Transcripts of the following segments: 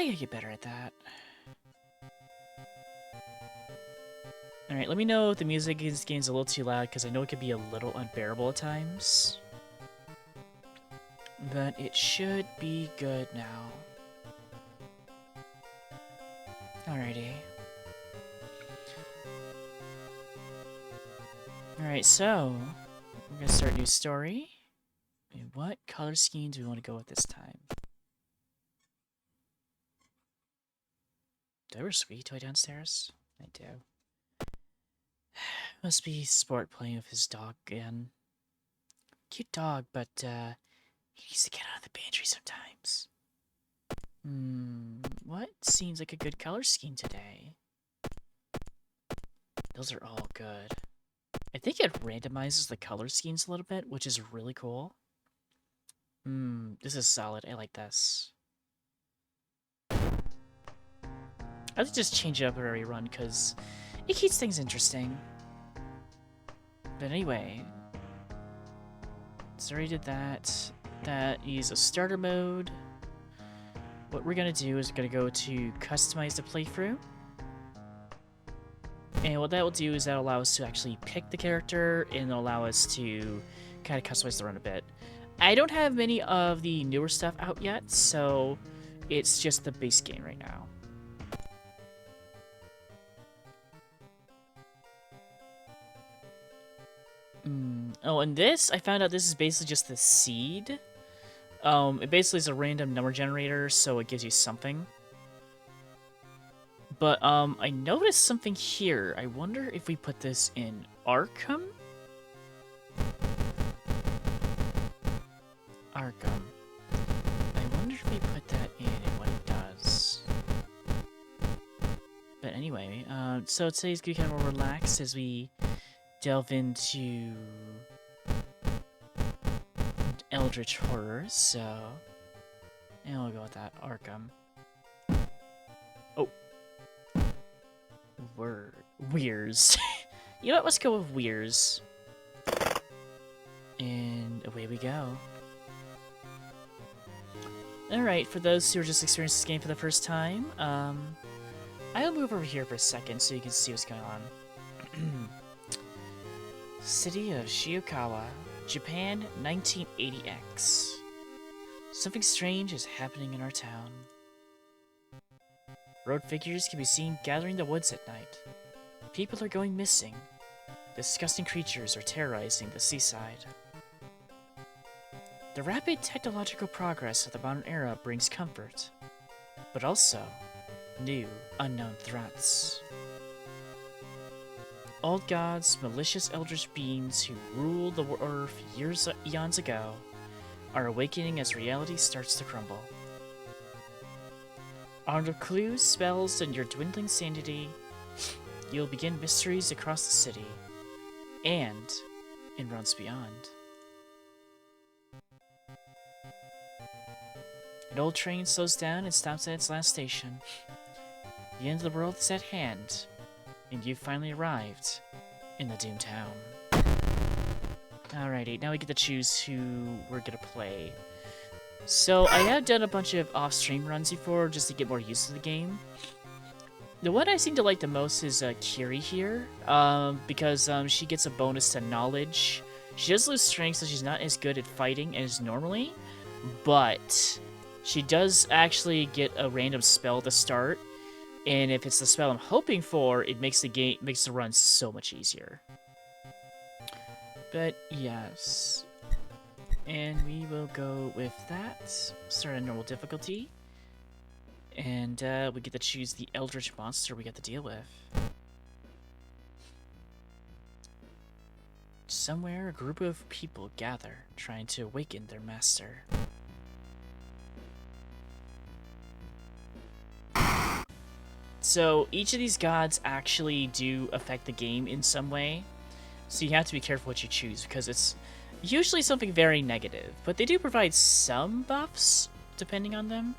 I gotta get better at that. Alright, let me know if the music in this game's a little too loud, because I know it can be a little unbearable at times. But it should be good now. Alrighty. Alright, so we're gonna start a new story. And what color scheme do we want to go with this time? Do I have a sweet toy downstairs? I do. Must be Sport playing with his dog again. Cute dog, but he needs to get out of the pantry sometimes. What seems like a good color scheme today? Those are all good. I think it randomizes the color schemes a little bit, which is really cool. This is solid. I like this. I would just change it up every run, because it keeps things interesting. But anyway, so already did that. That is a starter mode. What we're gonna do is we're gonna go to customize the playthrough. And what that will do is that'll allow us to actually pick the character and it'll allow us to kind of customize the run a bit. I don't have many of the newer stuff out yet, so it's just the base game right now. Oh, and this, I found out this is basically just the seed. It basically is a random number generator, so it gives you something. But, I noticed something here. I wonder if we put this in Arkham? Arkham. I wonder if we put that in and what it does. But anyway, so today's gonna be kind of more relaxed as we delve into Eldritch Horror, so... And we'll go with that, Arkham. Oh. Weirs. You know what, let's go with Weirs. And away we go. Alright, for those who are just experiencing this game for the first time, I'll move over here for a second so you can see what's going on. City of Shiokawa, Japan, 1980X. Something strange is happening in our town. Road figures can be seen gathering in the woods at night. People are going missing. Disgusting creatures are terrorizing the seaside. The rapid technological progress of the modern era brings comfort, but also new, unknown threats. Old gods, malicious eldritch beings who ruled the earth eons ago, are awakening as reality starts to crumble. Under clues, spells, and your dwindling sanity, you'll begin mysteries across the city, and in realms beyond. An old train slows down and stops at its last station. The end of the world is at hand, and you've finally arrived in the Doom Town. Alrighty, now we get to choose who we're gonna play. So, I have done a bunch of off-stream runs before, just to get more used to the game. The one I seem to like the most is Kiri here, because she gets a bonus to knowledge. She does lose strength, so she's not as good at fighting as normally, but she does actually get a random spell to start, and if it's the spell I'm hoping for, it makes the run so much easier. But yes, and we will go with that. Start at normal difficulty, and we get to choose the Eldritch monster we got to deal with. Somewhere, a group of people gather, trying to awaken their master. So each of these gods actually do affect the game in some way, so you have to be careful what you choose, because it's usually something very negative, but they do provide some buffs depending on them.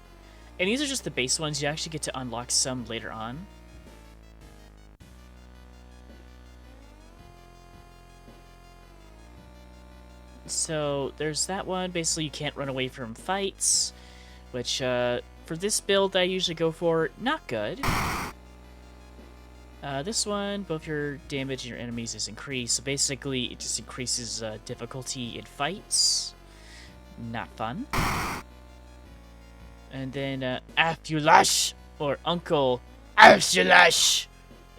And these are just the base ones. You actually get to unlock some later on. So there's that one. Basically, you can't run away from fights, which For this build I usually go for, not good. This one, both your damage and your enemies is increased. So basically, it just increases difficulty in fights. Not fun. And then Afulash, or Uncle Afulash,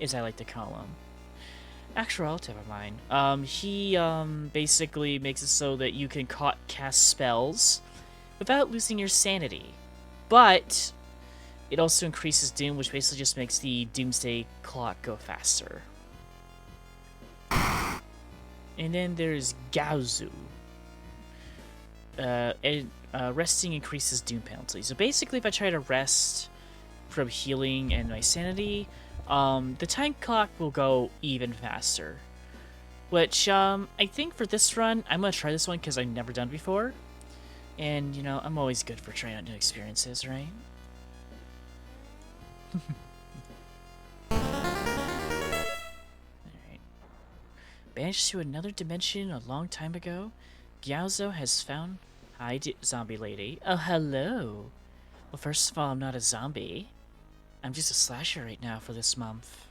as I like to call him. Actually, never mind. He basically makes it so that you can cast spells without losing your sanity. But it also increases Doom, which basically just makes the Doomsday clock go faster. And then there's Gaozu. Resting increases Doom penalty. So basically, if I try to rest from healing and my sanity, the time clock will go even faster. Which, I think for this run, I'm going to try this one because I've never done it before. And, you know, I'm always good for trying out new experiences, right? Alright. Banished to another dimension a long time ago, Gyauzo has found... Hi, zombie lady. Oh, hello. Well, first of all, I'm not a zombie. I'm just a slasher right now for this month.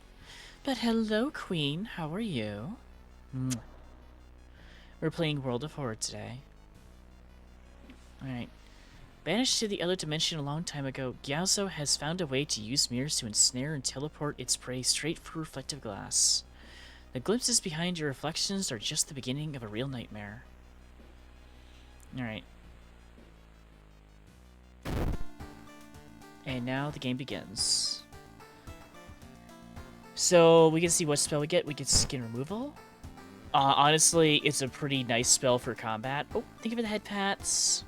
But hello, Queen. How are you? We're playing World of Horror today. Alright. Banished to the other dimension a long time ago, Gyauzo has found a way to use mirrors to ensnare and teleport its prey straight through reflective glass. The glimpses behind your reflections are just the beginning of a real nightmare. Alright. And now the game begins. So we can see what spell we get. We get skin removal. Honestly, it's a pretty nice spell for combat. Oh, think of the head pats.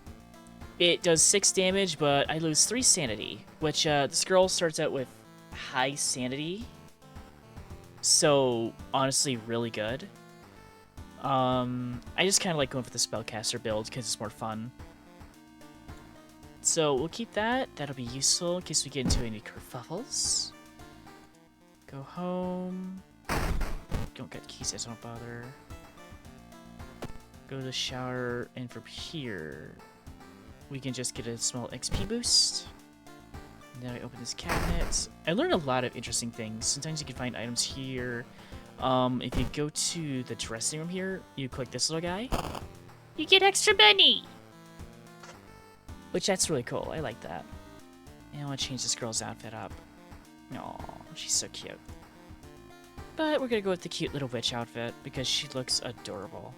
It does 6 damage, but I lose 3 sanity, which this girl starts out with high sanity. So honestly, really good. I just kind of like going for the spellcaster build because it's more fun. So we'll keep that. That'll be useful in case we get into any kerfuffles. Go home. Don't get keys, so don't bother. Go to the shower, and from here, we can just get a small XP boost. And then I open this cabinet. I learned a lot of interesting things. Sometimes you can find items here. If you go to the dressing room here, you click this little guy. You get extra money! Which, that's really cool. I like that. And I want to change this girl's outfit up. Aw, she's so cute. But we're gonna go with the cute little witch outfit because she looks adorable.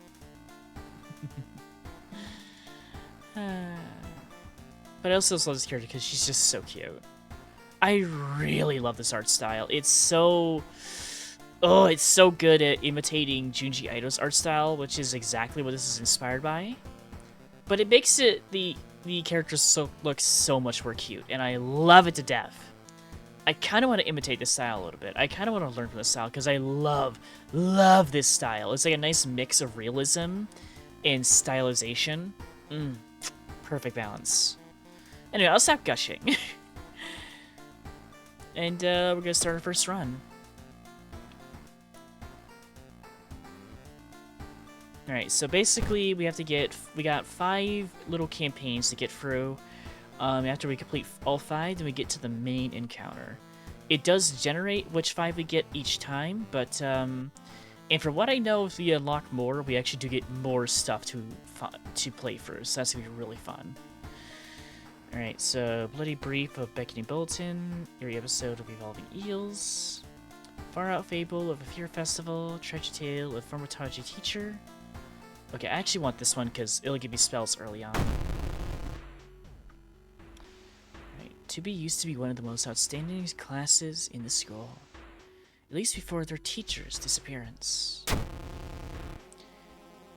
But I also love this character because she's just so cute. I really love this art style. It's so... Oh, it's so good at imitating Junji Ito's art style, which is exactly what this is inspired by. But it makes it the characters look so much more cute, and I love it to death. I kind of want to imitate this style a little bit. I kind of want to learn from this style because I love this style. It's like a nice mix of realism and stylization. Perfect balance. Anyway, I'll stop gushing. And we're going to start our first run. Alright, so basically we got 5 little campaigns to get through. After we complete all 5, then we get to the main encounter. It does generate which 5 we get each time, but, and from what I know, if we unlock more, we actually do get more stuff to play through, so that's gonna be really fun. Alright, so Bloody Brief of Beckoning Bulletin, eerie episode of Evolving Eels, Far Out Fable of a Fear Festival, Treasure Tale of Formatology Teacher. Okay, I actually want this one because it'll give me spells early on. To be used to be one of the most outstanding classes in the school, at least before their teacher's disappearance.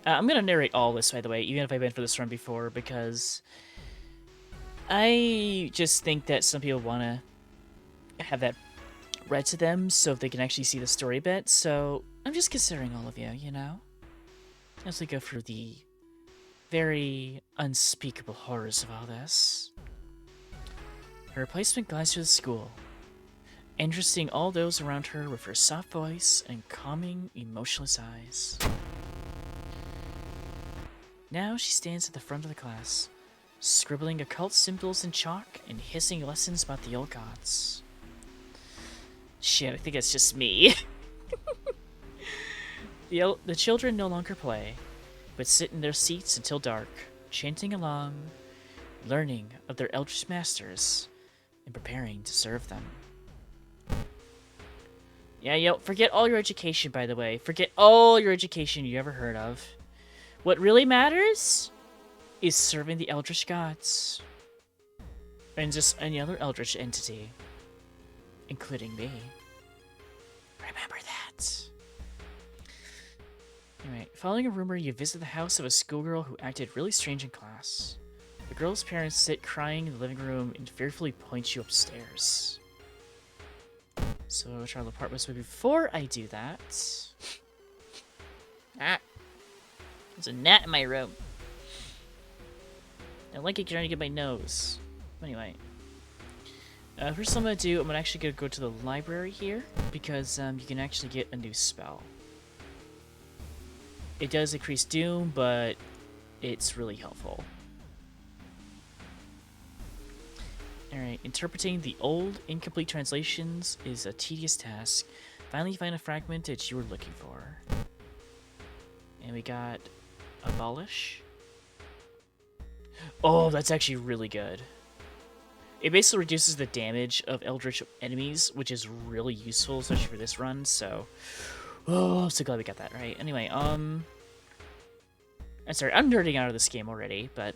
I'm going to narrate all this, by the way, even if I've been for this run before, because I just think that some people want to have that read to them so they can actually see the story a bit, so I'm just considering all of you, you know? As we go through the very unspeakable horrors of all this. Her replacement glides through the school, interesting all those around her with her soft voice and calming, emotionless eyes. Now she stands at the front of the class, scribbling occult symbols in chalk and hissing lessons about the old gods. Shit, I think it's just me. The children no longer play, but sit in their seats until dark, chanting along, learning of their eldritch masters, and preparing to serve them. Yeah, yo, forget all your education, by the way. Forget all your education you ever heard of. What really matters is serving the eldritch gods. And just any other eldritch entity, including me. Remember that. Anyway, following a rumor, you visit the house of a schoolgirl who acted really strange in class. The girl's parents sit crying in the living room and fearfully point you upstairs. So I'll try the apartments, but before I do that... There's a gnat in my room. I don't like it trying to get my nose. Anyway. First I'm going to do, I'm actually going to go to the library here, because you can actually get a new spell. It does increase doom, but it's really helpful. Alright, interpreting the old, incomplete translations is a tedious task. Finally find a fragment that you were looking for. And we got Abolish. Oh, that's actually really good. It basically reduces the damage of eldritch enemies, which is really useful, especially for this run, so... Oh, I'm so glad we got that right. Anyway, I'm sorry, I'm nerding out of this game already, but...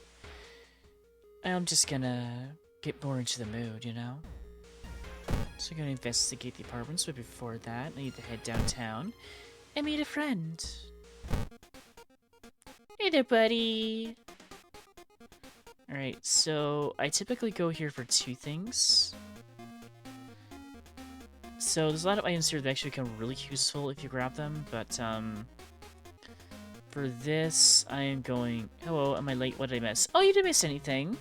I'm just gonna get more into the mood, you know? So I'm gonna investigate the apartments, but before that, I need to head downtown and meet a friend. Hey there, buddy! Alright, so I typically go here for two things. So there's a lot of items here that actually become really useful if you grab them, but for this, I am going... Hello, am I late? What did I miss? Oh, you didn't miss anything!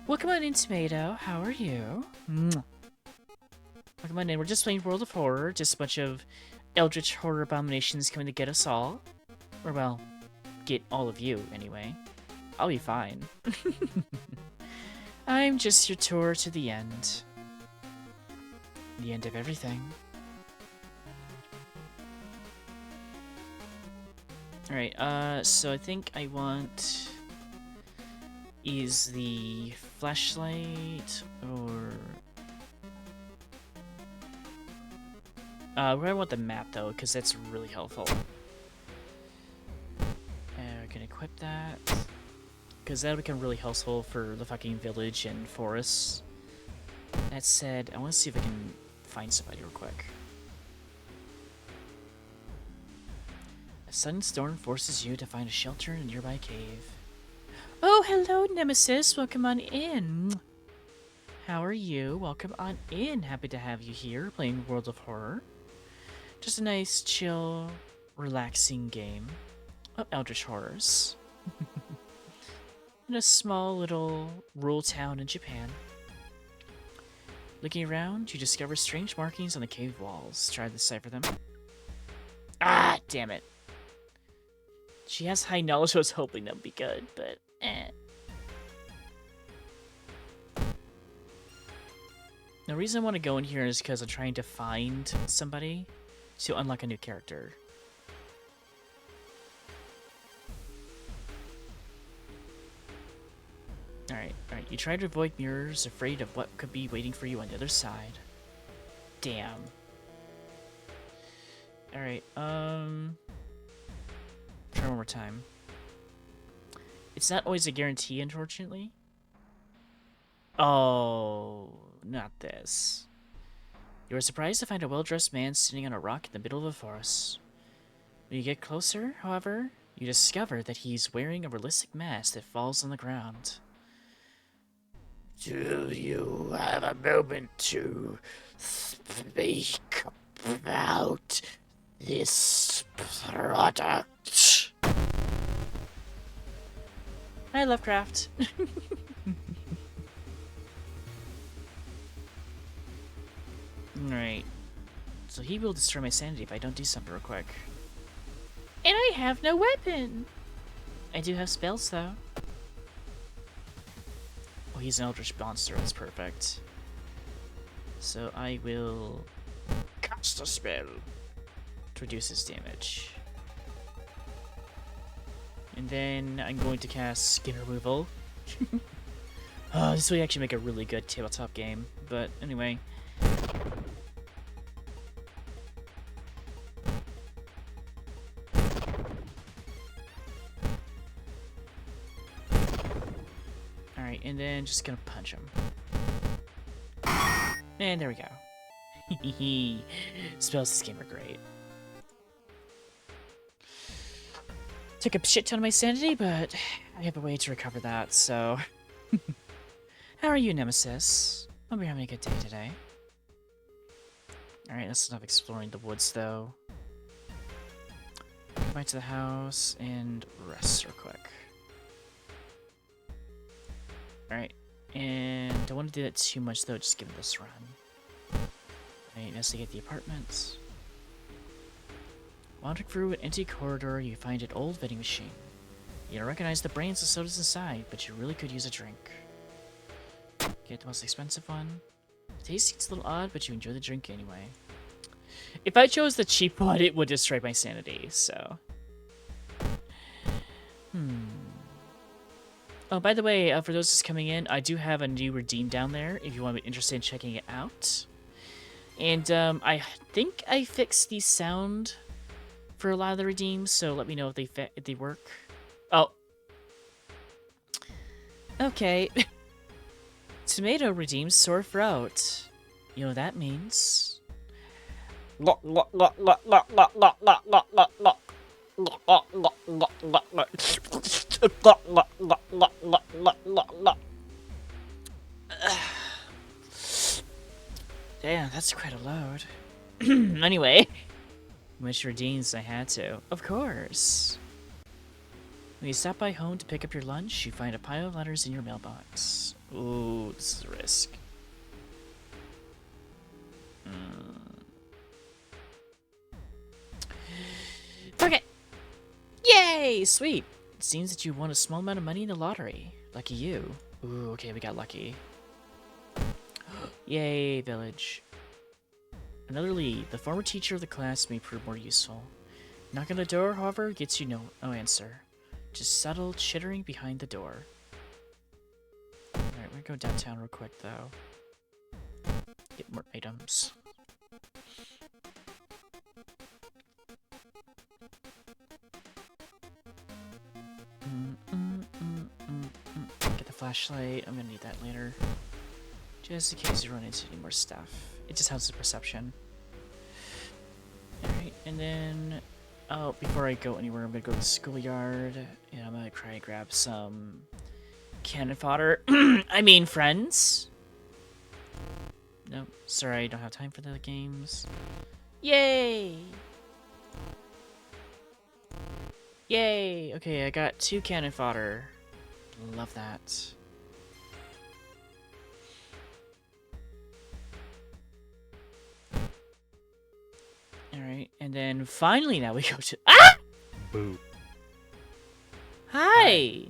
Welcome on in, Tomato. How are you? Mwah. Welcome on in. We're just playing World of Horror. Just a bunch of eldritch horror abominations coming to get us all. Or, well, get all of you, anyway. I'll be fine. I'm just your tour to the end. The end of everything. Alright, so I think I want... Is the flashlight, or... we're gonna want the map, though, because that's really helpful. And we're gonna equip that. Because that'll become really helpful for the fucking village and forests. That said, I want to see if I can find somebody real quick. A sudden storm forces you to find a shelter in a nearby cave. Oh, hello, Nemesis. Welcome on in. How are you? Welcome on in. Happy to have you here playing World of Horror. Just a nice, chill, relaxing game of Eldritch Horrors. In a small little rural town in Japan. Looking around, you discover strange markings on the cave walls. Try to decipher them. Ah, damn it. She has high knowledge, so I was hoping that would be good, but eh. The reason I want to go in here is because I'm trying to find somebody to unlock a new character. Alright. You try to avoid mirrors, afraid of what could be waiting for you on the other side. Damn. Alright, try one more time. It's not always a guarantee, unfortunately. Oh, not this. You are surprised to find a well-dressed man sitting on a rock in the middle of a forest. When you get closer, however, you discover that he's wearing a realistic mask that falls on the ground. Do you have a moment to speak about this product? Hi, Lovecraft. Alright. So he will destroy my sanity if I don't do something real quick. And I have no weapon! I do have spells, though. Oh, he's an Eldritch Monster. That's perfect. So I will cast a spell to reduce his damage. And then I'm going to cast Skin Removal. This would actually make a really good tabletop game. But anyway. Alright, and then just gonna punch him. And there we go. Spells this game are great. Took a shit ton of my sanity, but I have a way to recover that, so... How are you, Nemesis? Hope you're having a good day today. Alright, let's stop exploring the woods, though. Go back to the house and rest real quick. Alright, and don't want to do that too much, though, just give it this run. Alright, investigate the apartments. Wandering through an empty corridor, you find an old vending machine. You don't recognize the brands of sodas inside, but you really could use a drink. Get the most expensive one. The taste seems a little odd, but you enjoy the drink anyway. If I chose the cheap one, it would destroy my sanity, so... Oh, by the way, for those just coming in, I do have a new redeem down there, if you want to be interested in checking it out. And, I think I fixed the sound for a lot of the redeems, so let me know if they work. Oh. Okay. Tomato redeems sore throat. You know what that means? Damn, that's quite a load. Anyway. Which redeems I had to. Of course. When you stop by home to pick up your lunch, you find a pile of letters in your mailbox. Ooh, this is a risk. Okay. Yay! Sweet. It seems that you won a small amount of money in the lottery. Lucky you. Ooh, okay, we got lucky. Yay, village. Another lead. The former teacher of the class may prove more useful. Knock on the door, however, gets you no answer. Just subtle chittering behind the door. Alright, we're gonna go downtown real quick, though. Get more items. Get the flashlight. I'm gonna need that later. Just in case you run into any more stuff. It just helps the perception. Alright, and then... Oh, before I go anywhere, I'm gonna go to the schoolyard, and I'm gonna try and grab some cannon fodder. I mean, friends. No, sorry, I don't have time for the games. Yay! Yay! Okay, I got 2 cannon fodder. Love that. Alright, and then finally now we go to... Ah! Boo. Hi!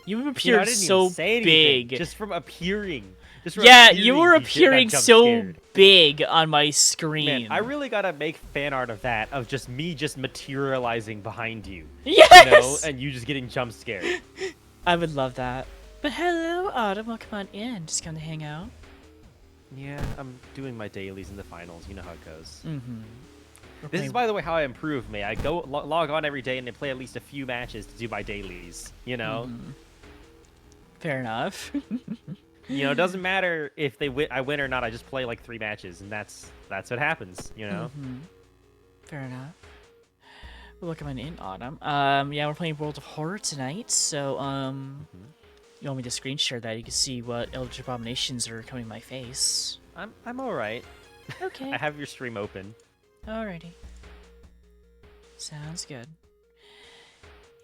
You appeared so big. Just from appearing. Yeah, you were appearing so big on my screen. Man, I really gotta make fan art of that, of just me just materializing behind you. Yes! You know? And you just getting jump scared. I would love that. But hello, Autumn. Well, come on in. Just come to hang out. Yeah, I'm doing my dailies in the finals. You know how it goes. Mm-hmm. This is, by the way, how I improve me. I go log on every day and I play at least a few matches to do my dailies. You know? Mm-hmm. Fair enough. You know, it doesn't matter if I win or not. I just play like 3 matches, and that's what happens. You know. Mm-hmm. Fair enough. Well, come on in, Autumn. Yeah, we're playing World of Horror tonight, so you want me to screen share that? You can see what Eldritch Abominations are coming my face. I'm all right. Okay. I have your stream open. Alrighty. Sounds good.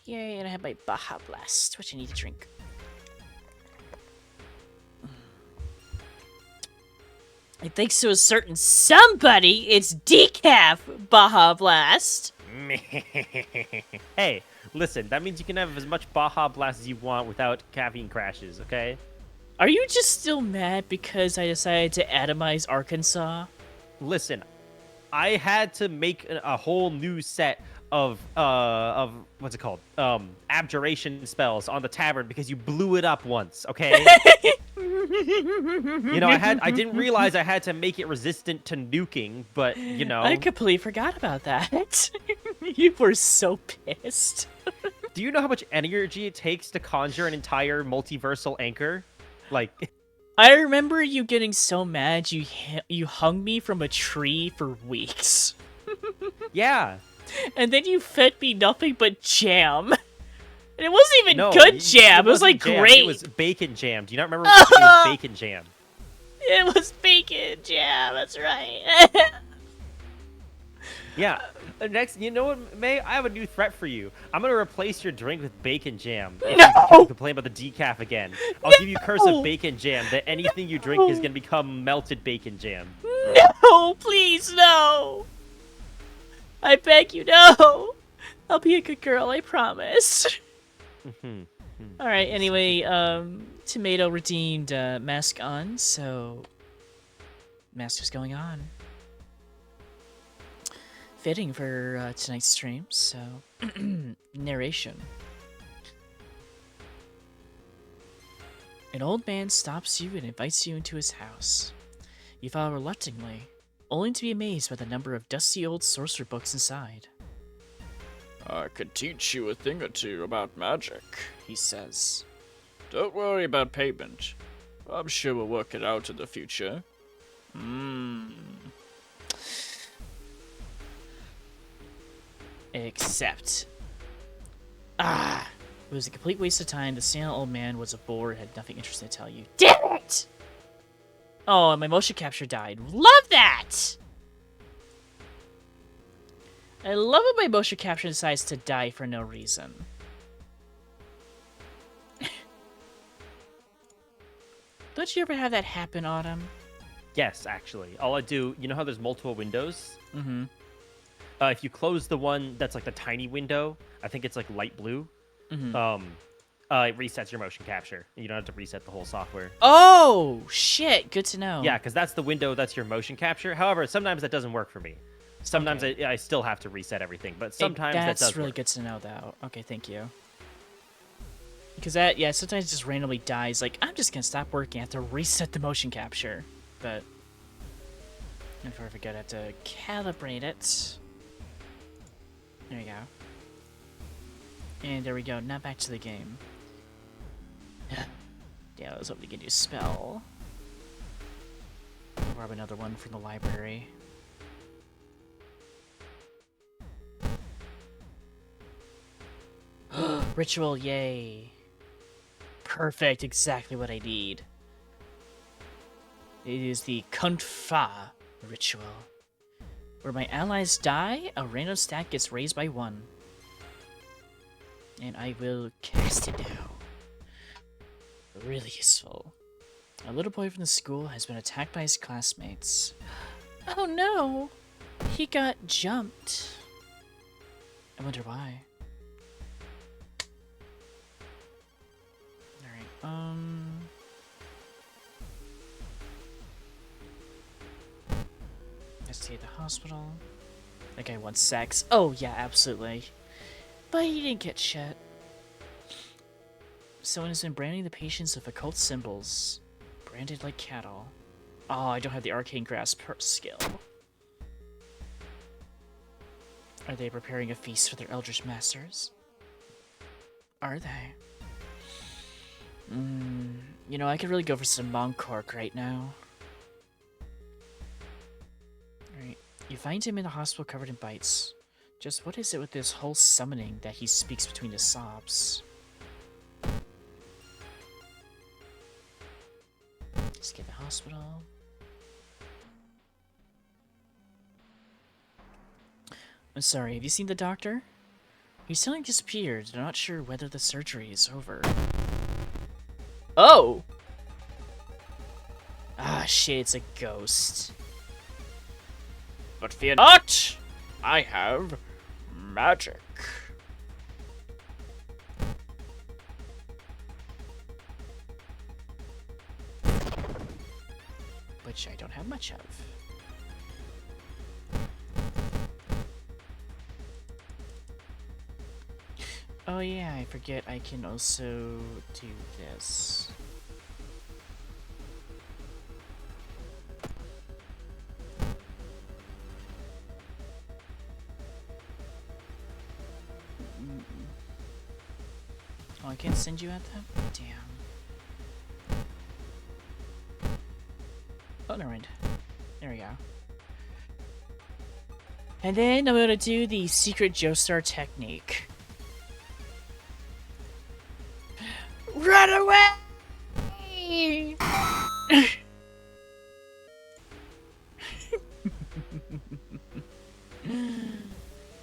Yay, and I have my Baja Blast, which I need to drink. And thanks to a certain somebody, it's decaf Baja Blast. Hey, listen, that means you can have as much Baja Blast as you want without caffeine crashes, okay? Are you just still mad because I decided to atomize Arkansas? Listen, I had to make a whole new set of what's it called? Abjuration spells on the tavern because you blew it up once, okay? You know, I didn't realize I had to make it resistant to nuking, but you I know. completely forgot about that. You were so pissed. Do you know how much energy it takes to conjure an entire multiversal anchor? Like, I remember you getting so mad you hung me from a tree for weeks. yeah. And then you fed me nothing but jam. And it wasn't even No, good jam. It was wasn't like jam, great. It was bacon jam. Do you not remember? It was bacon jam. It was bacon jam. That's right. Yeah. Next, you know what, May? I have a new threat for you. I'm gonna replace your drink with bacon jam. If you complain about the decaf again, I'll give you curse of bacon jam. That anything you drink is gonna become melted bacon jam. No, please, no. I beg you, no. I'll be a good girl, I promise. Alright, anyway, Tomato redeemed mask on, so mask is going on. Fitting for tonight's stream, so narration. An old man stops you and invites you into his house. You follow reluctantly, only to be amazed by the number of dusty old sorcerer books inside. I could teach you a thing or two about magic, He says. Don't worry about payment. I'm sure we'll work it out in the future. Except. It was a complete waste of time. The silent old man was a bore and had nothing interesting to tell you. Damn it! Oh, and my motion capture died. Love that! I love when my motion capture decides to die for no reason. Don't you ever have that happen, Autumn? Yes, actually. All I do, you know how there's multiple windows? Mm-hmm. If you close the one that's like the tiny window, I think it's like light blue. Mm-hmm. It resets your motion capture. You don't have to reset the whole software. Oh, shit. Good to know. Yeah, because that's the window that's your motion capture. However, sometimes that doesn't work for me. Sometimes Okay. I still have to reset everything, but sometimes that That's does really work. good to know, though. Okay, thank you. Because that, yeah, sometimes it just randomly dies. Like, I'm just gonna stop working. I have to reset the motion capture. But before I forget, I have to calibrate it. There you go. And there we go. Now back to the game. Yeah, I was hoping to get you a spell. Grab another one from the library. Ritual, yay. Perfect, exactly what I need. It is the Kunfa ritual. Where my allies die, a random stat gets raised by 1. And I will cast it now. Really useful. A little boy from the school has been attacked by his classmates. Oh no! He got jumped. I wonder why. Alright, Investigate the hospital. That guy wants sex. Oh, yeah, absolutely. But he didn't get shit. Someone has been branding the patients with occult symbols. Branded like cattle. Oh, I don't have the arcane grasp skill. Are they preparing a feast for their eldritch masters? Are they? You know, I could really go for some monk cork right now. Alright, you find him in the hospital covered in bites. Just what is it with this whole summoning that he speaks between his sobs? Let's get the hospital. I'm sorry, have you seen the doctor? He suddenly disappeared. I'm not sure whether the surgery is over. Oh! Ah, shit, it's a ghost. But fear not! I have magic. which I don't have much of. Oh yeah, I forget I can also do this. Oh, I can't send you at that? Damn. Oh, never mind. There we go. And then I'm gonna do the secret Joestar technique. Run away!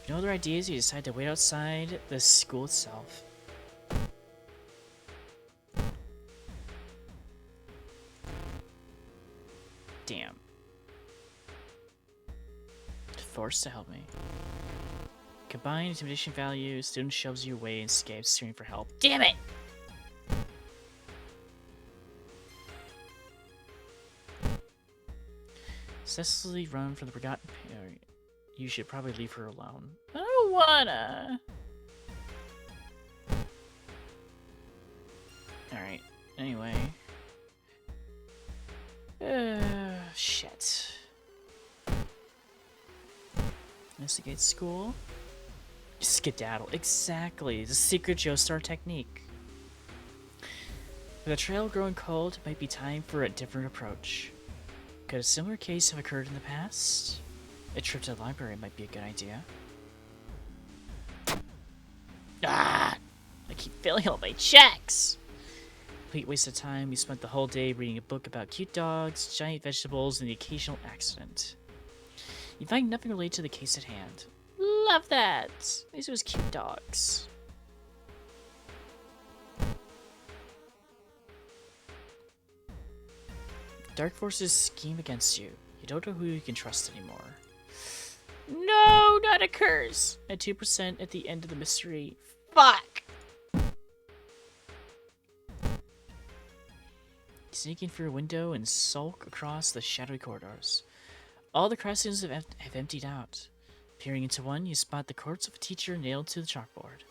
No other ideas, you decide to wait outside the school itself. Damn. Forced to help me. Combined intimidation value, student shoves you away and escapes, screaming for help. Damn it! Successfully run from the forgotten. You should probably leave her alone. I don't wanna. Alright, anyway. Shit. Investigate school. Skedaddle. Exactly. The secret Joestar technique. With the trail growing cold, it might be time for a different approach. Could a similar case have occurred in the past? A trip to the library might be a good idea. Ah! I keep failing all my checks! Complete waste of time. You spent the whole day reading a book about cute dogs, giant vegetables, and the occasional accident. You find nothing related to the case at hand. Love that! These was cute dogs. Dark forces scheme against you. You don't know who you can trust anymore. No, not a curse! At 2% at the end of the mystery. Fuck! You sneak in through a window and sulk across the shadowy corridors. All the classrooms have emptied out. Peering into one, you spot the corpse of a teacher nailed to the chalkboard.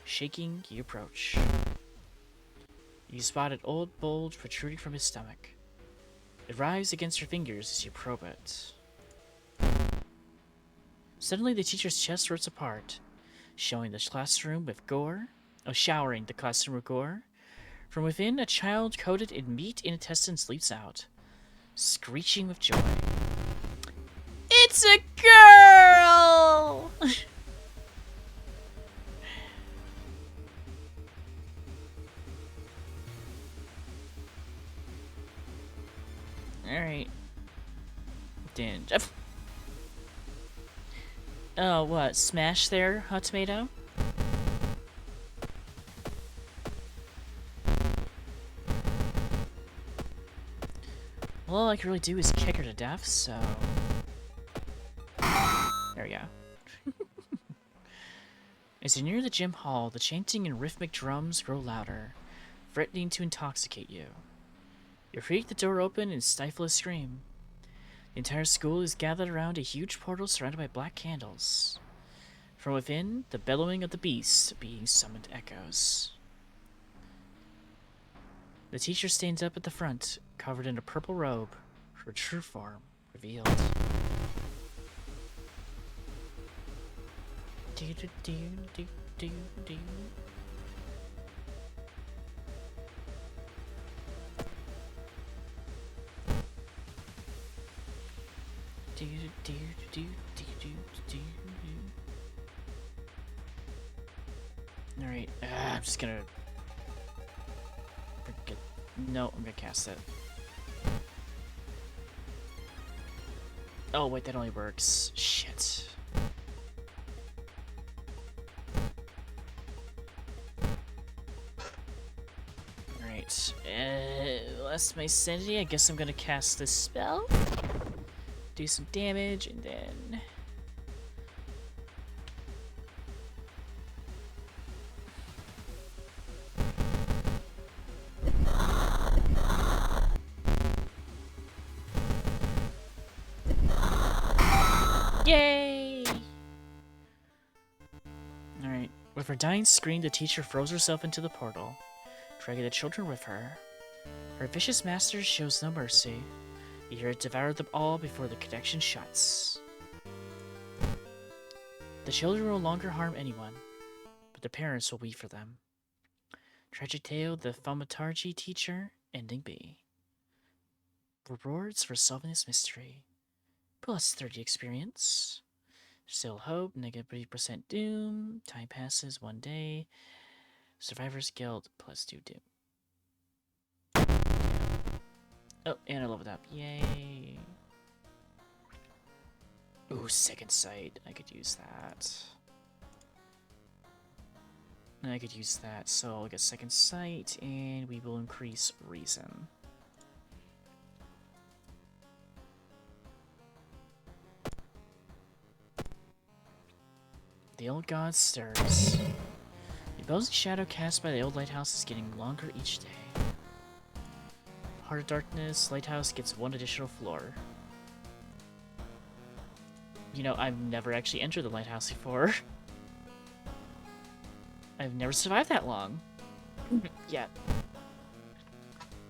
Shaking, you approach. You spot an old bulge protruding from his stomach. It writhes against your fingers as you probe it. Suddenly, the teacher's chest rips apart, showing the classroom with gore. Oh, showering the classroom with gore. From within, a child coated in meat and intestines leaps out, screeching with joy. It's a girl! Alright. Dan. Oh, what? Smash there, Hot Tomato? Well, all I can really do is kick her to death, so... There we go. As you near the gym hall, the chanting and rhythmic drums grow louder, threatening to intoxicate you. You creak the door open and stifle a scream. The entire school is gathered around a huge portal surrounded by black candles. From within, the bellowing of the beast being summoned echoes. The teacher stands up at the front, covered in a purple robe, her true form revealed. Alright, I'm just gonna... No, I'm gonna cast it. Oh, wait, that only works. Shit. Alright, last my sanity, I guess I'm gonna cast this spell. Do some damage, and then... Alright. With her dying scream, the teacher throws herself into the portal, dragging the children with her. Her vicious master shows no mercy. You hear it devour them all before the connection shuts. The children will no longer harm anyone, but their parents will weep for them. Tragic Tale, the Thaumaturgy teacher, Ending B. Rewards for solving this mystery. Plus 30 experience. Still hope, negative 30% doom. Time passes 1 day. Survivor's Guild, plus 2 doom. Oh, and I leveled up. Yay. Ooh, second sight. I could use that. I could use that. So I'll get second sight, and we will increase reason. The old god stirs. The opposing shadow cast by the old lighthouse is getting longer each day. Heart of Darkness, lighthouse gets 1 additional floor. You know, I've never actually entered the lighthouse before. I've never survived that long. Yet.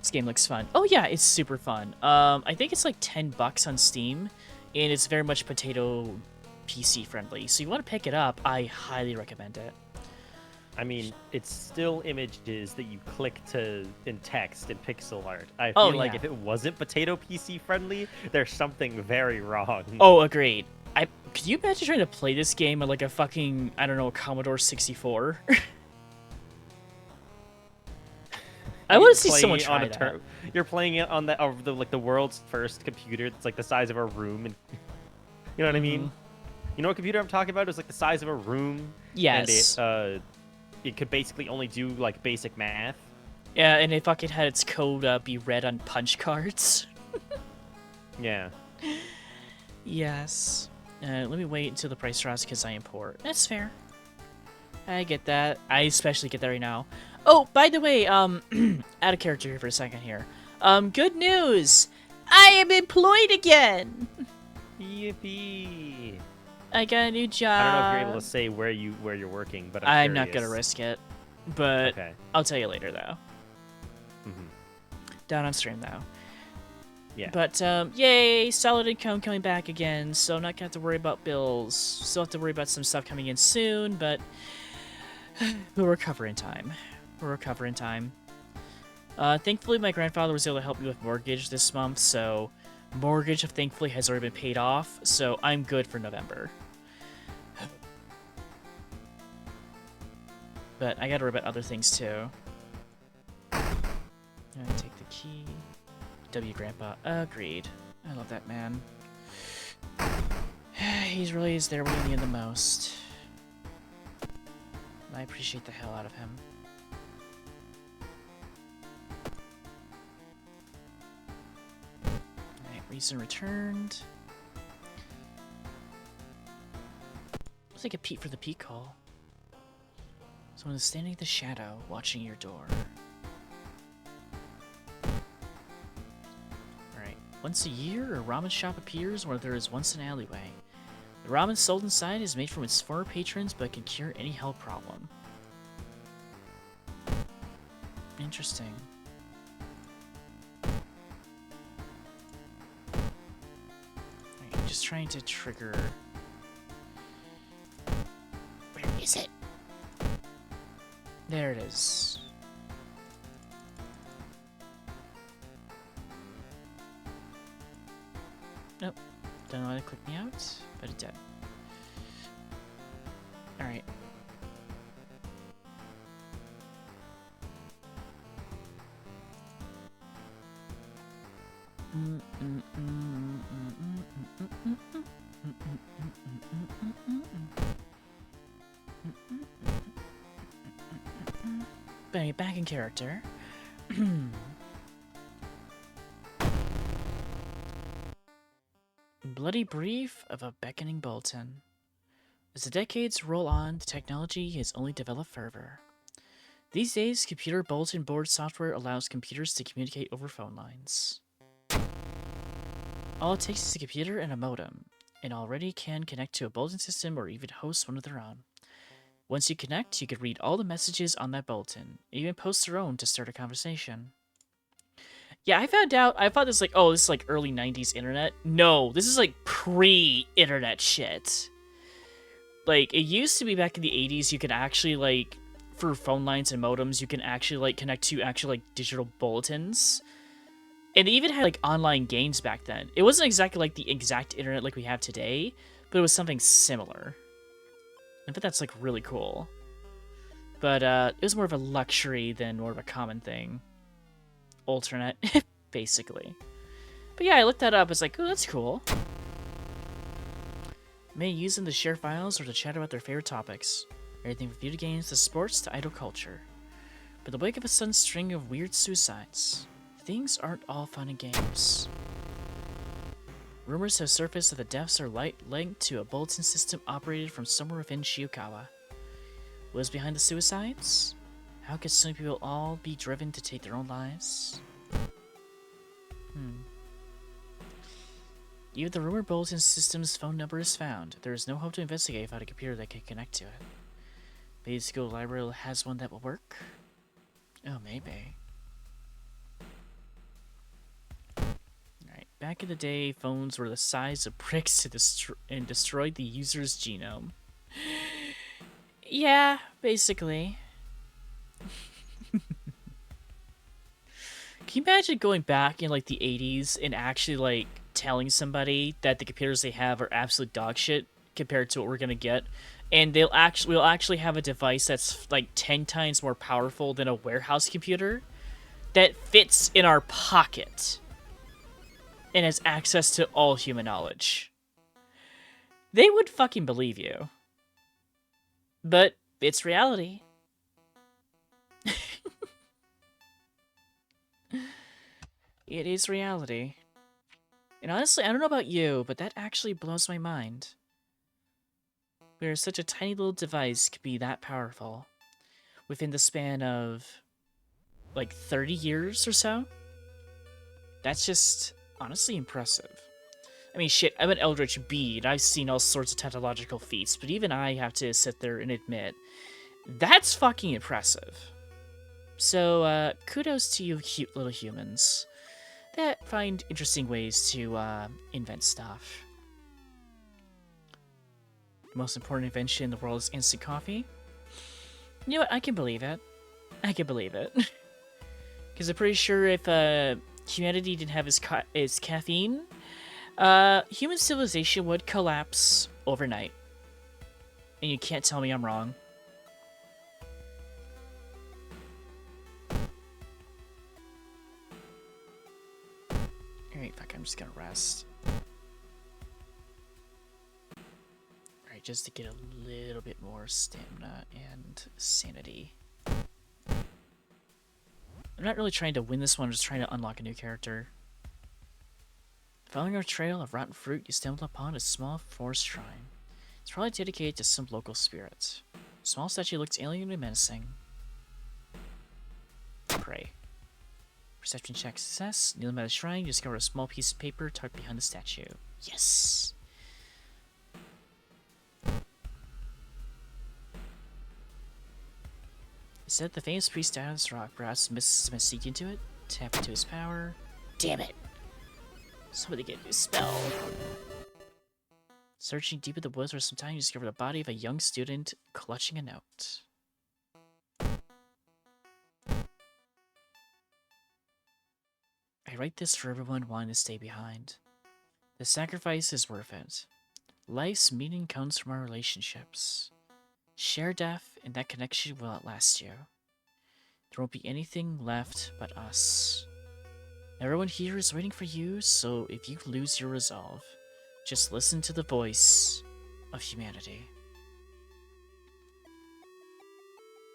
This game looks fun. Oh yeah, it's super fun. I think it's like $10 on Steam, and it's very much potato PC friendly. So you want to pick it up, I highly recommend it. I mean, it's still images that you click to in text in pixel art. I Oh, feel like yeah. if it wasn't potato PC friendly, there's something very wrong. Oh, agreed. Could you imagine trying to play this game on like a fucking, I don't know, Commodore 64? I want to see someone try that. You're playing it on the world's first computer that's like the size of a room, and you know what I mean? You know what computer I'm talking about? It's like the size of a room. Yes. And it could basically only do like basic math. Yeah, and it fucking had its code be read on punch cards. Yeah. Yes. Let me wait until the price drops because I import. That's fair. I get that. I especially get that right now. Oh, by the way, out of character here for a second here. Good news! I am employed again! Yippee! I got a new job. I don't know if you're able to say where you're working, but I'm not gonna risk it. But Okay. I'll tell you later, though. Down on stream, though. Yeah. But, yay! Solid income coming back again, so I'm not gonna have to worry about bills. Still have to worry about some stuff coming in soon, but we'll recover in time. We'll recover in time. Thankfully, my grandfather was able to help me with mortgage this month, so mortgage, thankfully, has already been paid off, so I'm good for November. But I gotta worry about other things, too. I'm gonna take the key. W Grandpa. Agreed. I love that man. He's really is there when you need him the most. I appreciate the hell out of him. Alright, reason returned. Let's take a peek for the peek call. Someone is standing in the shadow, watching your door. Alright. Once a year, a ramen shop appears where there is once an alleyway. The ramen sold inside is made from its former patrons, but can cure any health problem. Interesting. Alright, just trying to trigger... Where is it? There it is. Nope. Don't know how to click me out, but it did. Alright. But back in character. Bloody brief of a beckoning Bolton. As the decades roll on, the technology has only developed further. These days, computer bulletin board software allows computers to communicate over phone lines. All it takes is a computer and a modem, and already can connect to a bulletin system or even host one of their own. Once you connect, you could read all the messages on that bulletin, even post your own to start a conversation. Yeah, I found out, I thought this like, oh, this is like early 90s internet. No, this is like pre-internet shit. Like, it used to be back in the 80s, you could actually like, for phone lines and modems, you can actually like connect to actual like digital bulletins. And they even had like online games back then. It wasn't exactly like the exact internet like we have today, but it was something similar. I think that's like really cool. But it was more of a luxury than more of a common thing. Alternate, basically. But yeah, I looked that up. It's like, oh, that's cool. May use them to share files or to chat about their favorite topics. Everything from video games to sports to idol culture. But in the wake of a sudden string of weird suicides, things aren't all fun and games. Rumors have surfaced that the deaths are linked to a bulletin system operated from somewhere within Shiokawa. What is behind the suicides? How could some people all be driven to take their own lives? Even if the rumored bulletin system's phone number is found, there is no hope to investigate without a computer that can connect to it. Maybe the school library has one that will work? Oh, maybe. Alright, back in the day, phones were the size of bricks and destroyed the user's genome. Yeah, basically. Can you imagine going back in like the 80s and actually like telling somebody that the computers they have are absolute dog shit compared to what we're gonna get, and we'll actually have a device that's like 10 times more powerful than a warehouse computer that fits in our pocket and has access to all human knowledge? They would fucking believe you. But it's reality. It is reality. And honestly, I don't know about you, but that actually blows my mind. Where such a tiny little device could be that powerful within the span of like 30 years or so. That's just honestly impressive. I mean, shit, I'm an Eldritch Bead. I've seen all sorts of technological feats, but even I have to sit there and admit, that's fucking impressive. So, kudos to you cute little humans that find interesting ways to invent stuff. The most important invention in the world is instant coffee. You know what? I can believe it. I can believe it. Because I'm pretty sure if humanity didn't have its caffeine, human civilization would collapse overnight. And you can't tell me I'm wrong. Alright, fuck, I'm just gonna rest. Alright, just to get a little bit more stamina and sanity. I'm not really trying to win this one, I'm just trying to unlock a new character. Following our trail of rotten fruit, you stumbled upon a small forest shrine. It's probably dedicated to some local spirit. The small statue looks alien and menacing. Pray. Perception check success. Kneeling by the shrine, you discover a small piece of paper tucked behind the statue. Yes! It said the famous priest died on this rock. Perhaps Mists has seek into it. Tap into his power. Damn it! Somebody get a new spell. Searching deep in the woods for some time, you discover the body of a young student clutching a note. I write this for everyone wanting to stay behind. The sacrifice is worth it. Life's meaning comes from our relationships. Share death, and that connection will outlast you. There won't be anything left but us. Everyone here is waiting for you, so if you lose your resolve, just listen to the voice of humanity.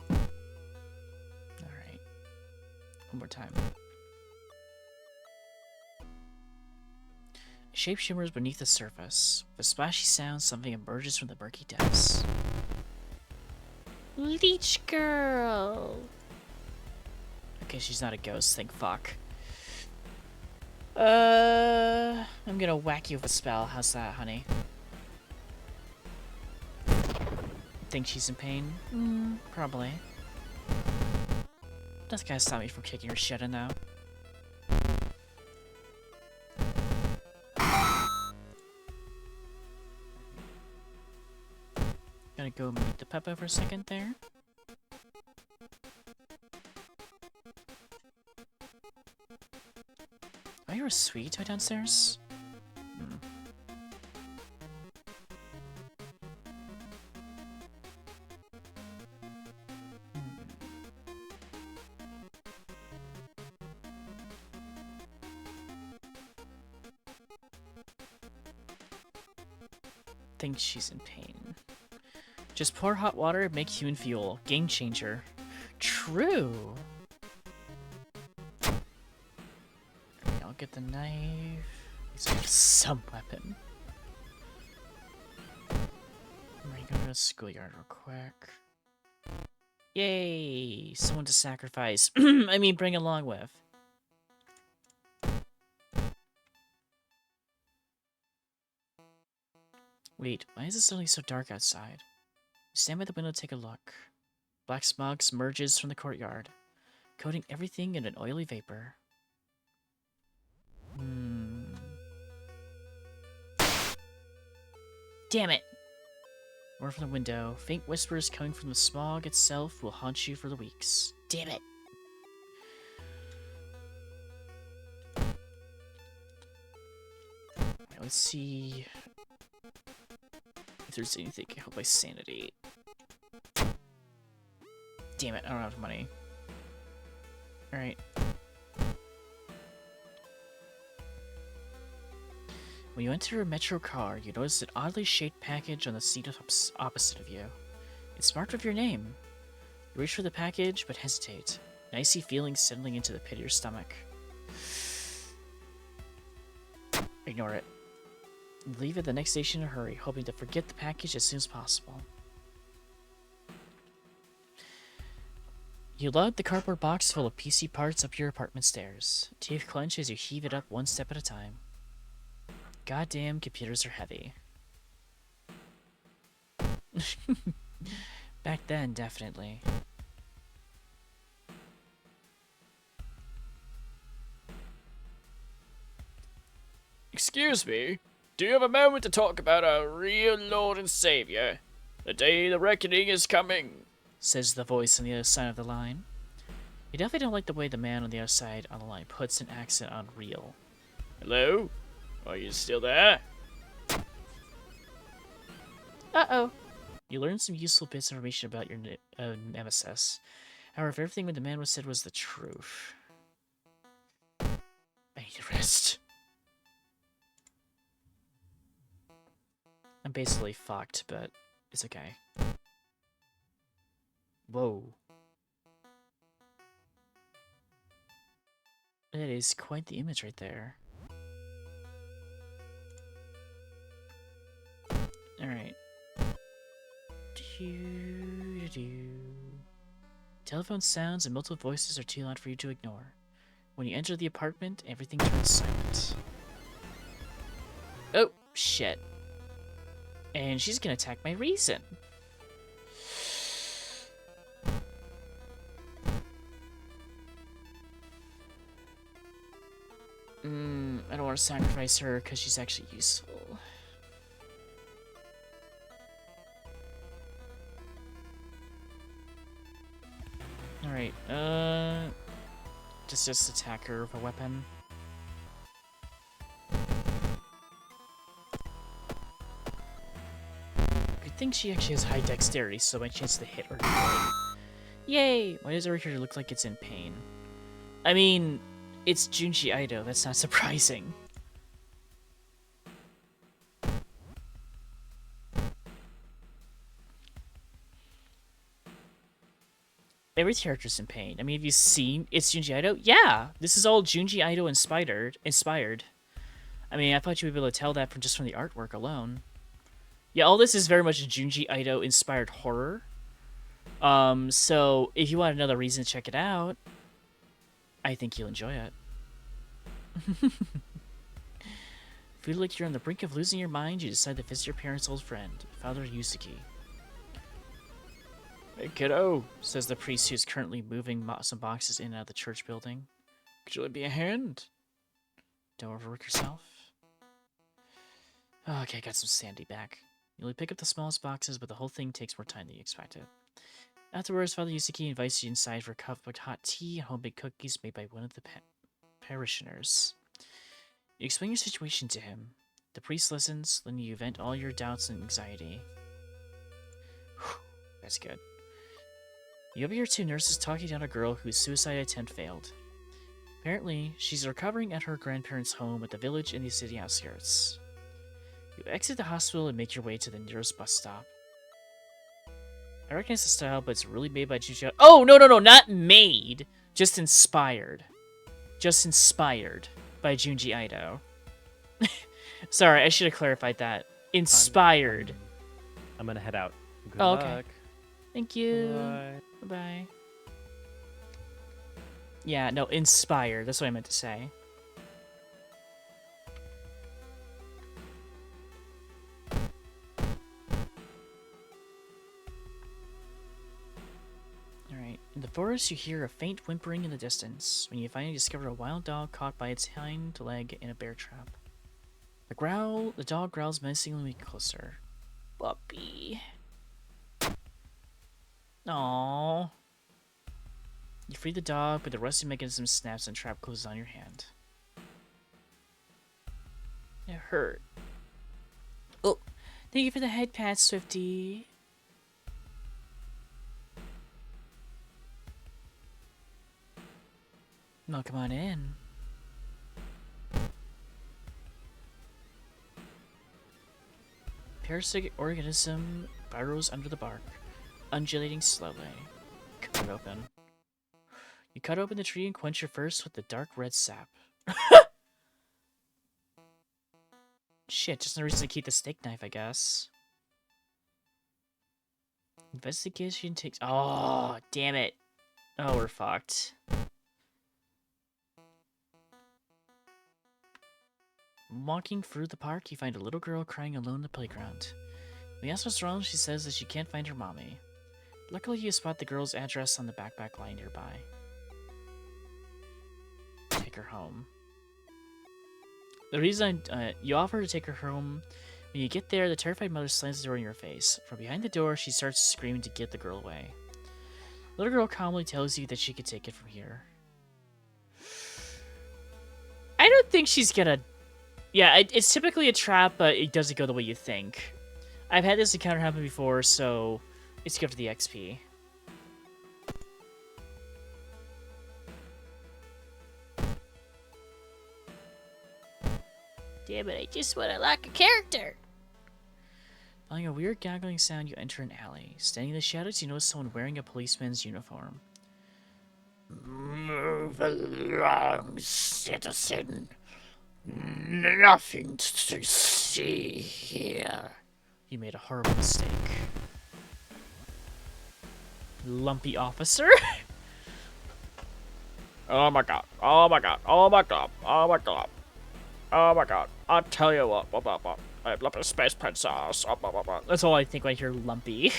Alright. One more time. A shape shimmers beneath the surface. With a splashy sound, something emerges from the murky depths. Leech girl! Okay, she's not a ghost, thank fuck. I'm gonna whack you with a spell. How's that, honey? Think she's in pain? Probably. That's gonna stop me from kicking her shit in though. Gonna go meet the Peppa for a second there. Are you a sweet toy downstairs? Think she's in pain. Just pour hot water, make human fuel. Game changer. True. Okay, I'll get the knife. Let's get some weapon. I'm gonna go to the schoolyard real quick. Yay! Someone to sacrifice. I mean, bring along with. Wait, why is it suddenly so dark outside? Stand by the window to take a look. Black smog emerges from the courtyard, coating everything in an oily vapor. Damn it! Word from the window. Faint whispers coming from the smog itself will haunt you for the weeks. Damn it! Alright, let's see if there's anything that can help my sanity. Damn it, I don't have money. Alright. When you enter a metro car, you notice an oddly shaped package on the seat opposite of you. It's marked with your name. You reach for the package, but hesitate. An icy feeling settling into the pit of your stomach. Ignore it. Leave at the next station in a hurry, hoping to forget the package as soon as possible. You load the cardboard box full of PC parts up your apartment stairs. Teeth clench as you heave it up one step at a time. Goddamn, computers are heavy. Back then, definitely. Excuse me, do you have a moment to talk about our real Lord and Savior? The day the reckoning is coming, says the voice on the other side of the line. You definitely don't like the way the man on the other side on the line puts an accent on real. Hello? Are you still there? Uh-oh. You learn some useful bits of information about your nemesis. However, everything the man said was the truth. I need to rest. I'm basically fucked, but it's okay. Whoa. That is quite the image right there. Alright. Telephone sounds and multiple voices are too loud for you to ignore. When you enter the apartment, everything turns silent. Oh, shit. And she's gonna attack my reason. I don't want to sacrifice her because she's actually useful. Alright, just attack her with a weapon. Good thing she actually has high dexterity, so my chance to hit her. Yay! Why does everything look like it's in pain? I mean, it's Junji Ito, that's not surprising. Every character's in pain. I mean, have you seen It's Junji Ito? Yeah! This is all Junji Ito inspired. I mean, I thought you would be able to tell that from the artwork alone. Yeah, all this is very much Junji Ito inspired horror. So if you want another reason to check it out, I think you'll enjoy it. Feel like you're on the brink of losing your mind, you decide to visit your parents' old friend, Father Yusuke. Hey, kiddo. says the priest who's currently moving some boxes in and out of the church building. Could you lend me a hand? Don't overwork yourself. Okay, got some sandy back. You only pick up the smallest boxes, but the whole thing takes more time than you expected. Afterwards, Father Yusiki invites you inside for a cup of hot tea and homemade cookies made by one of the parishioners. You explain your situation to him. The priest listens, letting you vent all your doubts and anxiety. Whew, that's good. You overhear two nurses talking down a girl whose suicide attempt failed. Apparently, she's recovering at her grandparents' home at the village in the city outskirts. You exit the hospital and make your way to the nearest bus stop. I recognize the style, but it's really made by Junji. Oh, no, not made! Just inspired. Just inspired by Junji Ito. Sorry, I should have clarified that. Inspired. I'm gonna head out. Good Oh, luck. okay. Thank you. Bye. Bye-bye. Yeah, no, inspired. That's what I meant to say. Alright. In the forest, you hear a faint whimpering in the distance when you finally discover a wild dog caught by its hind leg in a bear trap. The dog growls menacingly closer. Puppy. Aww. You free the dog, but the rusty mechanism snaps and trap closes on your hand. It hurt. Oh, thank you for the head pat, Swifty. Well, come on in. Parasitic organism burrows under the bark, undulating slowly. Cut it open. You cut open the tree and quench your thirst with the dark red sap. Shit, just no reason to keep the steak knife, I guess. Investigation takes... Oh, damn it. Oh, we're fucked. Walking through the park, you find a little girl crying alone in the playground. When you ask what's wrong, she says that she can't find her mommy. Luckily, you spot the girl's address on the backpack lying nearby. Take her home. The reason you offer to take her home, when you get there, the terrified mother slams the door in your face. From behind the door, she starts screaming to get the girl away. The little girl calmly tells you that she can take it from here. I don't think she's gonna... Yeah, it's typically a trap, but it doesn't go the way you think. I've had this encounter happen before, so it's good for the XP. Damn it, I just want to lock a character! Following a weird gaggling sound, you enter an alley. Standing in the shadows, you notice someone wearing a policeman's uniform. Move along, citizen. Nothing to see here. You made a horrible mistake. Lumpy officer? Oh my god. Oh my god. Oh my god. Oh my god. Oh my god. I'll tell you what. I love a space princess. That's all I think when I hear lumpy.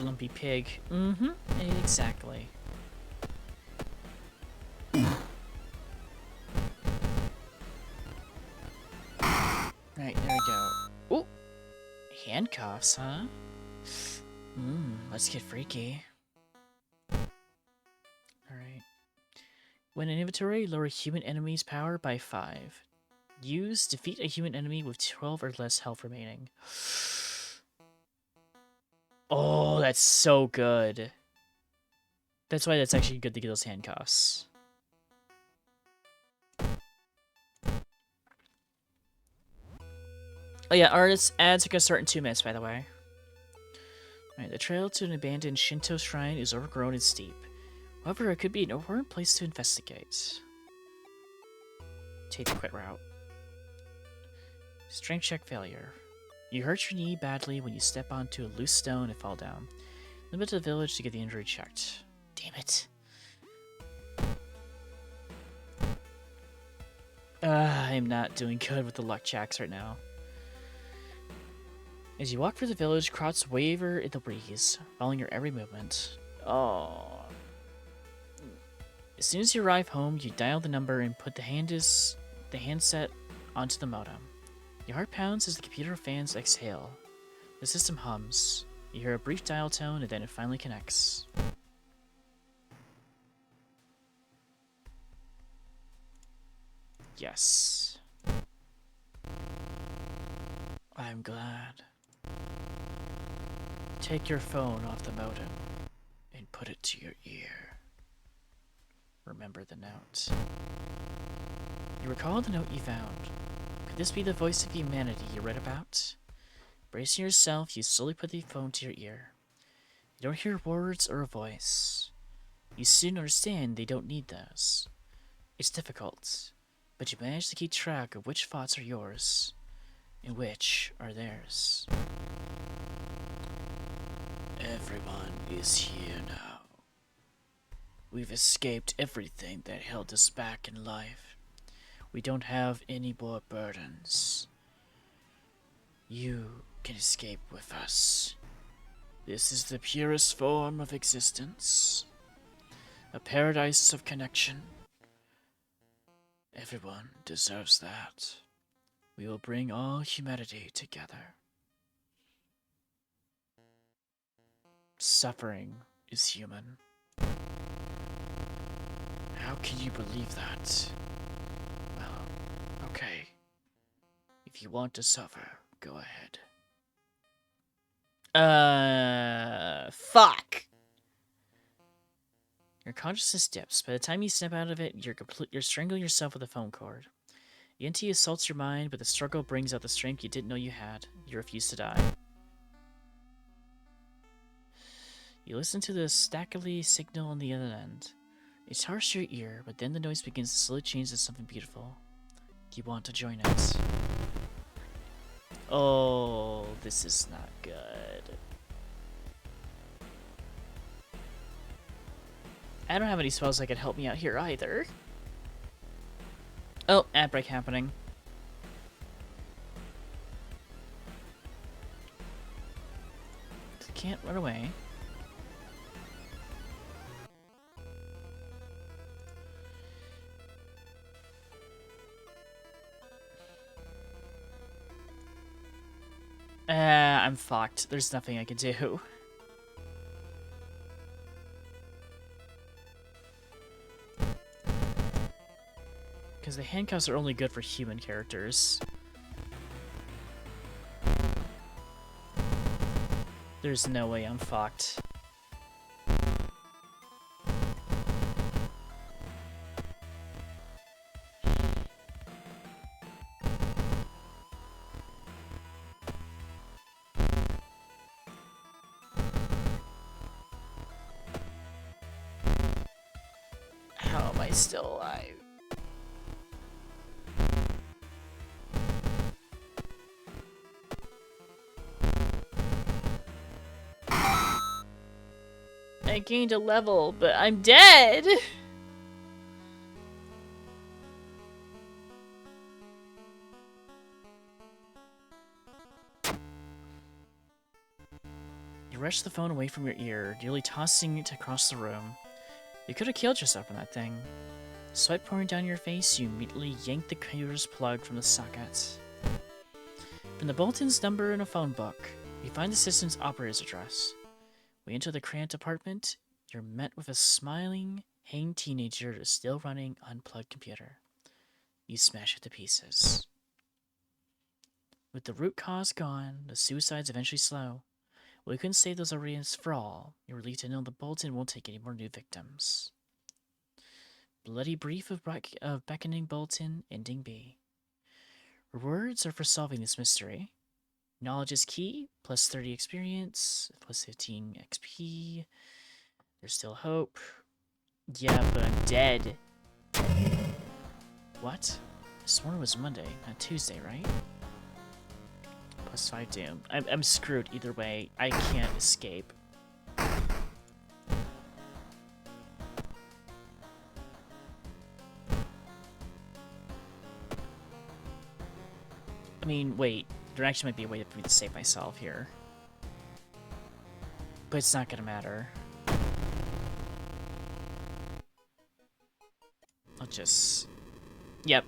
Lumpy pig. Mm-hmm. Exactly. Right, there we go. Ooh! Handcuffs, huh? Let's get freaky. Alright. When in inventory, lower human enemy's power by 5. Use, defeat a human enemy with 12 or less health remaining. Oh, that's so good. That's why that's actually good to get those handcuffs. Oh yeah, artists ads are gonna start in 2 minutes, by the way. Alright, the trail to an abandoned Shinto shrine is overgrown and steep. However, it could be an important place to investigate. Take the quit route. Strength check failure. You hurt your knee badly when you step onto a loose stone and fall down. Limit to the village to get the injury checked. Damn it. I'm not doing good with the luck jacks right now. As you walk through the village, crowds waver in the breeze, following your every movement. Oh. As soon as you arrive home, you dial the number and put the handset onto the modem. Your heart pounds as the computer fans exhale. The system hums. You hear a brief dial tone and then it finally connects. Yes. I'm glad. Take your phone off the modem and put it to your ear. Remember the note. You recall the note you found. Could this be the voice of humanity you read about? Bracing yourself, you slowly put the phone to your ear. You don't hear words or a voice. You soon understand they don't need those. It's difficult, but you manage to keep track of which thoughts are yours and which are theirs. Everyone is here now. We've escaped everything that held us back in life. We don't have any more burdens. You can escape with us. This is the purest form of existence. A paradise of connection. Everyone deserves that. We will bring all humanity together. Suffering is human. How can you believe that? Well, okay. If you want to suffer, go ahead. Fuck! Your consciousness dips. By the time you snap out of it, you're strangling yourself with a phone cord. The entity assaults your mind, but the struggle brings out the strength you didn't know you had. You refuse to die. You listen to the stackily signal on the other end. It's harsh to your ear, but then the noise begins to slowly change to something beautiful. You want to join it. Oh, this is not good. I don't have any spells that could help me out here either. Oh, ad break happening. Can't run away. I'm fucked. There's nothing I can do. Because the handcuffs are only good for human characters. There's no way I'm fucked. How am I still alive? I gained a level, but I'm dead! You rush the phone away from your ear, nearly tossing it across the room. You could have killed yourself from that thing. Sweat pouring down your face, you immediately yank the computer's plug from the socket. From the Bolton's number in a phone book, you find the system's operator's address. We enter the cramped apartment. You're met with a smiling, hanged teenager at a still running, unplugged computer. You smash it to pieces. With the root cause gone, the suicides eventually slow. While you couldn't save those areas for all, you're relieved to know the Bolton won't take any more new victims. Bloody brief of beckoning Bolton, ending B. Rewards are for solving this mystery. Knowledge is key, plus 30 experience, plus 15 XP. There's still hope. Yeah, but I'm dead. What? This morning was Monday, not Tuesday, right? Plus 5 doom. I'm screwed either way. I can't escape. I mean, wait. There actually might be a way for me to save myself here. But it's not gonna matter. I'll just... Yep.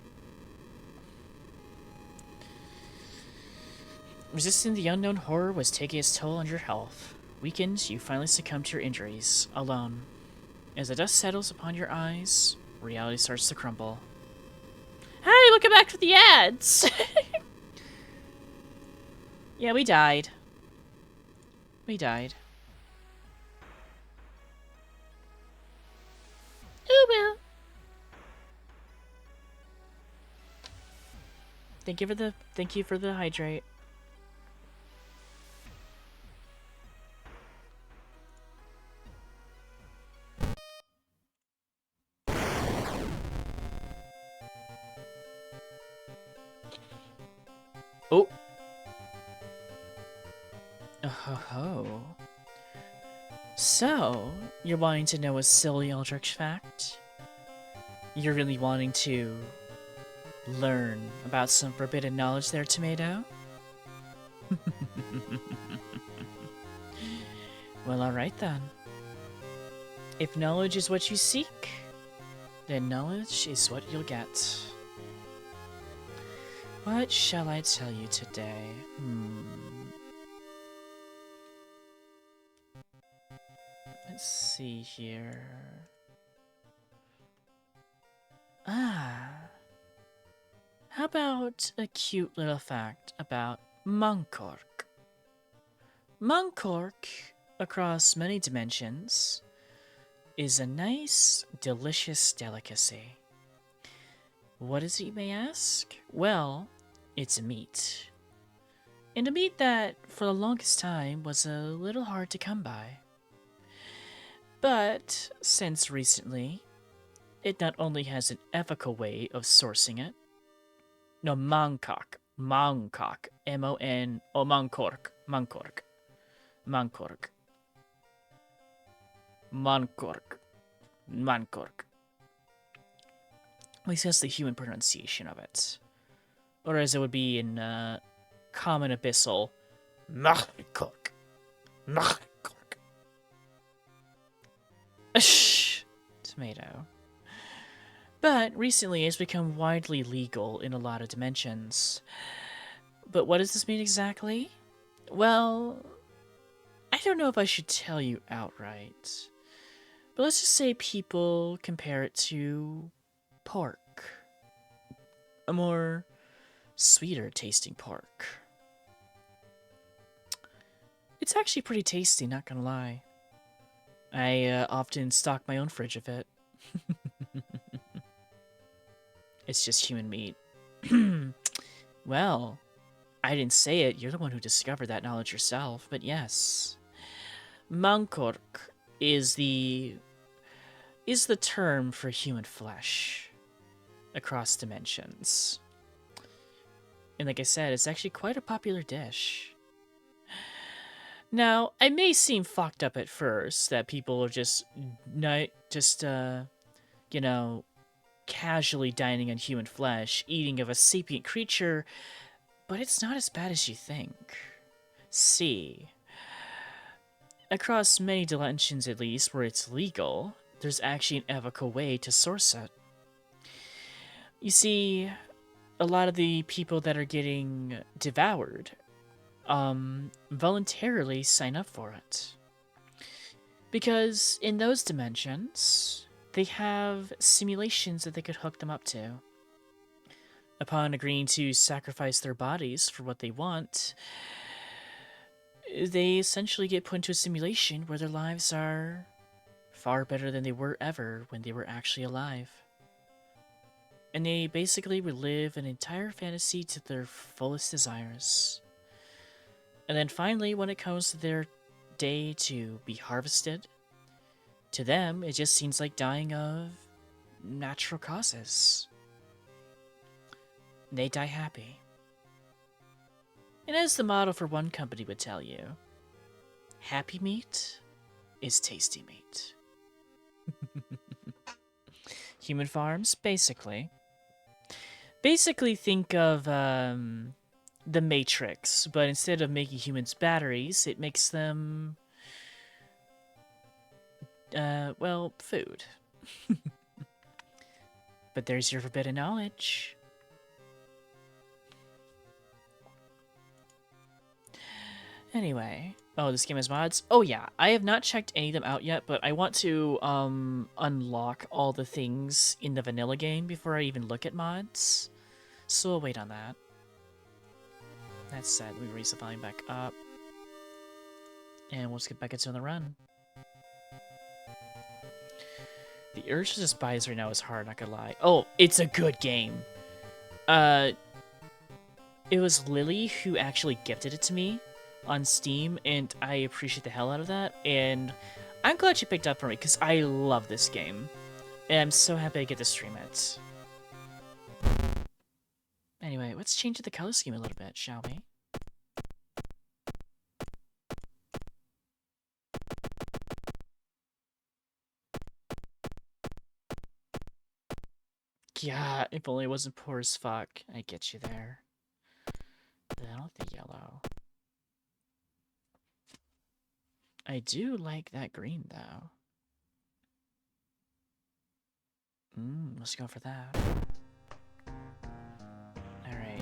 Resisting the unknown horror was taking its toll on your health. Weakened, you finally succumb to your injuries, alone. As the dust settles upon your eyes, reality starts to crumble. Hey, welcome back to the ads! Yeah, we died. We died. Oh well. Thank you for the hydrate. Oh. Oh ho ho. So, you're wanting to know a silly Eldritch fact? You're really wanting to learn about some forbidden knowledge there, Tomato? Well, alright then. If knowledge is what you seek, then knowledge is what you'll get. What shall I tell you today? Let's see here. How about a cute little fact about Mancork? Mancork, across many dimensions, is a nice, delicious delicacy. What is it, you may ask? Well, it's a meat. And a meat that, for the longest time, was a little hard to come by. But, since recently, it not only has an ethical way of sourcing it. No, Mancork. M-O-N... Oh, Mancork. Mancork. At least that's the human pronunciation of it. Or as it would be in Common Abyssal, Mancork. Tomato. But recently it's become widely legal in a lot of dimensions. But what does this mean exactly? Well, I don't know if I should tell you outright. But let's just say people compare it to pork. A more sweeter tasting pork. It's actually pretty tasty, not gonna lie. I often stock my own fridge of it. It's just human meat. Well, I didn't say it. You're the one who discovered that knowledge yourself. But yes, Mancork is the term for human flesh across dimensions. And like I said, it's actually quite a popular dish. Now, I may seem fucked up at first that people are just you know, casually dining on human flesh, eating of a sapient creature, but it's not as bad as you think. See, across many dimensions at least where it's legal, there's actually an ethical way to source it. You see, a lot of the people that are getting devoured voluntarily sign up for it. Because in those dimensions, they have simulations that they could hook them up to. Upon agreeing to sacrifice their bodies for what they want, they essentially get put into a simulation where their lives are far better than they were ever when they were actually alive. And they basically relive an entire fantasy to their fullest desires. And then finally, when it comes to their day to be harvested, to them, it just seems like dying of natural causes. They die happy. And as the motto for one company would tell you, happy meat is tasty meat. Human farms, basically. Basically think of, the Matrix, but instead of making humans batteries, it makes them, well, food. But there's your forbidden knowledge. Anyway, oh, this game has mods? Oh yeah, I have not checked any of them out yet, but I want to unlock all the things in the vanilla game before I even look at mods. So I'll wait on that. That said, let me raise the volume back up. And we'll just get back into the run. The urge to just buy this right now is hard, not gonna lie. Oh, it's a good game. It was Lily who actually gifted it to me on Steam, and I appreciate the hell out of that. And I'm glad she picked up for me, because I love this game. And I'm so happy I get to stream it. Anyway, let's change the color scheme a little bit, shall we? Yeah, if only it wasn't poor as fuck. I get you there. I don't like the yellow. I do like that green, though. Let's go for that. Alright.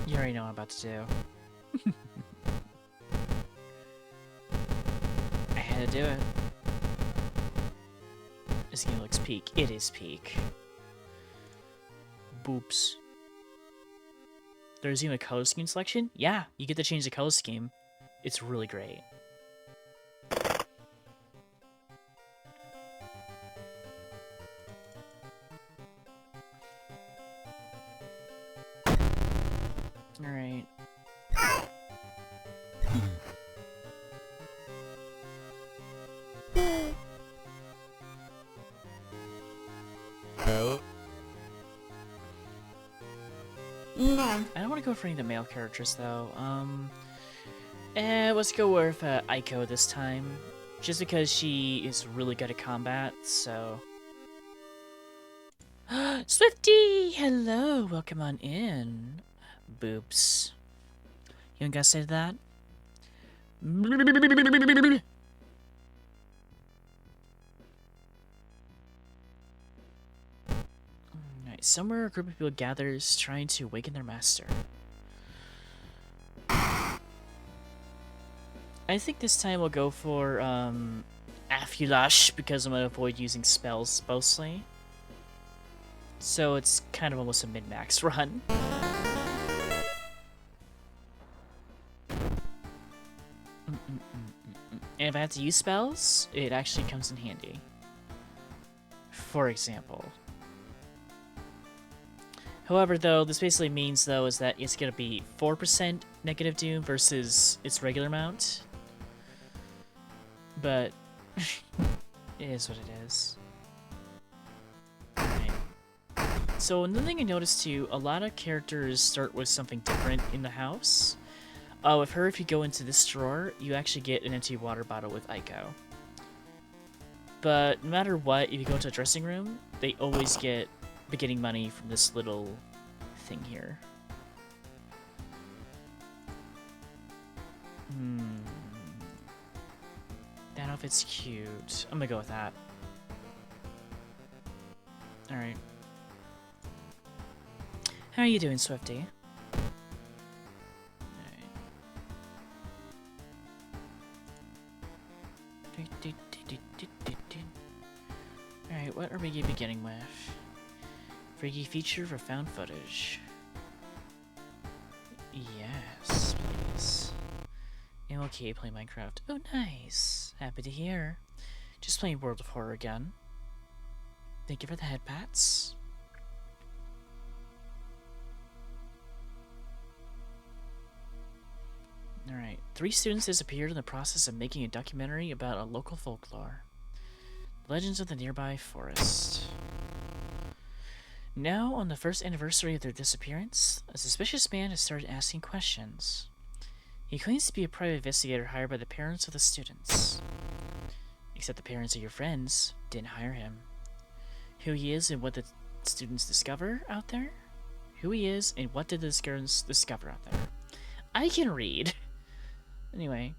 You already know what I'm about to do. I had to do it. This game looks peak. It is peak. Boops. There's even a color scheme selection? Yeah, you get to change the color scheme. It's really great. Alright. No. I don't want to go for any of the male characters, though. Let's go with Aiko this time. Just because she is really good at combat, so... Swifty! Hello! Welcome on in. Boops. You don't gotta say that? Alright, somewhere a group of people gathers trying to awaken their master. I think this time we'll go for, Afulash, because I'm gonna avoid using spells mostly. So it's kind of almost a min-max run. And if I have to use spells, it actually comes in handy. For example. However, though, this basically means, though, is that it's going to be 4% negative doom versus its regular amount. But it is what it is. Right. So another thing I noticed, too, a lot of characters start with something different in the house. With her, if you go into this drawer, you actually get an empty water bottle with Aiko. But no matter what, if you go into a dressing room, they always get beginning money from this little thing here. That outfit's cute. I'm gonna go with that. Alright. How are you doing, Swifty? Alright, what are we beginning with? Freaky feature for found footage. Yes, please. I'm okay playing Minecraft. Oh, nice. Happy to hear. Just playing World of Horror again. Thank you for the head pats. Alright. 3 students disappeared in the process of making a documentary about a local folklore. Legends of the nearby forest. Now, on the first anniversary of their disappearance, a suspicious man has started asking questions. He claims to be a private investigator hired by the parents of the students. Except the parents of your friends didn't hire him. Who he is and what the students discover out there? Who he is and what did the students discover out there? I can read. Anyway.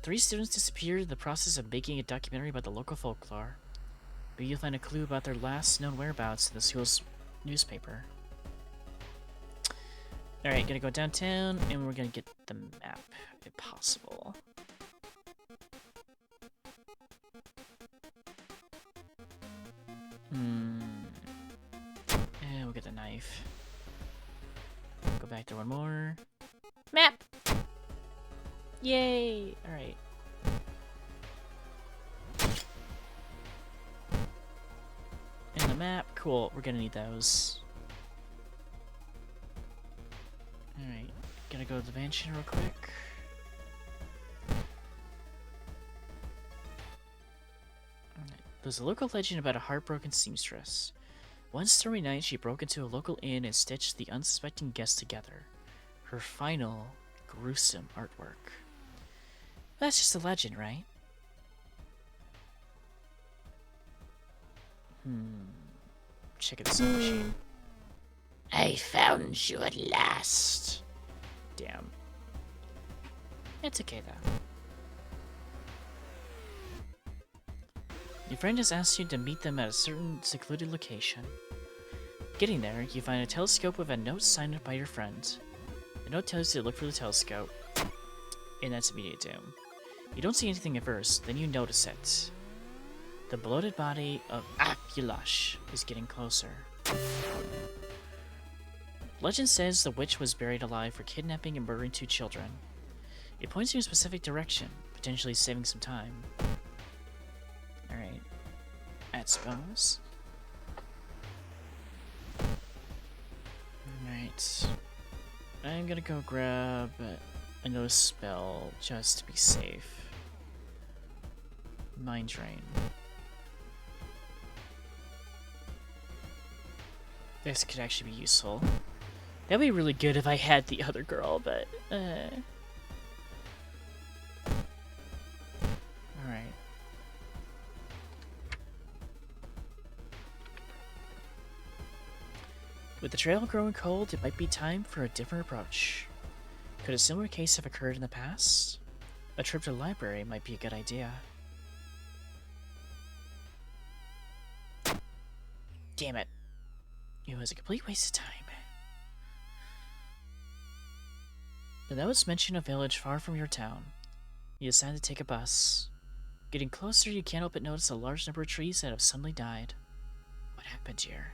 3 students disappeared in the process of making a documentary about the local folklore. Maybe you'll find a clue about their last known whereabouts in the school's newspaper. Alright, gonna go downtown, and we're gonna get the map, if possible. And we'll get the knife. Go back there one more. Map! Yay! Alright. And the map, cool, we're gonna need those. Alright, gonna go to the mansion real quick. There's a local legend about a heartbroken seamstress. One stormy night, she broke into a local inn and stitched the unsuspecting guests together. Her final, gruesome artwork. That's just a legend, right? Check it sewing machine. I found you at last. Damn. It's okay though. Your friend has asked you to meet them at a certain secluded location. Getting there, you find a telescope with a note signed by your friend. The note tells you to look for the telescope, and that's immediate doom. You don't see anything at first, then you notice it. The bloated body of Apulash is getting closer. Legend says the witch was buried alive for kidnapping and murdering 2 children. It points you in a specific direction, potentially saving some time. Alright. I suppose. Alright. I'm gonna go grab another spell just to be safe. Mind Drain. This could actually be useful. That'd be really good if I had the other girl, but alright. With the trail growing cold, it might be time for a different approach. Could a similar case have occurred in the past? A trip to the library might be a good idea. Damn it. It was a complete waste of time. The notes mention a village far from your town. You decide to take a bus. Getting closer, you can't help but notice a large number of trees that have suddenly died. What happened here?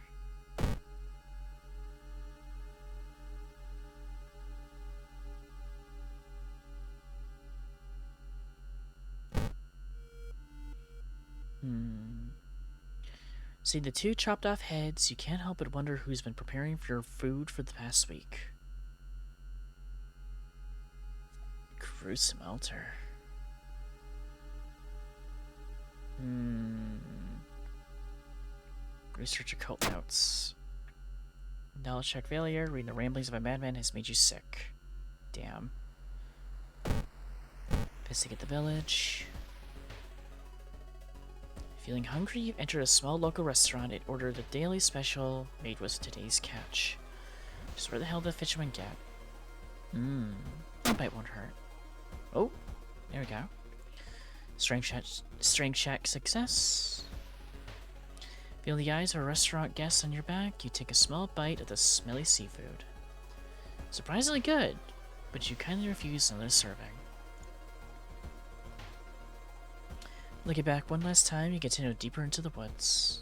Seeing the 2 chopped off heads, you can't help but wonder who's been preparing for your food for the past week. Gruesome altar. Research occult notes. Knowledge check failure. Reading the ramblings of a madman has made you sick. Damn. Visiting at the village. Feeling hungry, you enter a small local restaurant and order the daily special made with today's catch. Just where the hell did the fisherman get? One bite won't hurt. Oh, there we go. Strength check success. Feeling the eyes of a restaurant guest on your back, you take a small bite of the smelly seafood. Surprisingly good, but you kindly refuse another serving. Looking back one last time, you continue deeper into the woods.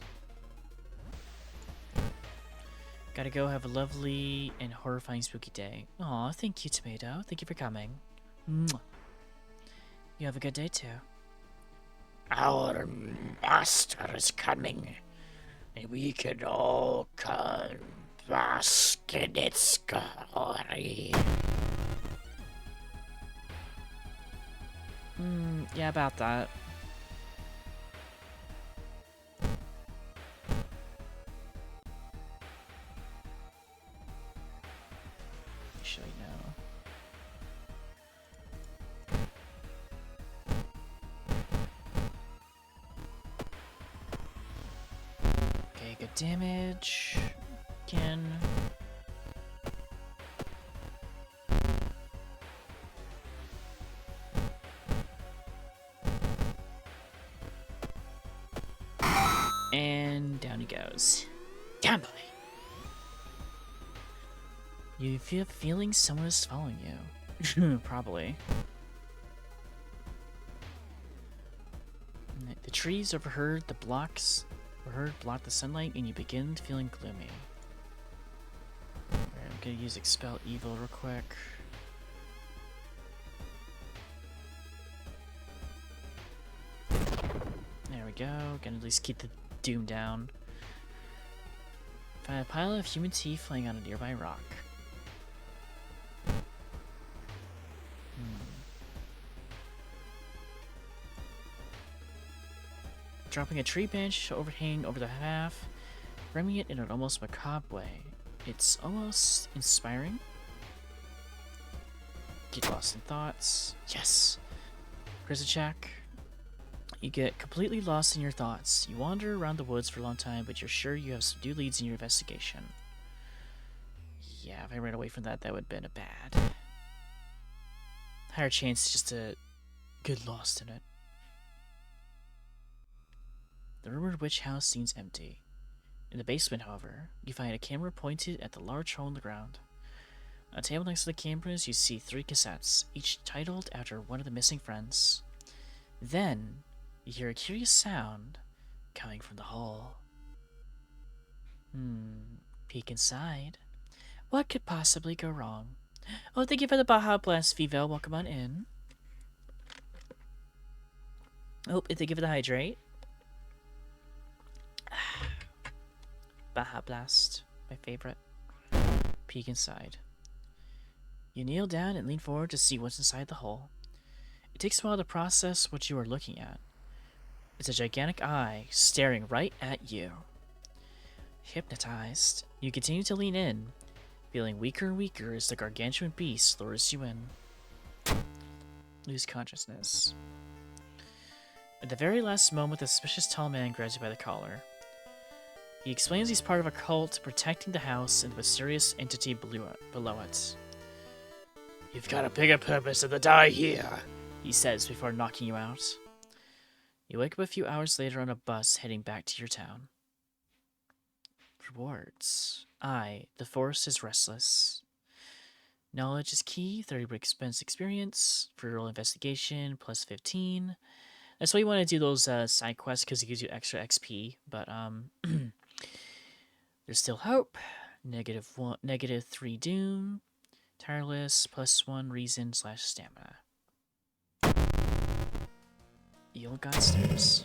Gotta go have a lovely and horrifying spooky day. Aw, thank you, Tomato. Thank you for coming. Mwah. You have a good day, too. Our master is coming, and we can all come bask in its glory. Yeah, about that. Actually, no. damage again. And down he goes. Down, boy. You feel feeling someone is following you. Probably. The trees overhead block the sunlight, and you begin feeling gloomy. Alright, I'm gonna use Expel Evil real quick. There we go. Gonna at least keep the doom down. Find a pile of human teeth laying on a nearby rock. Dropping a tree bench overhang over the path, framing it in an almost macabre way. It's almost inspiring. Get lost in thoughts. Yes! Here's a check. You get completely lost in your thoughts. You wander around the woods for a long time, but you're sure you have some new leads in your investigation. Yeah, if I ran away from that, that would have been a bad. Higher chance just to get lost in it. The rumored witch house seems empty. In the basement, however, you find a camera pointed at the large hole in the ground. On a table next to the cameras, you see 3 cassettes, each titled after one of the missing friends. Then, you hear a curious sound coming from the hole. Peek inside. What could possibly go wrong? Oh, thank you for the Baja Blast, Vivo. Welcome on in. Oh, thank you for the hydrate. Baja Blast, my favorite. Peek inside. You kneel down and lean forward to see what's inside the hole. It takes a while to process what you are looking at. It's a gigantic eye staring right at you. Hypnotized, you continue to lean in, feeling weaker and weaker as the gargantuan beast lures you in. Lose consciousness. At the very last moment, the suspicious tall man grabs you by the collar. He explains he's part of a cult protecting the house and the mysterious entity below it. You've got a bigger purpose than to die here, he says before knocking you out. You wake up a few hours later on a bus heading back to your town. Rewards. The forest is restless. Knowledge is key, 30 expense experience, free roll investigation, plus 15. That's why you want to do those side quests, because it gives you extra XP, but there's still hope. -3 doom. Tireless, +1 reason / stamina. Yulgon Stairs.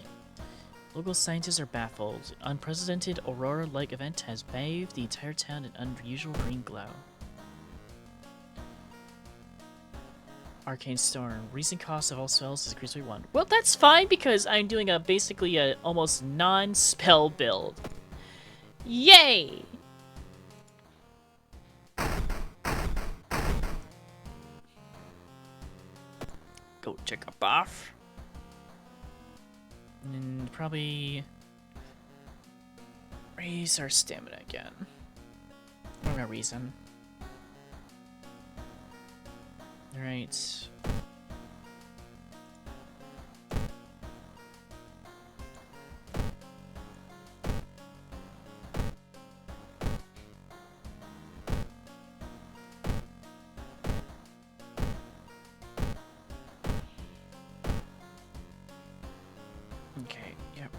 Local scientists are baffled. An unprecedented aurora-like event has bathed the entire town in unusual green glow. Arcane Storm. Recent cost of all spells is increased by 1. Well, that's fine because I'm doing basically a almost non-spell build. Yay! Go check a bath. And probably raise our stamina again. For no reason. Alright. Okay, yep.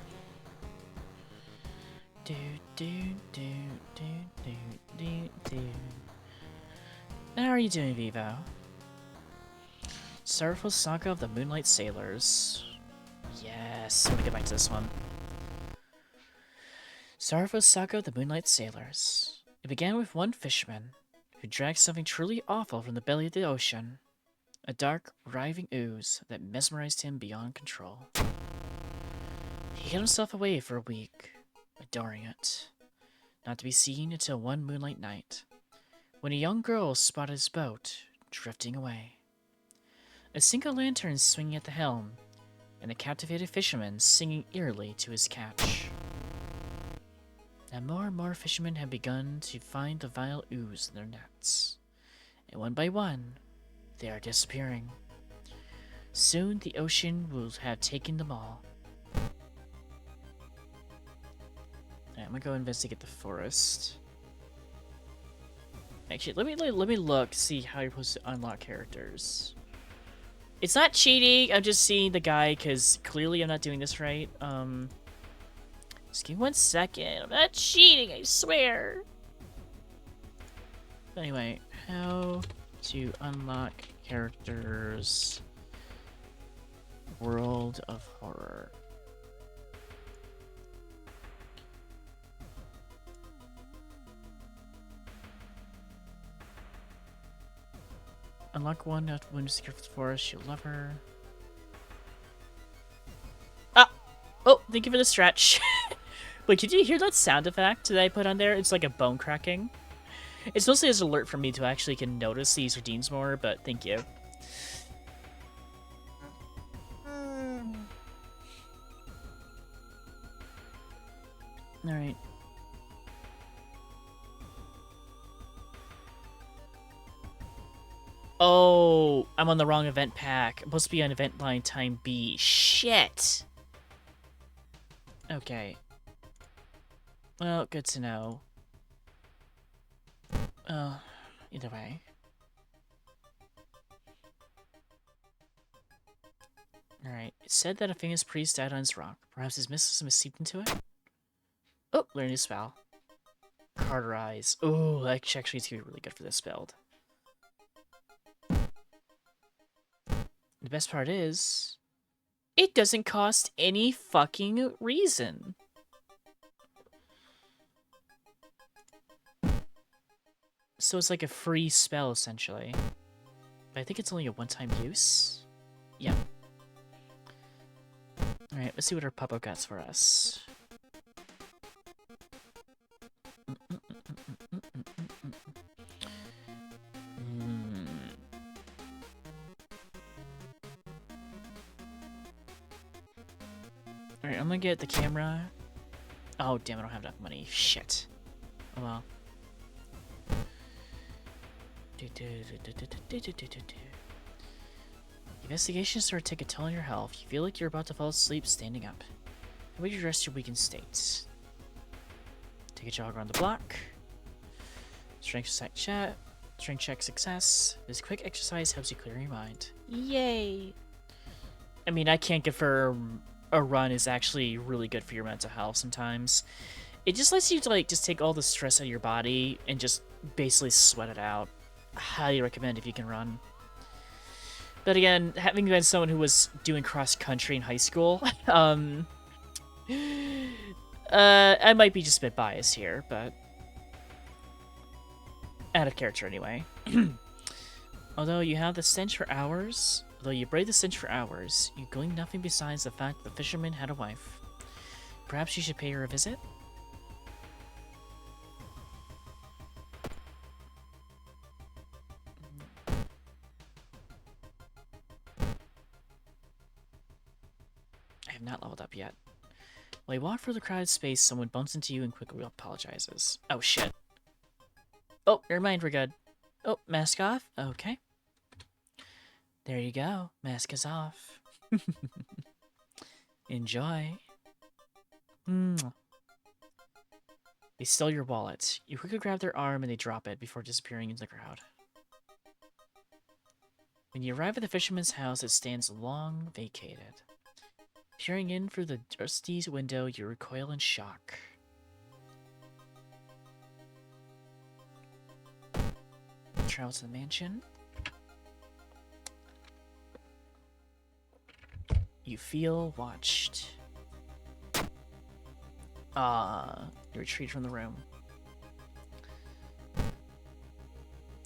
How are you doing, Vivo? Sorrowful Saga of the Moonlight Sailors. Yes, I want to get back to this one. Sorrowful Saga of the Moonlight Sailors. It began with one fisherman who dragged something truly awful from the belly of the ocean. A dark, writhing ooze that mesmerized him beyond control. He hid himself away for a week, adoring it, not to be seen until one moonlight night, when a young girl spotted his boat drifting away. A single lantern swinging at the helm, and a captivated fisherman singing eerily to his catch. Now more and more fishermen have begun to find the vile ooze in their nets. And one by one, they are disappearing. Soon the ocean will have taken them all. Alright, I'm gonna go investigate the forest. Actually, let me look, see how you're supposed to unlock characters. It's not cheating, I'm just seeing the guy, because clearly I'm not doing this right. Just give me 1 second. I'm not cheating, I swear. Anyway, how to unlock characters. World of Horror. Unlock one after when you secure the forest, you'll love her. Ah! Oh, thank you for the stretch. Wait, did you hear that sound effect that I put on there? It's like a bone cracking. It's mostly as an alert for me to actually can notice these redeems more, but thank you. Alright. Oh, I'm on the wrong event pack. I'm supposed to be on event line time B. Shit! Okay. Well, good to know. Either way. Alright, it said that a famous priest died on his rock. Perhaps his mysticism has seeped into it? Oh, learn a new spell. Carterize. Oh, that actually is going to be really good for this build. The best part is, it doesn't cost any fucking reason. So it's like a free spell, essentially. But I think it's only a one-time use. Yeah. Alright, let's see what our puppo got for us. Alright, I'm gonna get the camera. Oh, damn, I don't have enough money. Shit. Oh well. Investigations start to take a toll on your health. You feel like you're about to fall asleep standing up. How about you rest your weakened states? Take a jog around the block. Strength check success. This quick exercise helps you clear your mind. Yay! I mean, I can't confirm a run is actually really good for your mental health sometimes. It just lets you to, like, just take all the stress out of your body and just basically sweat it out. Highly recommend if you can run. But again, having been someone who was doing cross-country in high school, I might be just a bit biased here, but out of character anyway. Although you have the stench for hours, you brave the stench for hours, you glean nothing besides the fact that the fisherman had a wife. Perhaps you should pay her a visit? I have not leveled up yet. While you walk through the crowded space, someone bumps into you and quickly apologizes. Oh shit. Oh, never mind, we're good. Oh, mask off? Okay. There you go. Mask is off. Enjoy. They steal your wallet. You quickly grab their arm and they drop it before disappearing into the crowd. When you arrive at the fisherman's house, it stands long vacated. Peering in through the dusty window, you recoil in shock. Travel to the mansion. You feel watched. You retreat from the room.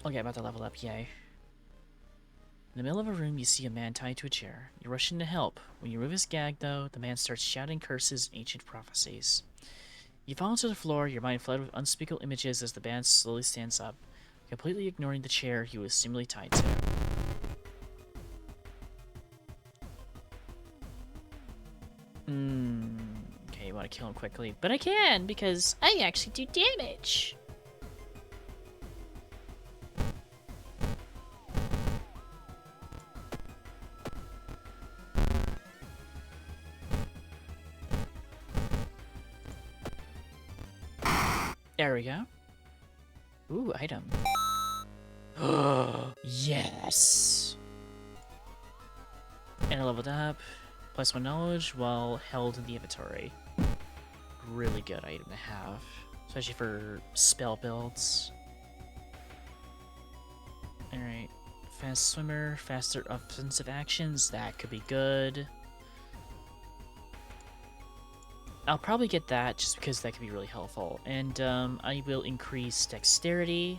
Okay, about to level up, yay. In the middle of a room, you see a man tied to a chair. You rush in to help. When you remove his gag, though, the man starts shouting curses and ancient prophecies. You fall to the floor, your mind flooded with unspeakable images as the man slowly stands up, completely ignoring the chair he was seemingly tied to. Okay, you want want to kill him quickly, but I can because I actually do damage. There we go. Ooh, item. Yes! And I leveled up. +1 knowledge while held in the inventory. Really good item to have. Especially for spell builds. Alright. Fast swimmer, faster offensive actions. That could be good. I'll probably get that just because that could be really helpful. And I will increase dexterity.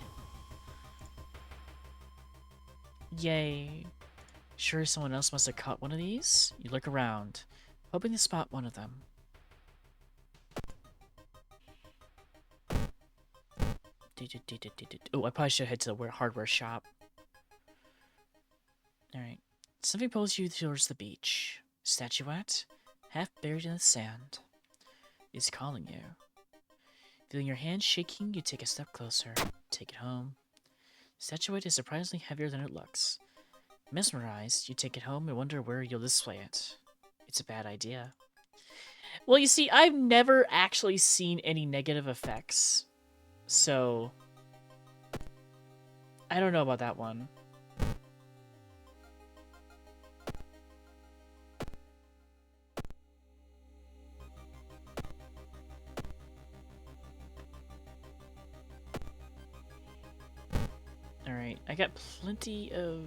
Yay. Sure someone else must have caught one of these? You look around, hoping to spot one of them. Oh, I probably should head to the hardware shop. Alright. Something pulls you towards the beach. Statuette, half buried in the sand, is calling you. Feeling your hand shaking, you take a step closer. Take it home. Statuette is surprisingly heavier than it looks. Mesmerized, you take it home and wonder where you'll display it. It's a bad idea. Well, you see, I've never actually seen any negative effects. So, I don't know about that one. Alright, I got plenty of...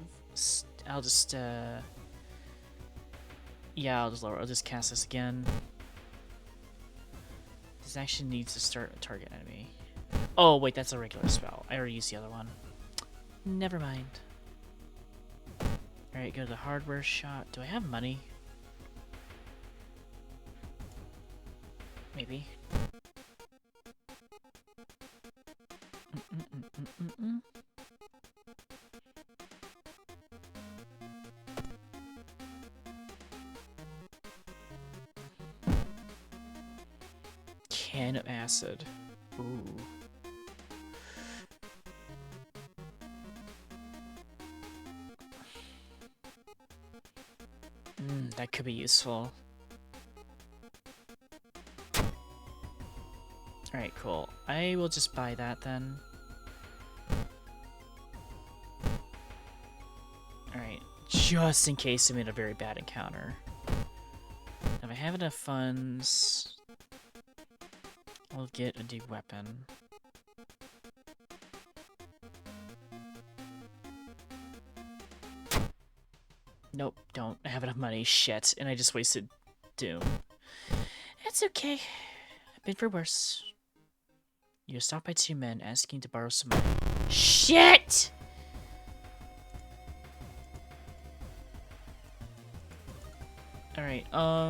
I'll just, yeah, I'll just cast this again. This action needs to start a target enemy. Oh, wait, that's a regular spell. I already used the other one. Never mind. Alright, go to the hardware shop. Do I have money? Maybe. Can of acid. Ooh. That could be useful. Alright, cool. I will just buy that then. Alright, just in case I'm in a very bad encounter. If I have enough funds, I'll get a new weapon. Nope, don't have enough money. Shit. And I just wasted Doom. It's okay. I've been for worse. You're stopped by two men asking to borrow some money. Shit! Alright, I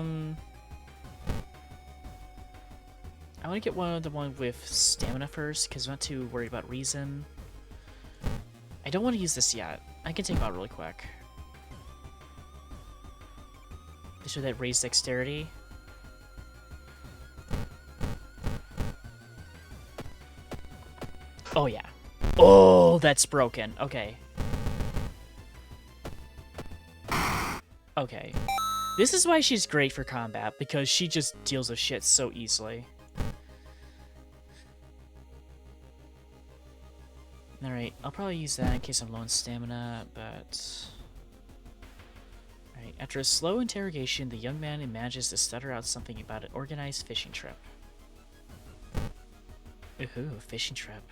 want to get the one with stamina first, because I'm not too worried about reason. I don't want to use this yet. I can take him out really quick. Show that raised dexterity. Oh yeah. Oh, that's broken. Okay. Okay. This is why she's great for combat, because she just deals with shit so easily. Alright, I'll probably use that in case I'm low on stamina, but... Alright, after a slow interrogation, the young man manages to stutter out something about an organized fishing trip. Ooh, fishing trip.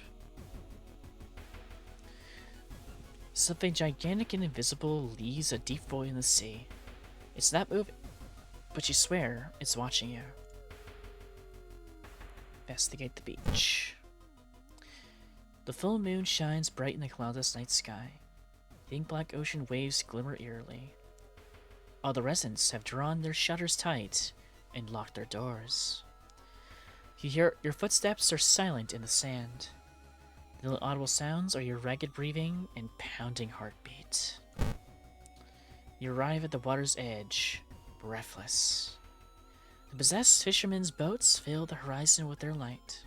Something gigantic and invisible leaves a deep void in the sea. It's not moving, but you swear it's watching you. Investigate the beach. The full moon shines bright in the cloudless night sky. The ink-black ocean waves glimmer eerily. All the residents have drawn their shutters tight and locked their doors. You hear your footsteps are silent in the sand. The only audible sounds are your ragged breathing and pounding heartbeat. You arrive at the water's edge, breathless. The possessed fishermen's boats fill the horizon with their light.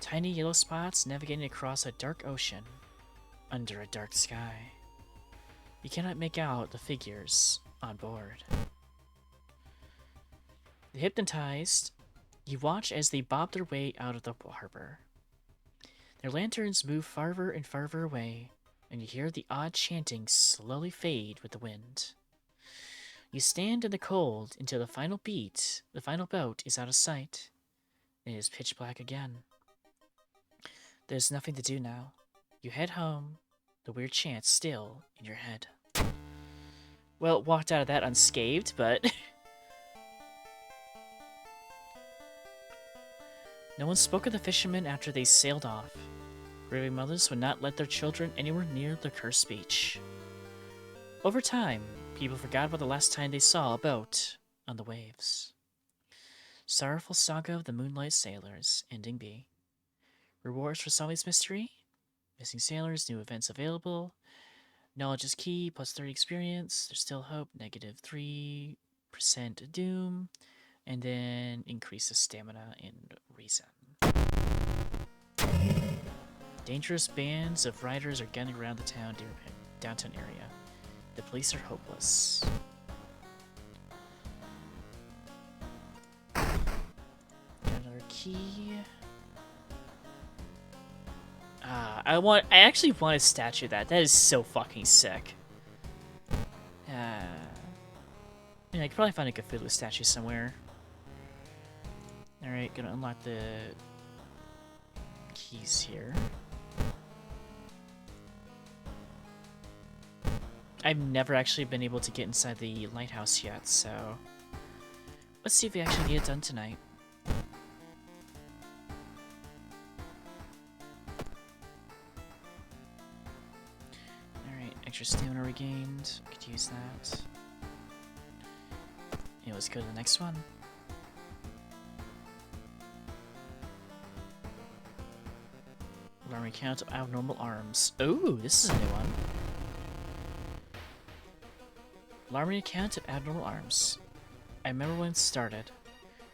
Tiny yellow spots navigating across a dark ocean under a dark sky. You cannot make out the figures on board. Hypnotized, you watch as they bob their way out of the harbor. Their lanterns move farther and farther away, and you hear the odd chanting slowly fade with the wind. You stand in the cold until the final boat is out of sight. It is pitch black again. There's nothing to do now. You head home, the weird chant still in your head. Well, walked out of that unscathed, but... No one spoke of the fishermen after they sailed off. Grieving mothers would not let their children anywhere near the cursed beach. Over time, people forgot about the last time they saw a boat on the waves. Sorrowful saga of the Moonlight Sailors, Ending B. Rewards for solving this mystery? Missing sailors, new events available. Knowledge is key, plus 30 experience. There's still hope, negative 3% doom. And then increase the stamina and reason. Dangerous bands of riders are gunning around the downtown area. The police are hopeless. Got another key. I actually want to statue that. That is so fucking sick. Yeah, I could probably find a Cthulhu statue somewhere. Alright, gonna unlock the keys here. I've never actually been able to get inside the lighthouse yet, so let's see if we actually get it done tonight. Alright, extra stamina regained. Could use that. Yeah, let's go to the next one. Alarming count of abnormal arms. Ooh, this is a new one. Alarming account of abnormal arms. I remember when it started.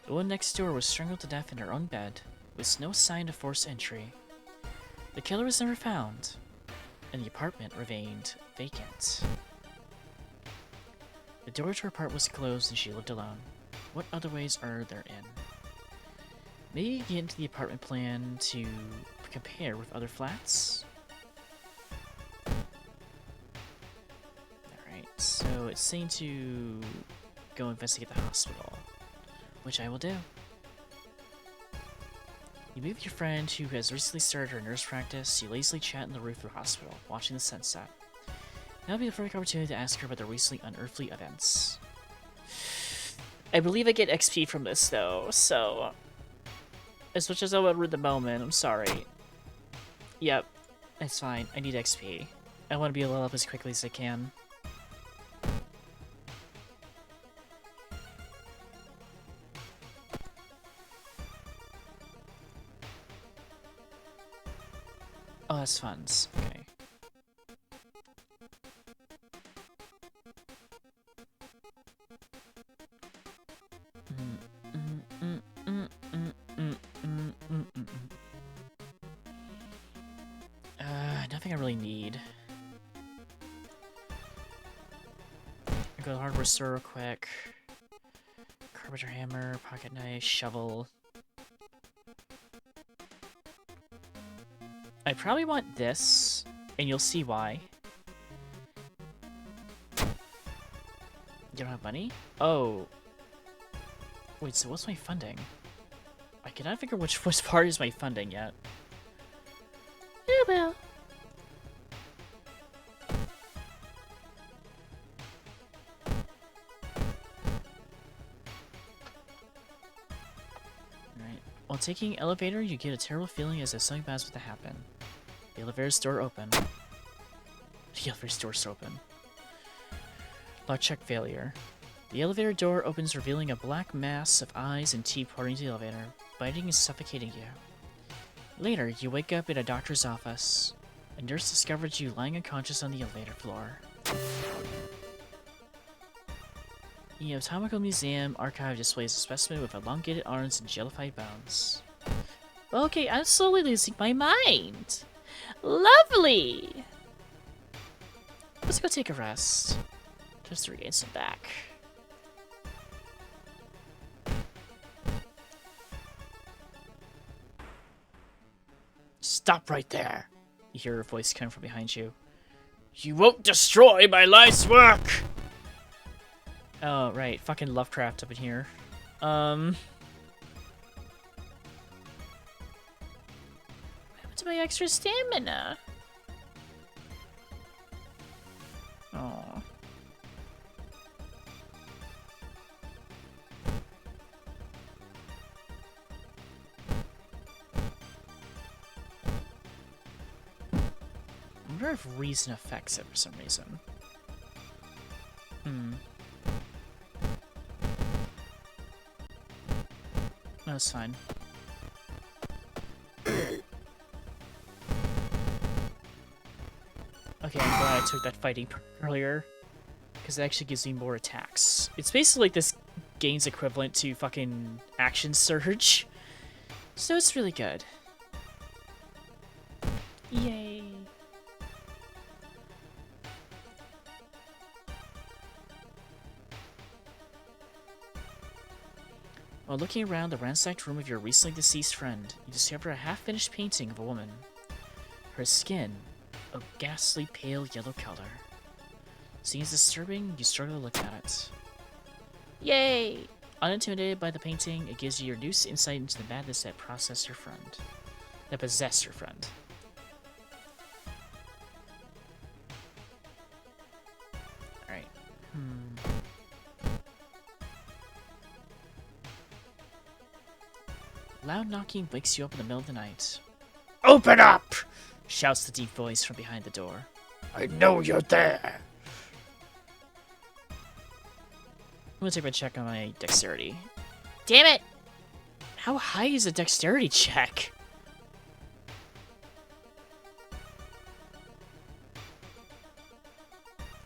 The woman next door was strangled to death in her own bed, with no sign of forced entry. The killer was never found, and the apartment remained vacant. The door to her apartment was closed and she lived alone. What other ways are there in? Maybe get into the apartment plan to compare with other flats? Alright, so it's saying to go investigate the hospital, which I will do. You meet with your friend who has recently started her nurse practice. You lazily chat on the roof of the hospital, watching the sunset. Now would be the perfect opportunity to ask her about the recently unearthly events. I believe I get XP from this, though, so... As much as I would read the moment, I'm sorry. Yep, it's fine. I need XP. I want to be leveled up as quickly as I can. Oh, that's funds. Okay. Nothing I really need. I'll go to the hardware store real quick. Carpenter hammer, pocket knife, shovel. I probably want this, and you'll see why. You don't have money? Oh. Wait, so what's my funding? I cannot figure which part is my funding yet. Oh well. Alright. While taking elevator, you get a terrible feeling as if something bad's about to happen. The elevator's door open. The elevator's door's open. Lock check failure. The elevator door opens, revealing a black mass of eyes and teeth pouring into the elevator, biting and suffocating you. Later, you wake up in a doctor's office. A nurse discovers you lying unconscious on the elevator floor. The Anatomical Museum archive displays a specimen with elongated arms and jellified bones. Okay, I'm slowly losing my mind. Lovely! Let's go take a rest. Just to regain some back. Stop right there! You hear a voice coming from behind you. You won't destroy my life's work! Oh, right. Fucking Lovecraft up in here. What happened to my extra stamina? Oh. I wonder if reason affects it for some reason. No, it's fine. Okay, I'm glad I took that fighting earlier, because it actually gives me more attacks. It's basically like this game's equivalent to fucking Action Surge, so it's really good. Yay! While looking around the ransacked room of your recently deceased friend, you discover a half-finished painting of a woman. Her skin, a ghastly pale yellow color. Seeing as disturbing, you struggle to look at it. Yay! Unintimidated by the painting, it gives you your new insight into the madness that possessed your friend. Alright. Loud knocking wakes you up in the middle of the night. Open up! Shouts the deep voice from behind the door. I know you're there! I'm gonna take a check on my dexterity. Damn it! How high is a dexterity check?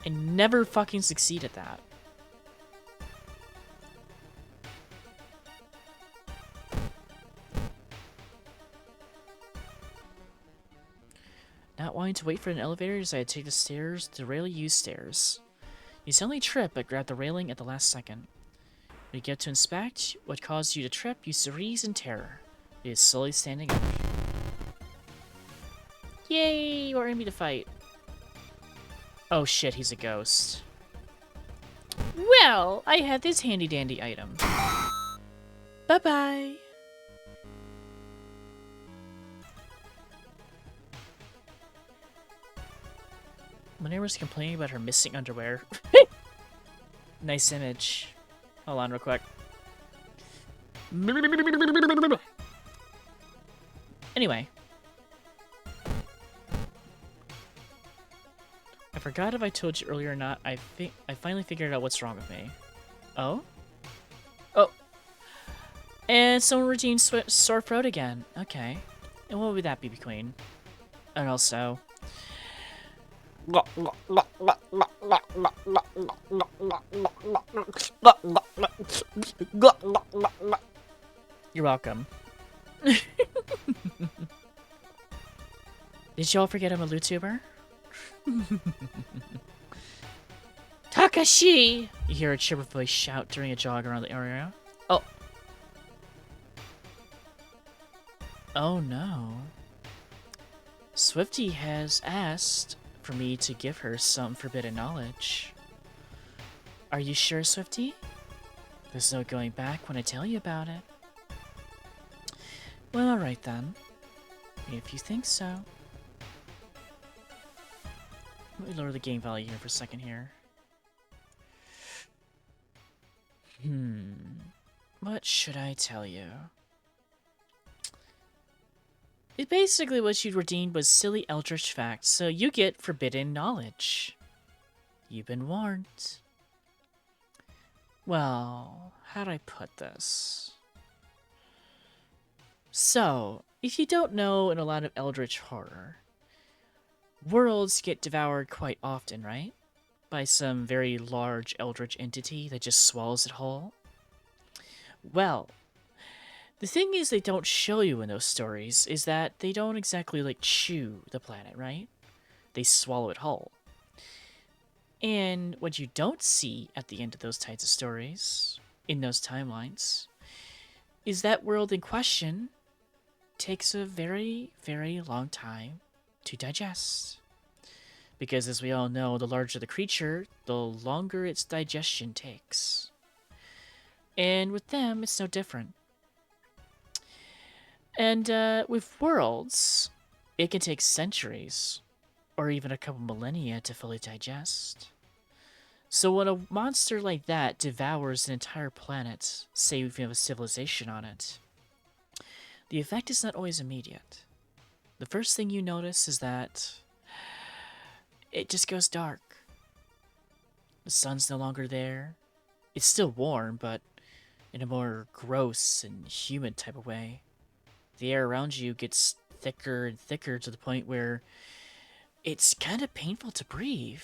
I never fucking succeed at that. Not wanting to wait for an elevator, decided to take the stairs, the rarely used stairs. You suddenly trip, but grab the railing at the last second. When you get to inspect what caused you to trip, you freeze in terror. It is slowly standing up. Yay! We're enemy to fight. Oh shit, he's a ghost. Well, I had this handy dandy item. Bye-bye. My neighbor's complaining about her missing underwear. Nice image. Hold on real quick. Anyway. I forgot if I told you earlier or not, I finally figured out what's wrong with me. Oh? Oh. And someone redeemed sore throat again. Okay. And what would that be, Queen? And also... You're welcome. Did y'all forget I'm a YouTuber? Takashi! You hear a chipper voice shout during a jog around the area. Oh. Oh no. Swifty has asked for me to give her some forbidden knowledge. Are you sure, Swifty? There's no going back when I tell you about it. Well, alright then. If you think so. Let me lower the game value here for a second here. What should I tell you? It basically what you redeemed was silly eldritch facts, so you get forbidden knowledge. You've been warned. Well, how'd I put this? So, if you don't know in a lot of eldritch horror, worlds get devoured quite often, right? by some very large eldritch entity that just swallows it whole? Well, the thing is they don't show you in those stories is that they don't exactly like chew the planet, right? They swallow it whole. And what you don't see at the end of those types of stories, in those timelines, is that world in question takes a very, very long time to digest. Because as we all know, the larger the creature, the longer its digestion takes. And with them, it's no different. And with worlds, it can take centuries, or even a couple millennia to fully digest. So when a monster like that devours an entire planet, say if you have a civilization on it, the effect is not always immediate. The first thing you notice is that it just goes dark. The sun's no longer there. It's still warm, but in a more gross and humid type of way. The air around you gets thicker and thicker to the point where it's kind of painful to breathe.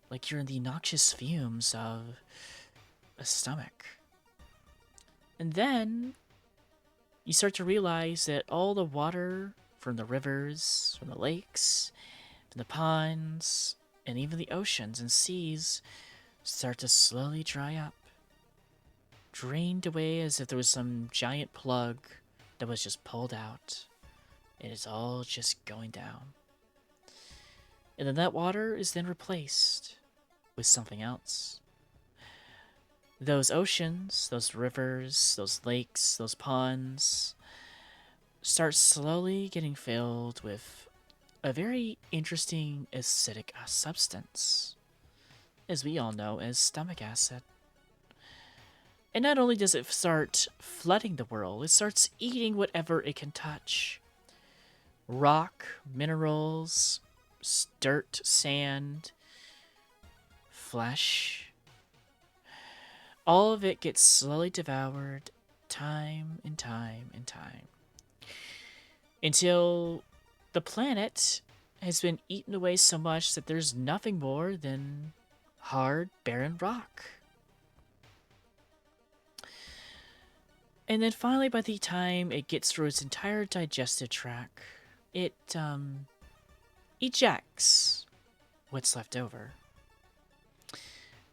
Like you're in the noxious fumes of a stomach. And then you start to realize that all the water from the rivers, from the lakes, from the ponds, and even the oceans and seas start to slowly dry up. Drained away as if there was some giant plug that was just pulled out. It is all just going down. And then that water is then replaced with something else. Those oceans, those rivers, those lakes, those ponds start slowly getting filled with a very interesting acidic substance, as we all know as stomach acid. And not only does it start flooding the world, it starts eating whatever it can touch. Rock, minerals, dirt, sand, flesh. All of it gets slowly devoured time and time and time. Until the planet has been eaten away so much that there's nothing more than hard, barren rock. And then finally, by the time it gets through its entire digestive tract, it ejects what's left over.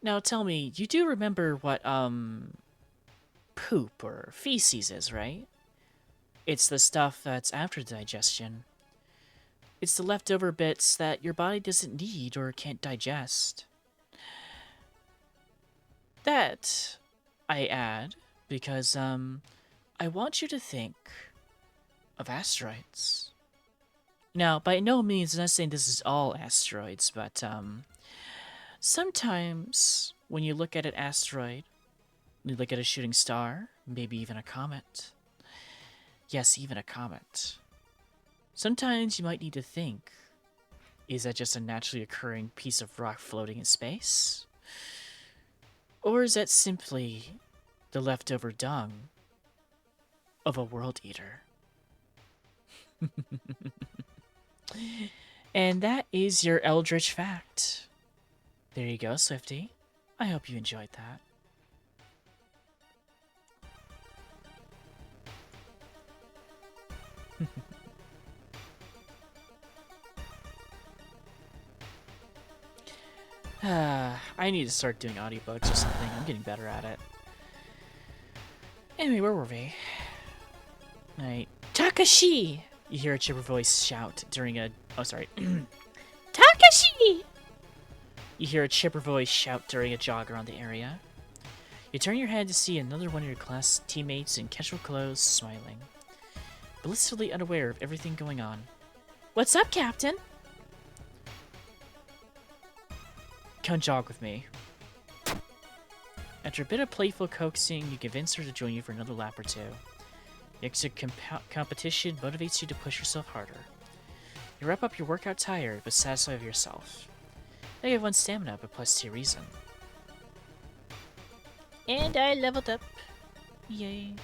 Now tell me, you do remember what poop or feces is, right? It's the stuff that's after digestion. It's the leftover bits that your body doesn't need or can't digest. That, I add, because I want you to think of asteroids. Now, by no means, I'm not saying this is all asteroids, but sometimes when you look at an asteroid, you look at a shooting star, maybe even a comet. Yes, even a comet. Sometimes you might need to think, is that just a naturally occurring piece of rock floating in space? Or is that simply the leftover dung of a world eater? And that is your Eldritch Fact. There you go, Swifty. I hope you enjoyed that. I need to start doing audiobooks or something. I'm getting better at it. Anyway, where were we? Right. Takashi! You hear a chipper voice shout during a... Oh, sorry. Takashi! You hear a chipper voice shout during a jog around the area. You turn your head to see another one of your class teammates in casual clothes smiling, blissfully unaware of everything going on. What's up, Captain? Come jog with me. After a bit of playful coaxing, you convince her to join you for another lap or two. The extra competition motivates you to push yourself harder. You wrap up your workout tired, but satisfied with yourself. Now you have 1 stamina, but plus 2 reason. And I leveled up. Yay.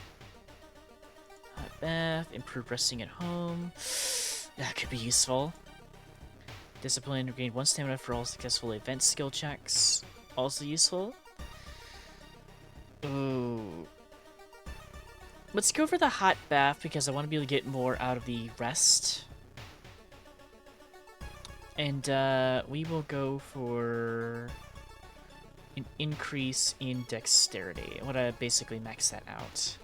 Hot bath, improved resting at home. That could be useful. Discipline, regain 1 stamina for all successful event skill checks. Also useful. Ooh. Let's go for the hot bath because I want to be able to get more out of the rest. And we will go for an increase in dexterity. I want to basically max that out.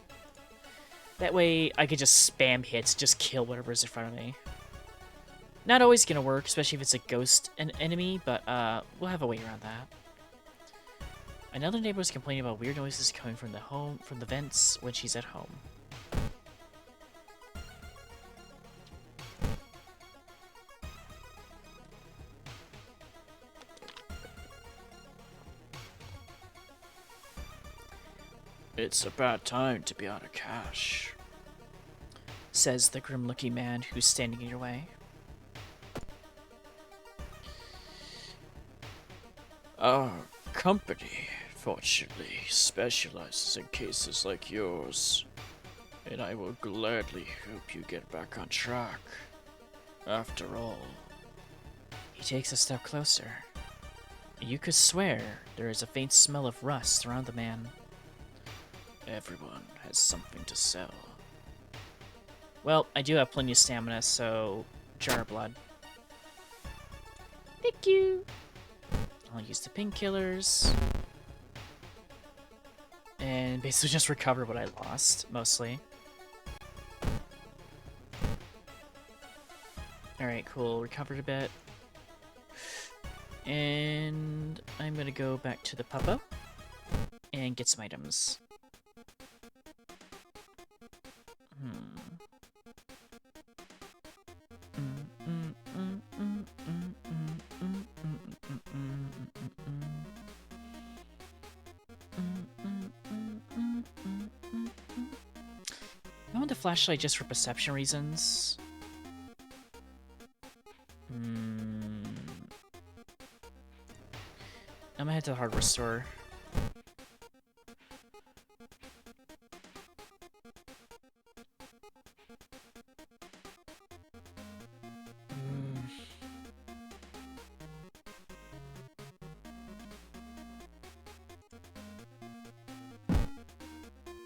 That way I could just spam hits, just kill whatever's in front of me. Not always gonna work, especially if it's a ghost enemy, but we'll have a way around that. Another neighbor was complaining about weird noises coming from the vents when she's at home. It's a bad time to be out of cash, says the grim-looking man who's standing in your way. Our company, fortunately, specializes in cases like yours, and I will gladly help you get back on track. After all, He takes a step closer. You could swear there is a faint smell of rust around the man. everyone has something to sell. Well, I do have plenty of stamina, so jar of blood. Thank you. I'll use the painkillers. And basically just recover what I lost, mostly. Alright, cool. Recovered a bit. And I'm gonna go back to the puppo and get some items. I want the flashlight just for perception reasons. I'm gonna head to the hardware store.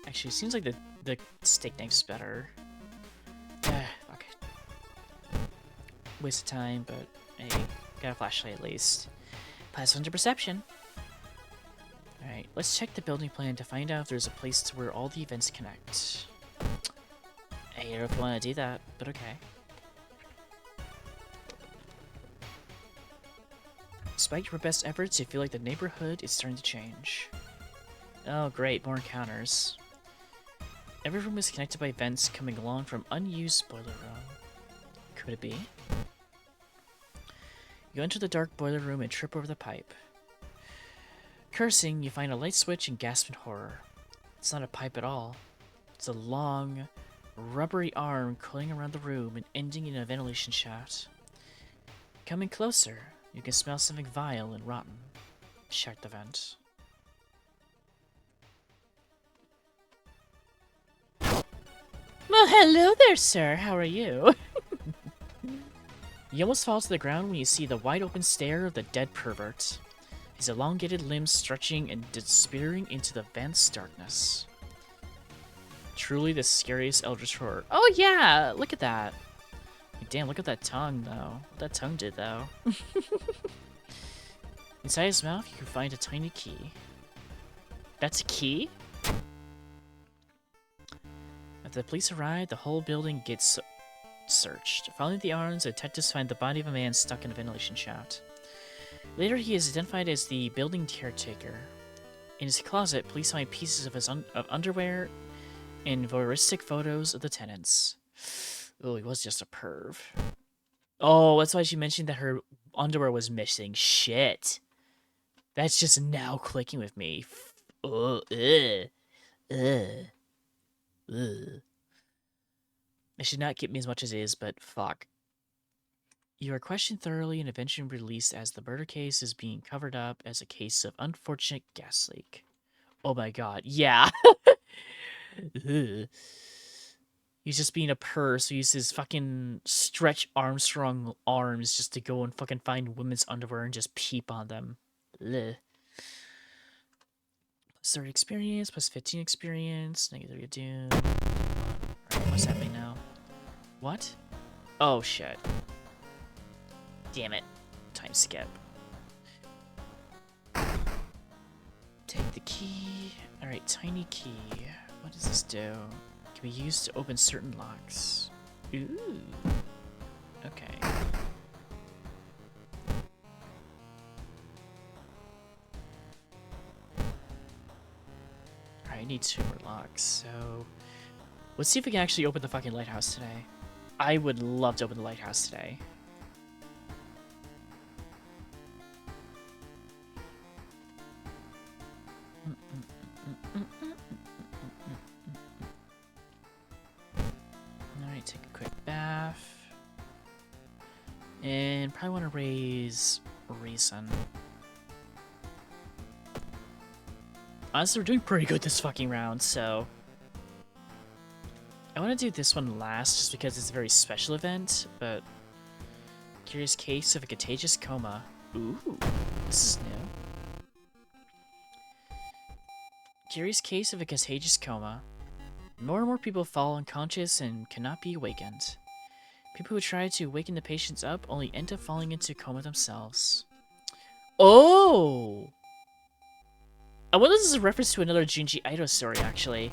Actually, it seems like the steak knife's better. Fuck it. Waste of time, but hey, got a flashlight at least. Plus 1 to perception. Alright, let's check the building plan to find out if there's a place to where all the events connect. I don't know if you want to do that, but okay. Despite your best efforts, you feel like the neighborhood is starting to change. Oh great, more encounters. Every room is connected by vents coming along from unused boiler room. Could it be? You enter the dark boiler room and trip over the pipe. Cursing, you find a light switch and gasp in horror. It's not a pipe at all. It's a long, rubbery arm coiling around the room and ending in a ventilation shaft. Coming closer, you can smell something vile and rotten. Check the vent. Well, hello there, sir. How are you? You almost fall to the ground when you see the wide-open stare of the dead pervert, his elongated limbs stretching and disappearing into the vent's darkness. Truly the scariest eldritch horror. Oh yeah, look at that. Damn, look at that tongue, though. What that tongue did, though. Inside his mouth, you can find a tiny key. That's a key? After the police arrive, the whole building gets searched. Following the arms, the detectives find the body of a man stuck in a ventilation shaft. Later, he is identified as the building caretaker. In his closet, police find pieces of his underwear and voyeuristic photos of the tenants. Oh, he was just a perv. Oh, that's why she mentioned that her underwear was missing. Shit. That's just now clicking with me. Oh, ugh. Ugh. Ugh. It should not get me as much as it is, but fuck. You are questioned thoroughly and eventually released as the murder case is being covered up as a case of unfortunate gas leak. Oh my god, yeah. You He's just being a purse who uses fucking Stretch Armstrong arms just to go and fucking find women's underwear and just peep on them. Ugh. Plus 30 experience, plus 15 experience, negative your doom. Alright, what's happening now? What? Oh shit. Damn it. Time skip. Take the key. Alright, tiny key. What does this do? Can be used to open certain locks. Ooh. Okay. Alright, I need 2 more locks, so... Let's see if we can actually open the fucking lighthouse today. I would love to open the lighthouse today. Alright, take a quick bath. And probably want to raise Reason. Honestly, we're doing pretty good this fucking round, so... I want to do this one last just because it's a very special event, but... Curious case of a contagious coma. Ooh, this is new. Curious case of a contagious coma. More and more people fall unconscious and cannot be awakened. People who try to awaken the patients up only end up falling into a coma themselves. Oh! I wonder if this is a reference to another Junji Ito story, actually.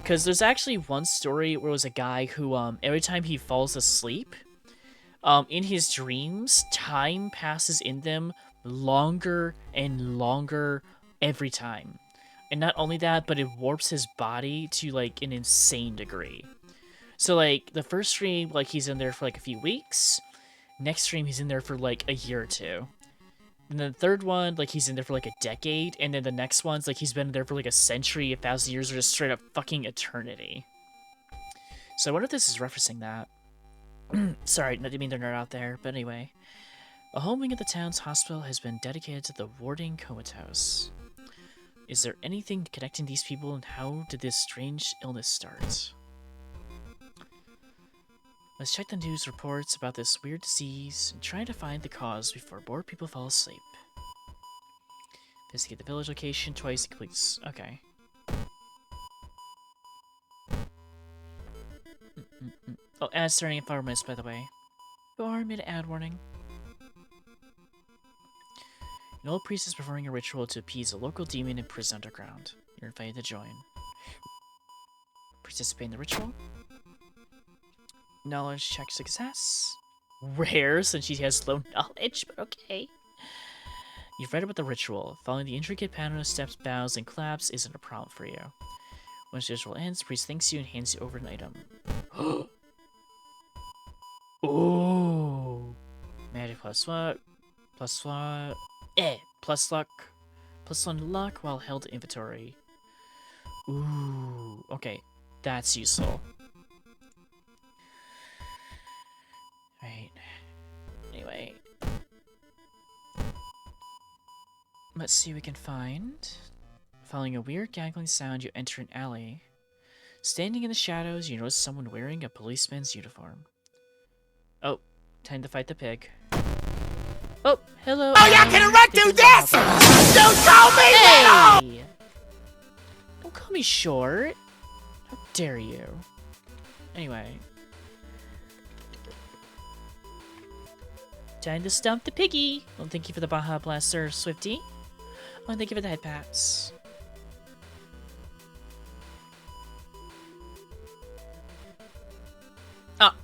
Because there's actually one story where it was a guy who, every time he falls asleep, in his dreams, time passes in them longer and longer every time. And not only that, but it warps his body to, like, an insane degree. So, like, the first stream, like, he's in there for, like, a few weeks. Next stream, he's in there for, like, a year or two. And then the third one, like, he's in there for, like, a decade. And then the next one's, like, he's been in there for, like, a century, 1,000 years, or just straight up fucking eternity. So I wonder if this is referencing that. Sorry, I didn't mean to nerd out there, but anyway. A home wing of the town's hospital has been dedicated to the warding comatose. Is there anything connecting these people, and how did this strange illness start? Let's check the news reports about this weird disease and try to find the cause before more people fall asleep. Investigate the village location twice to complete. Okay. Oh, ad starting in 5 minutes, by the way. Who are mid ad warning? An old priest is performing a ritual to appease a local demon in prison underground. You're invited to join. Participate in the ritual. Knowledge check success. Rare, since she has low knowledge, but okay. You've read about the ritual. Following the intricate pattern of steps, bows, and claps isn't a problem for you. Once the ritual ends, the priest thanks you and hands you over an item. Ooh. Magic plus what? Plus what? Plus luck. Plus 1 luck while held in inventory. Ooh. Okay. That's useful. Right. Anyway. Let's see what we can find. Following a weird gaggling sound, you enter an alley. Standing in the shadows, you notice someone wearing a policeman's uniform. Oh, time to fight the pig. Oh, hello. Oh, y'all can run through this! Don't call me little! Hey! Don't call me short. How dare you? Anyway. Time to stump the piggy. Well, thank you for the Baja Blaster, Swifty. Oh, and thank you for the head pats. Ah.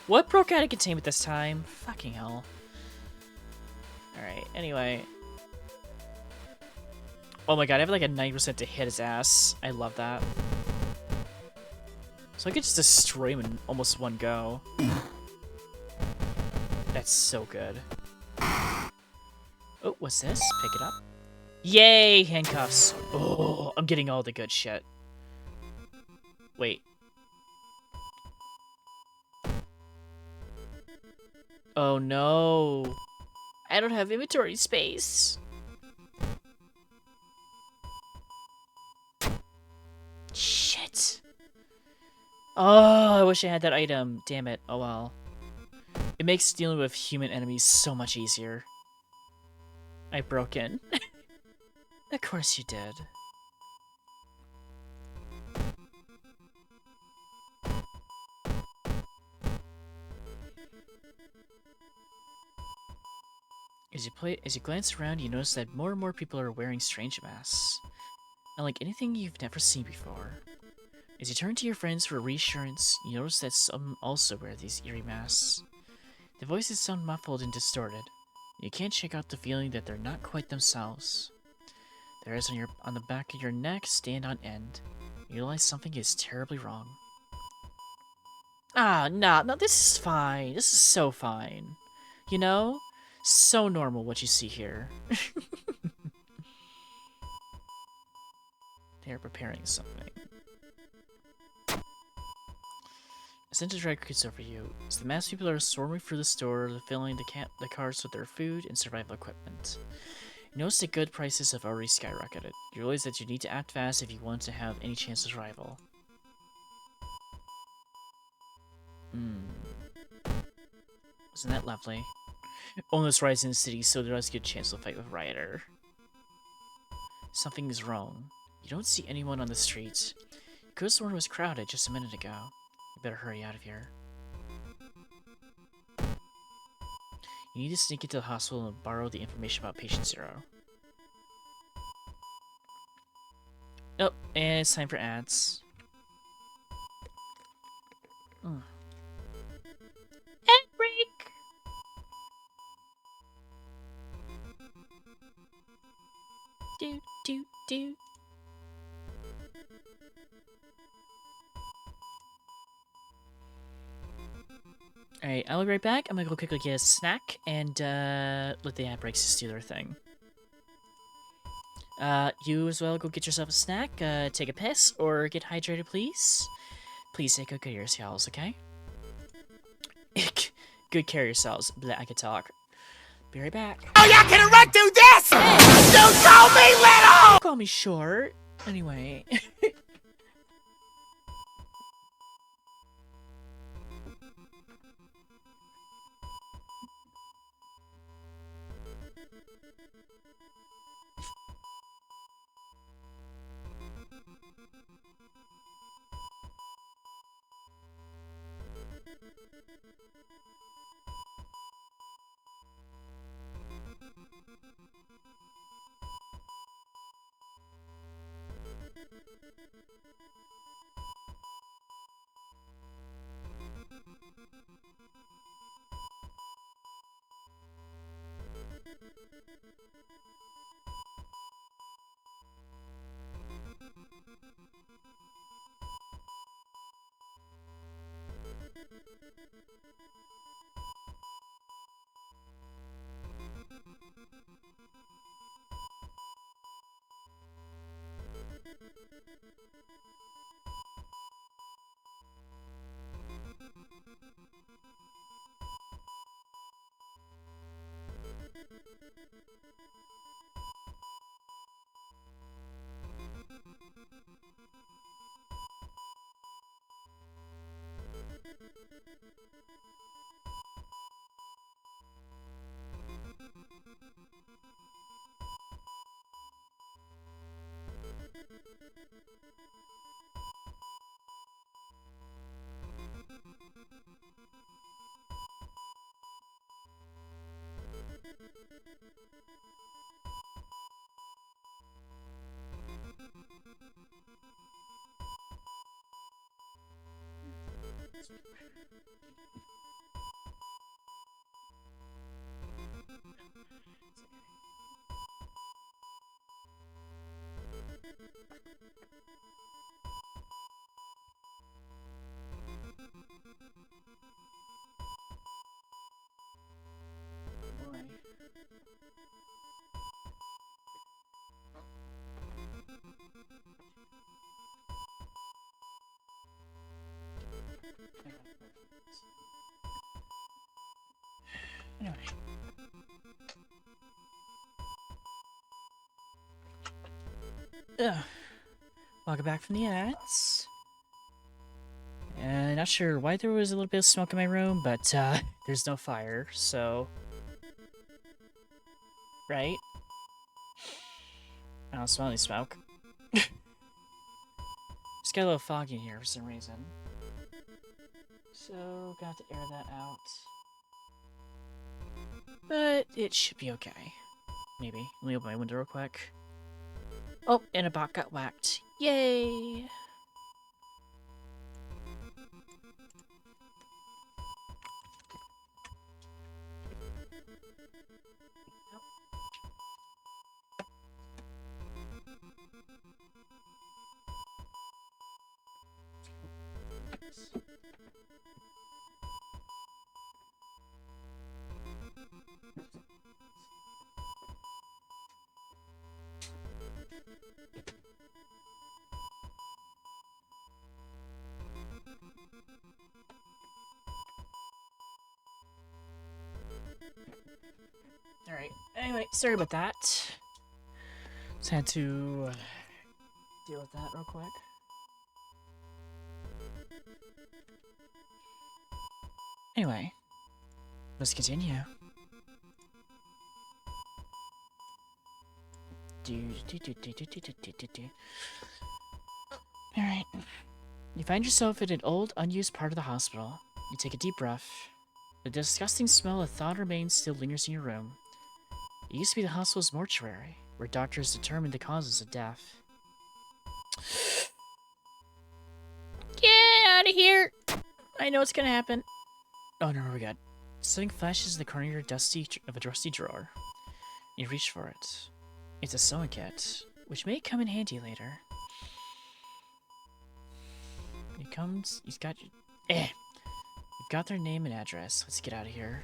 What broke out of containment this time? Fucking hell. Alright, anyway. Oh my god, I have like a 90% to hit his ass. I love that. So I could just destroy him in almost one go. That's so good. Oh, what's this? Pick it up. Yay, handcuffs. Oh, I'm getting all the good shit. Wait. Oh no. I don't have inventory space. Shit. Oh, I wish I had that item. Damn it. Oh well. It makes dealing with human enemies so much easier. I broke in. Of course you did. As you glance around, you notice that more and more people are wearing strange masks, unlike anything you've never seen before. As you turn to your friends for reassurance, you notice that some also wear these eerie masks. The voices sound muffled and distorted. You can't shake out the feeling that they're not quite themselves. Their hairs on the back of your neck stand on end. You realize something is terribly wrong. Ah, no, this is fine. This is so fine. You know? So normal what you see here. They're preparing something. A sense of dread creeps over you, as the mass people are swarming through the store, filling the cars with their food and survival equipment. You notice that good prices have already skyrocketed. You realize that you need to act fast if you want to have any chance of survival. Wasn't that lovely? Almost rise in the city, so there is a good chance to fight with Rioter. Something is wrong. You don't see anyone on the street. You could have sworn it was crowded just a minute ago. You better hurry out of here. You need to sneak into the hospital and borrow the information about Patient Zero. Oh, and it's time for ads. Ad break! Do. Alright, I'll be right back. I'm gonna go quickly get a snack and let the ad breaks just do their thing. You as well, go get yourself a snack, take a piss, or get hydrated, please. Please take good care of yourselves, okay? Good care of yourselves. Blah, I can talk. Be right back. Oh, y'all can run through this! Don't call me little! Call me short. Anyway. Anyway. Welcome back from the ads. Not sure why there was a little bit of smoke in my room, but there's no fire, so... Right? I don't smell any smoke. Just got a little foggy in here for some reason. So, got to air that out. But it should be okay. Maybe. Let me open my window real quick. Oh, and a bot got whacked. Yay! Alright, anyway, sorry about that. Just had to deal with that real quick. Anyway, let's continue. Alright. You find yourself in an old, unused part of the hospital. You take a deep breath. The disgusting smell of thawed remains still lingers in your room. It used to be the hospital's mortuary, where doctors determined the causes of death. Get out of here! I know what's gonna happen. Oh no, we're good. Something flashes in the corner of your dusty drawer. You reach for it. It's a sewing kit, which may come in handy later. He's got your... You've got their name and address. Let's get out of here.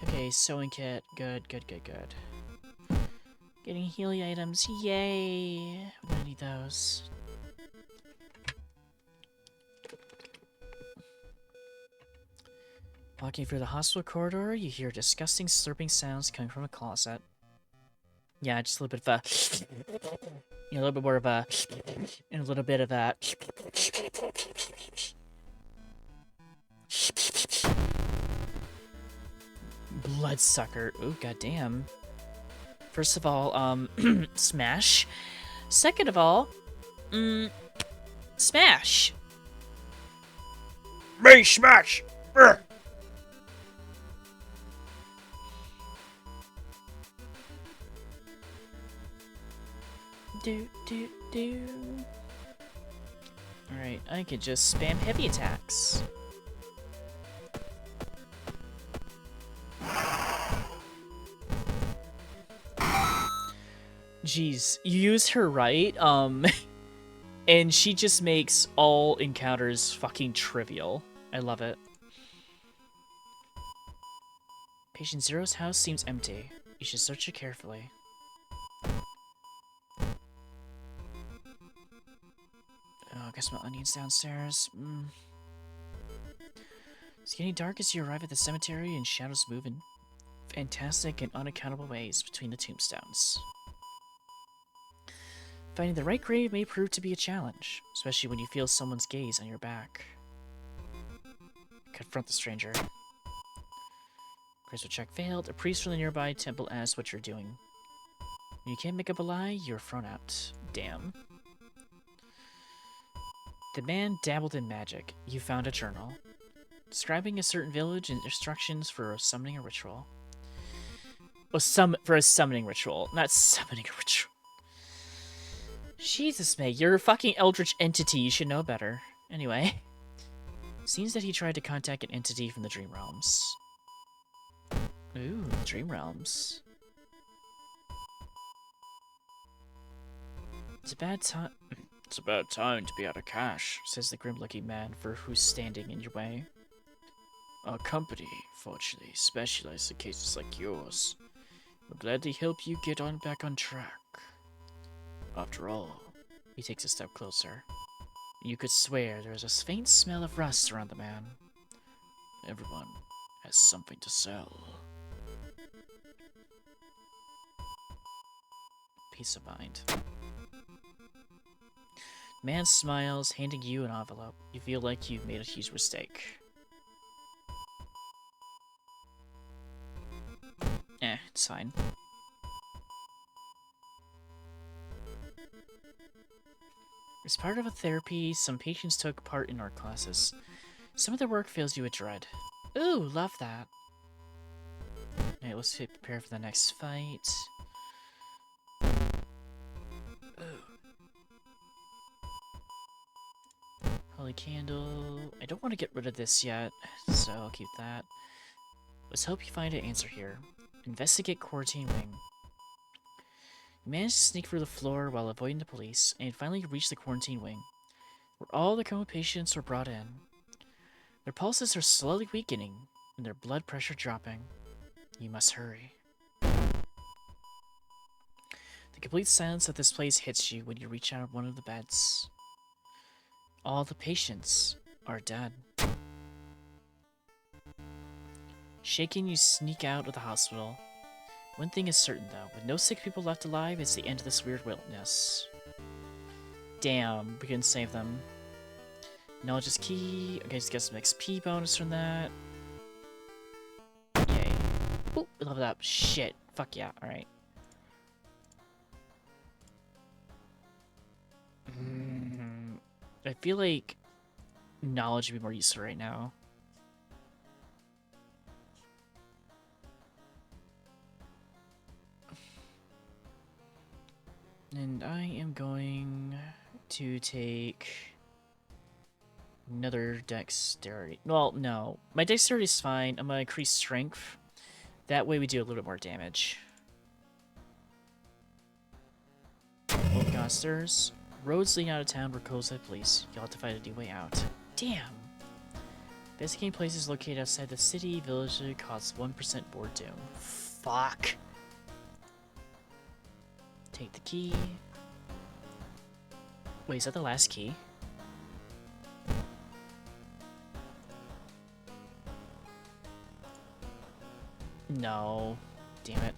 Okay, sewing kit. Good. Getting healing items. Yay! We're gonna need those. Walking through the hospital corridor, you hear disgusting slurping sounds coming from a closet. Yeah, just a little bit of a... a little bit more of a... and a little bit of a... Bloodsucker. Ooh, goddamn. First of all, smash. Second of all, smash. Me smash! Urgh. Do. Alright, I could just spam heavy attacks. Jeez, you use her right, and she just makes all encounters fucking trivial. I love it. Patient Zero's house seems empty. You should search it carefully. Oh, I guess my onions downstairs. It's getting dark as you arrive at the cemetery and shadows move in fantastic and unaccountable ways between the tombstones. Finding the right grave may prove to be a challenge, especially when you feel someone's gaze on your back. Confront the stranger. Charisma check failed. A priest from the nearby temple asks what you're doing. When you can't make up a lie, you're thrown out. Damn. The man dabbled in magic. You found a journal describing a certain village and instructions for summoning a ritual. Oh, for a summoning ritual, not summoning a ritual. Jesus, May, you're a fucking eldritch entity. You should know better. Anyway, seems that he tried to contact an entity from the Dream Realms. Ooh, Dream Realms. It's a bad time. It's a bad time to be out of cash, Says the grim-looking man for who's standing in your way. Our company, fortunately, specializes in cases like yours. We'll gladly help you get back on track. After all, He takes a step closer. You could swear there is a faint smell of rust around the man. everyone has something to sell. Peace of mind. Man smiles, handing you an envelope. You feel like you've made a huge mistake. It's fine. As part of a therapy, some patients took part in art classes. Some of their work fills you with dread. Ooh, love that. Alright, let's prepare for the next fight. Holy candle. I don't want to get rid of this yet, so I'll keep that. Let's hope you find an answer here. Investigate quarantine wing. You manage to sneak through the floor while avoiding the police, and finally reach the quarantine wing, where all the coma patients were brought in. Their pulses are slowly weakening, and their blood pressure dropping. You must hurry. The complete silence of this place hits you when you reach out one of the beds. All the patients are dead. Shaking, you sneak out of the hospital. One thing is certain, though. With no sick people left alive, it's the end of this weird wilderness. Damn, we couldn't save them. Knowledge is key. Okay, just get some XP bonus from that. Yay. Ooh, leveled up. Shit. Fuck yeah. Alright. I feel like knowledge would be more useful right now. And I am going to take another dexterity. Well, no. My dexterity is fine. I'm going to increase strength. That way we do a little bit more damage. Oh god, stairs. Roads leading out of town were closed by police. You'll have to find a new way out. Damn! Investigating places located outside the city, village costs 1% board doom. Fuck! Take the key. Wait, is that the last key? No. Damn it.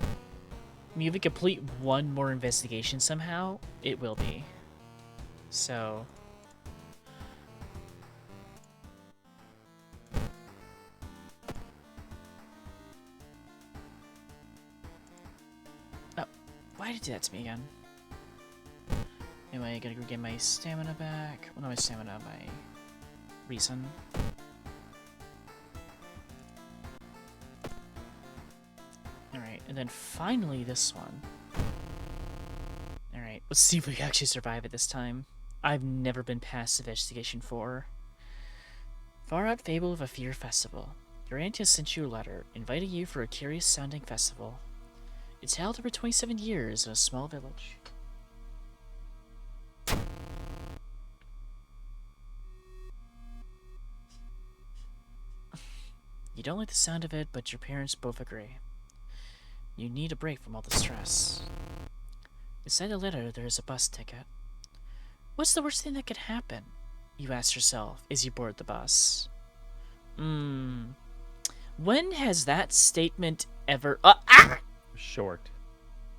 I mean, if we complete one more investigation somehow, it will be. So... Oh, why did it do that to me again? Anyway, I gotta go get my stamina back. Well, not my stamina, my reason. Alright, and then finally this one. Alright, let's see if we can actually survive it this time. I've never been past Investigation 4. Far Out Fable of a Fear Festival. Your aunt has sent you a letter, inviting you for a curious-sounding festival. It's held over 27 years in a small village. You don't like the sound of it, but your parents both agree. You need a break from all the stress. Beside the letter, there is a bus ticket. What's the worst thing that could happen? You ask yourself as you board the bus. When has that statement ever... Short.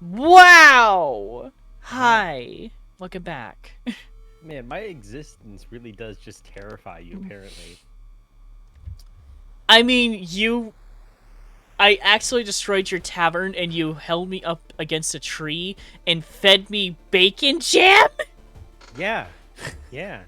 Wow! Hi. Welcome back. Man, my existence really does just terrify you, apparently. I mean, I actually destroyed your tavern and you held me up against a tree and fed me bacon jam? Yeah. Yeah.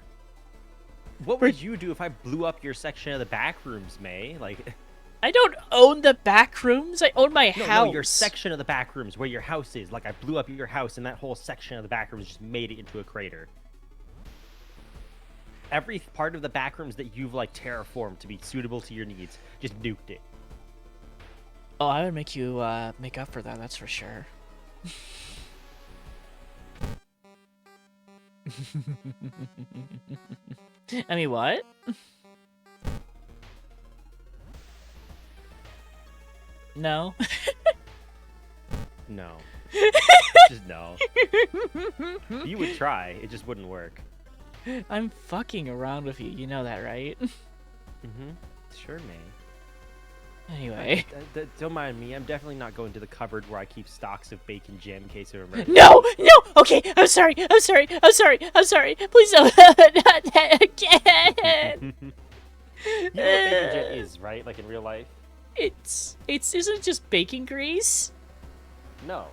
What would you do if I blew up your section of the back rooms, May? Like... I don't own the back rooms. I own my house. No, your section of the back rooms where your house is. Like, I blew up your house and that whole section of the back rooms just made it into a crater. Every part of the back rooms that you've, like, terraformed to be suitable to your needs, just nuked it. Oh, I would make you, make up for that, that's for sure. I mean, what? No. No. Just no. You would try, it just wouldn't work. I'm fucking around with you, you know that, right? Mm-hmm. Sure, May. Anyway. Don't mind me. I'm definitely not going to the cupboard where I keep stocks of bacon jam in case of emergency. No! No! Okay, I'm sorry. I'm sorry. I'm sorry. I'm sorry. Please don't. Not that again. You know what bacon jam is, right? Like in real life? It's isn't it just bacon grease? No.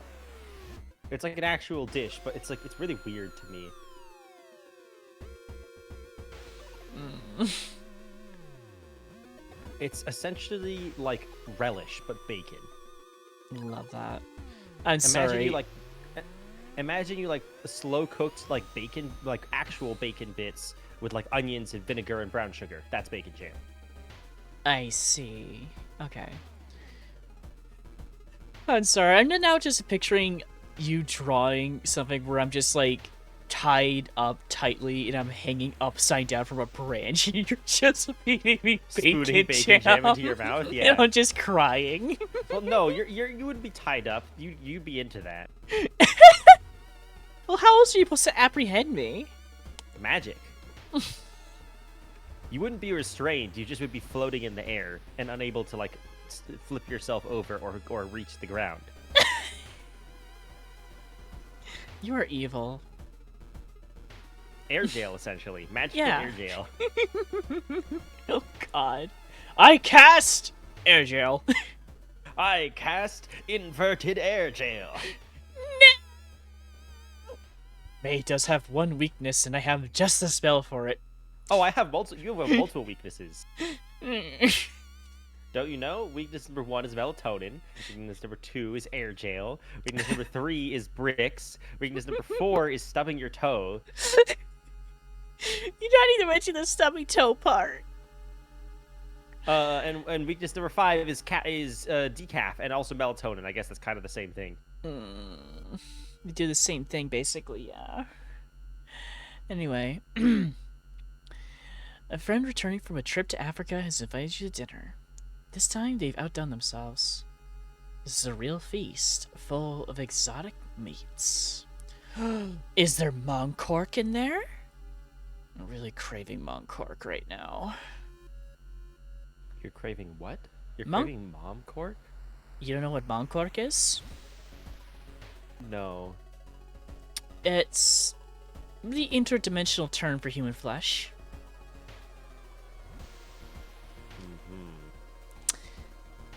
It's like an actual dish, but it's really weird to me. It's essentially like relish, but bacon. Love that. I'm Imagine sorry. you like slow cooked like bacon, like actual bacon bits with like onions and vinegar and brown sugar. That's bacon jam. I see. Okay. I'm sorry. I'm now just picturing you drawing something where I'm just like tied up tightly and I'm hanging upside down from a branch and you're just feeding me Spooning bacon jam into your mouth. Yeah. And I'm just crying. Well, no, you wouldn't be tied up. You'd be into that. Well, how else are you supposed to apprehend me? Magic. You wouldn't be restrained. You just would be floating in the air and unable to like flip yourself over or reach the ground. You are evil. Air jail, essentially. Magic Yeah. air jail. Oh God. I cast air gel. I cast inverted air jail. May does have one weakness, and I have just the spell for it. Oh, I have multiple. You have multiple weaknesses. Don't you know? Weakness number 1 is melatonin. Weakness number 2 is air jail. Weakness number 3 is bricks. Weakness number 4 is stubbing your toe. You don't even mention the stubby toe part. And weakness number 5 is decaf and also melatonin. I guess that's kind of the same thing. We do the same thing, basically, yeah. Anyway. A friend returning from a trip to Africa has invited you to dinner. This time, they've outdone themselves. This is a real feast, full of exotic meats. Is there monk cork in there? I'm really craving monk cork right now. You're craving what? You're Monk- craving mom cork? You don't know what monk cork is? No. It's the interdimensional term for human flesh.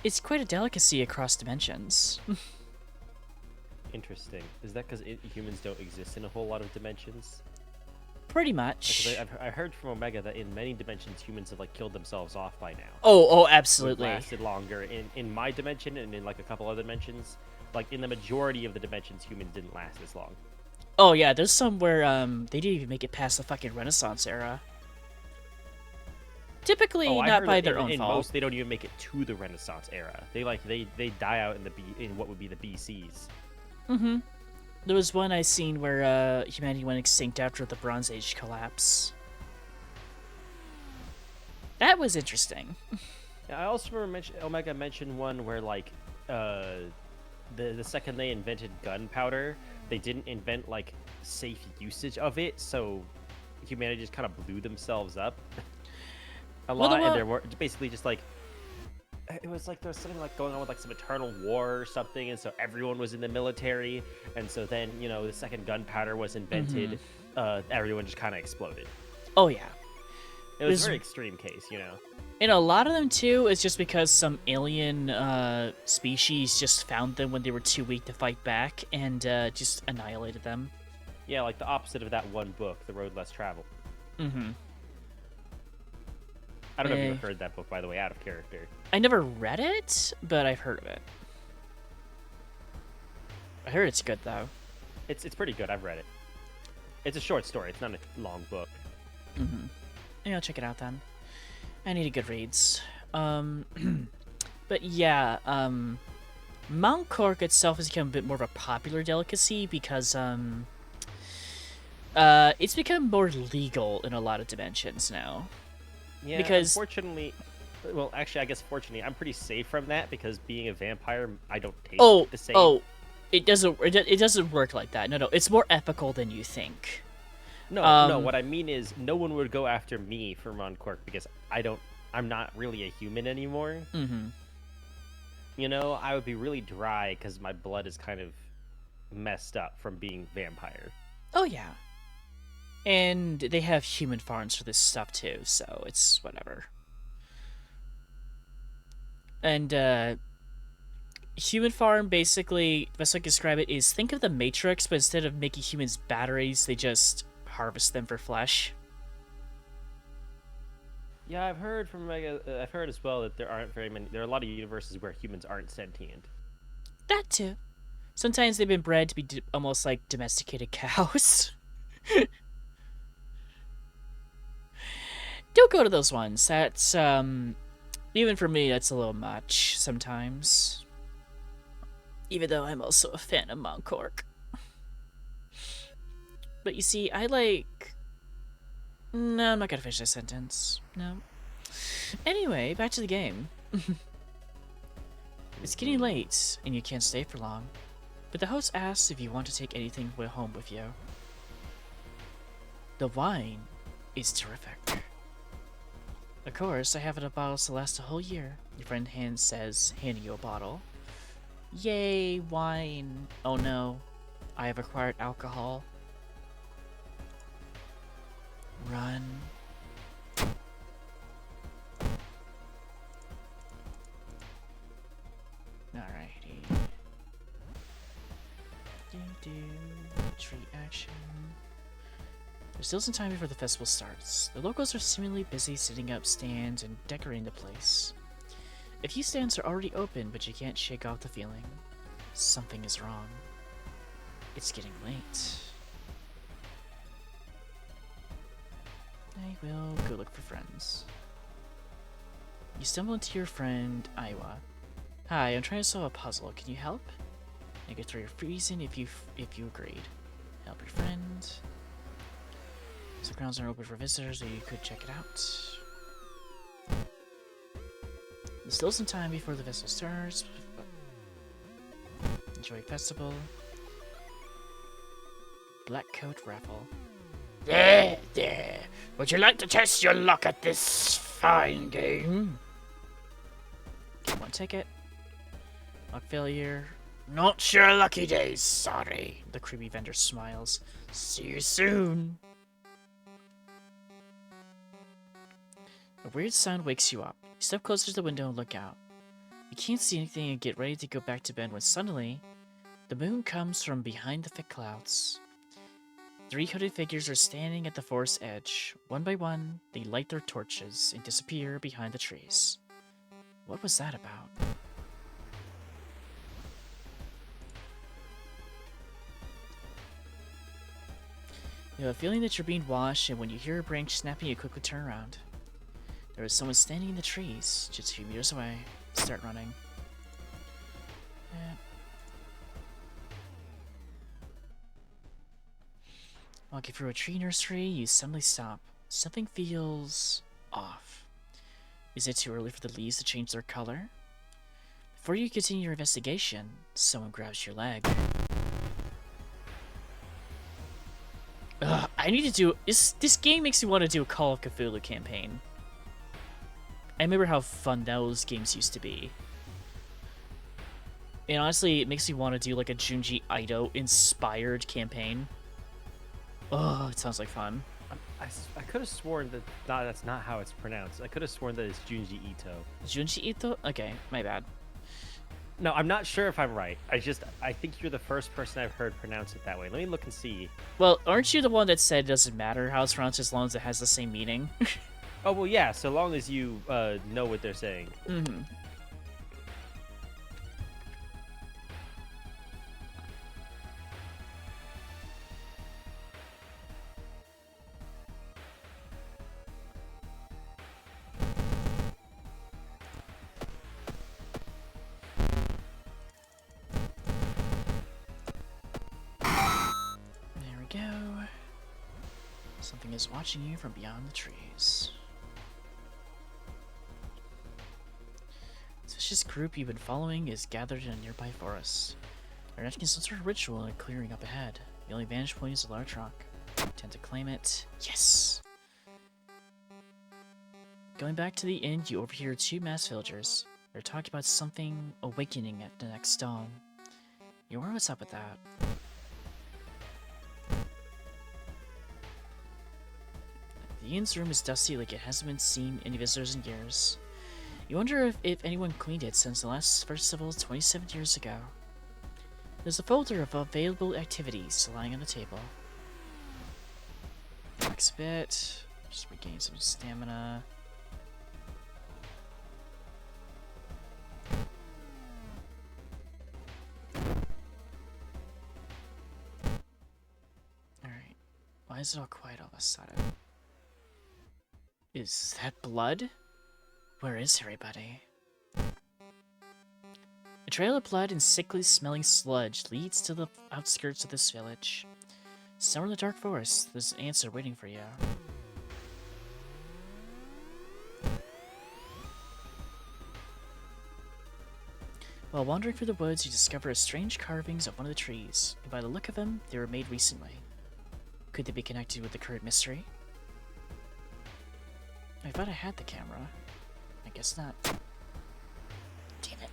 It's quite a delicacy across dimensions. Interesting. Is that because humans don't exist in a whole lot of dimensions? Pretty much. I heard from Omega that in many dimensions humans have like killed themselves off by now. Oh, We've absolutely. lasted longer in my dimension and in like a couple other dimensions. Like in the majority of the dimensions, humans didn't last this long. Oh yeah, there's some where they didn't even make it past the fucking Renaissance era. Typically, I not heard by that their in, own in fault. most, they don't even make it to the Renaissance era. They die out in what would be the BCs. Mm-hmm. There was one I seen where humanity went extinct after the Bronze Age collapse. That was interesting. Yeah, I also remember Omega mentioned one where like the second they invented gunpowder, they didn't invent like safe usage of it, so humanity just kind of blew themselves up a lot, and there were basically just like it was like there was something like going on with like some eternal war or something, and so everyone was in the military, and so then the second gunpowder was invented, everyone just kind of exploded. Oh yeah. It was a very extreme case, And a lot of them too is just because some alien species just found them when they were too weak to fight back and just annihilated them. Yeah, like the opposite of that one book, The Road Less Traveled. Mm-hmm. I don't know if you've heard that book, by the way, out of character. I never read it, but I've heard of it. I heard it's good though. It's pretty good. I've read it. It's a short story. It's not a long book. Mm-hmm. Maybe I'll check it out then. I need a good reads. But yeah, Mount Cork itself has become a bit more of a popular delicacy because it's become more legal in a lot of dimensions now. Yeah, because unfortunately, well, actually, I guess fortunately, I'm pretty safe from that because being a vampire, I don't taste the same. Oh, it doesn't work like that. No, it's more ethical than you think. No, what I mean is no one would go after me for Moncork because I'm not really a human anymore. Mm-hmm. You know, I would be really dry because my blood is kind of messed up from being vampire. Oh yeah. And they have human farms for this stuff too, so it's whatever. And human farm, basically, the best way I can describe it is, think of the Matrix, but instead of making humans batteries, they just harvest them for flesh. Yeah, I've heard I've heard as well that there aren't very many. There are a lot of universes where humans aren't sentient. That too. Sometimes they've been bred to be almost like domesticated cows. Don't go to those ones. That's, even for me, that's a little much sometimes. Even though I'm also a fan of Moncork. But you see, I like... No, I'm not gonna finish that sentence. No. Anyway, back to the game. It's getting late, and you can't stay for long. But the host asks if you want to take anything home with you. The wine is terrific. Of course, I have enough bottles to last a whole year. Your friend handing you a bottle. Yay, wine. Oh no, I have acquired alcohol. Run. Alrighty. Tree action. There's still some time before the festival starts. The locals are seemingly busy setting up stands and decorating the place. A few stands are already open, but you can't shake off the feeling. Something is wrong. It's getting late. I will go look for friends. You stumble into your friend, Aiwa. Hi, I'm trying to solve a puzzle. Can you help? I could throw your reason if you agreed. Help your friend. The grounds are open for visitors, so you could check it out. There's still some time before the festival starts. Enjoy festival. Black coat raffle. There, there. Would you like to test your luck at this fine game? Get one ticket. Luck failure. Not your lucky days, sorry. The creepy vendor smiles. See you soon. A weird sound wakes you up. You step closer to the window and look out. You can't see anything and get ready to go back to bed when suddenly, the moon comes from behind the thick clouds. 3 hooded figures are standing at the forest edge. One by one, they light their torches and disappear behind the trees. What was that about? You have a feeling that you're being watched, and when you hear a branch snapping, you quickly turn around. There is someone standing in the trees, just a few meters away. Start running. Walking through a tree nursery, you suddenly stop. Something feels off. Is it too early for the leaves to change their color? Before you continue your investigation, someone grabs your leg. Ugh, I need to do... This game makes me want to do a Call of Cthulhu campaign. I remember how fun those games used to be. And honestly, it makes me want to do like a Junji Ito inspired campaign. Oh, it sounds like fun. I could have sworn that that's not how it's pronounced. I could have sworn that it's Junji Ito. Junji Ito? Okay, my bad. No, I'm not sure if I'm right. I think you're the first person I've heard pronounce it that way. Let me look and see. Well, aren't you the one that said it doesn't matter how it's pronounced as long as it has the same meaning? Oh, well, yeah, so long as you know what they're saying. Mm-hmm. There we go. Something is watching you from beyond the trees. This group you've been following is gathered in a nearby forest. They're asking some sort of ritual in a clearing up ahead. The only vantage point is a large rock. You tend to claim it. Yes! Going back to the inn, you overhear 2 masked villagers. They're talking about something awakening at the next dawn. You wonder what's up with that? The inn's room is dusty like it hasn't been seen any visitors in years. You wonder if anyone cleaned it since the last festival 27 years ago. There's a folder of available activities lying on the table. Relax a bit. Just regain some stamina. Alright. Why is it all quiet all of a sudden? Is that blood? Where is everybody? A trail of blood and sickly smelling sludge leads to the outskirts of this village. Somewhere in the dark forest, there's an answer waiting for you. While wandering through the woods, you discover strange carvings of one of the trees, and by the look of them, they were made recently. Could they be connected with the current mystery? I thought I had the camera. I guess not. Damn it.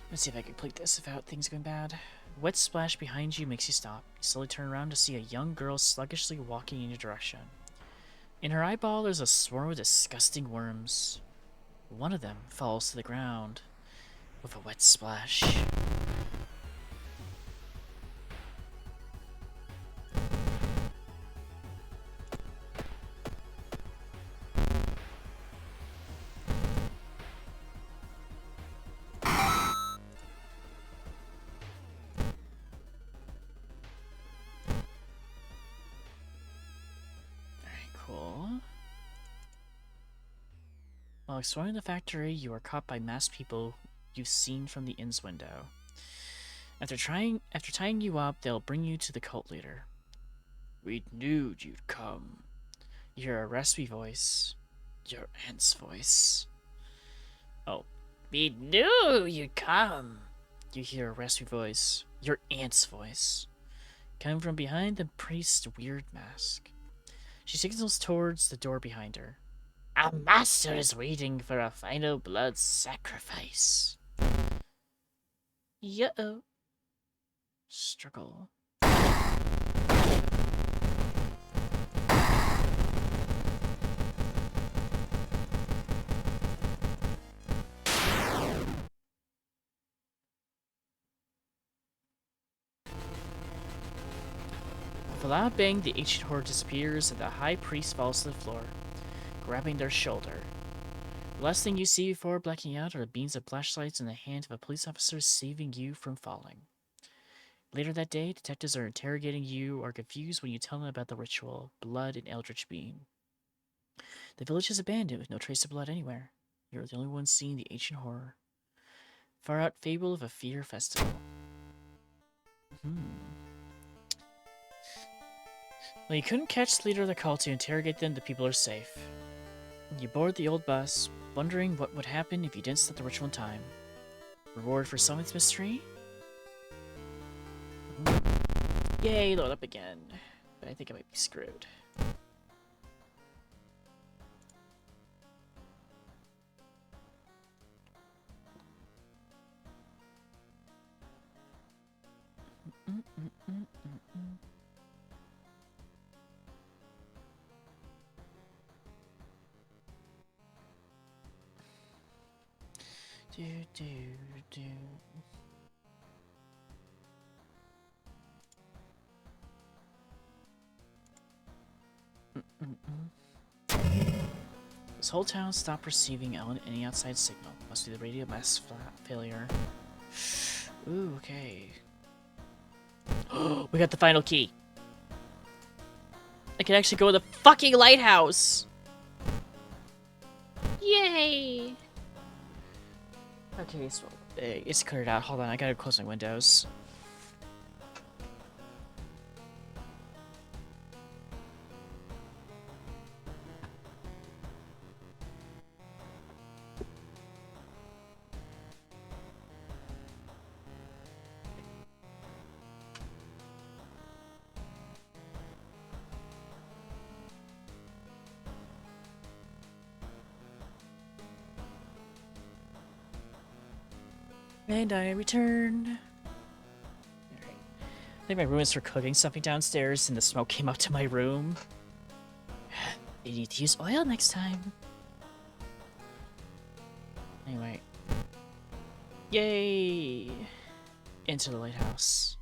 Let's see if I can complete this without things going bad. A wet splash behind you makes you stop. You slowly turn around to see a young girl sluggishly walking in your direction. In her eyeball, there's a swarm of disgusting worms. One of them falls to the ground with a wet splash. While exploring the factory, you are caught by masked people you've seen from the inn's window. After tying you up, they'll bring you to the cult leader. We knew you'd come. You hear a raspy voice. Your aunt's voice. Oh. We knew you'd come. You hear a raspy voice. Your aunt's voice. Coming from behind the priest's weird mask. She signals towards the door behind her. Our master is waiting for a final blood sacrifice. Yo. Struggle. With a loud bang, the ancient horde disappears and the high priest falls to the floor, grabbing their shoulder. The last thing you see before blacking out are the beams of flashlights in the hand of a police officer saving you from falling. Later that day, detectives are interrogating you are confused when you tell them about the ritual, blood and eldritch beam. The village is abandoned with no trace of blood anywhere. You're the only one seeing the ancient horror. Far out fable of a fear festival. Well, you couldn't catch the leader of the cult to interrogate them, the people are safe. You board the old bus, wondering what would happen if you didn't start the ritual in time. Reward for solving this mystery? Yay, load up again. But I think I might be screwed. Do, do, do. This whole town stopped receiving any outside signal. Must be the radio mass failure. Ooh, okay. We got the final key. I can actually go to the fucking lighthouse! Yay! Okay, so it's cleared out. Hold on, I gotta close my windows. And I return. Alright. I think my roommates were cooking something downstairs and the smoke came up to my room. You need to use oil next time. Anyway. Yay! Into the lighthouse.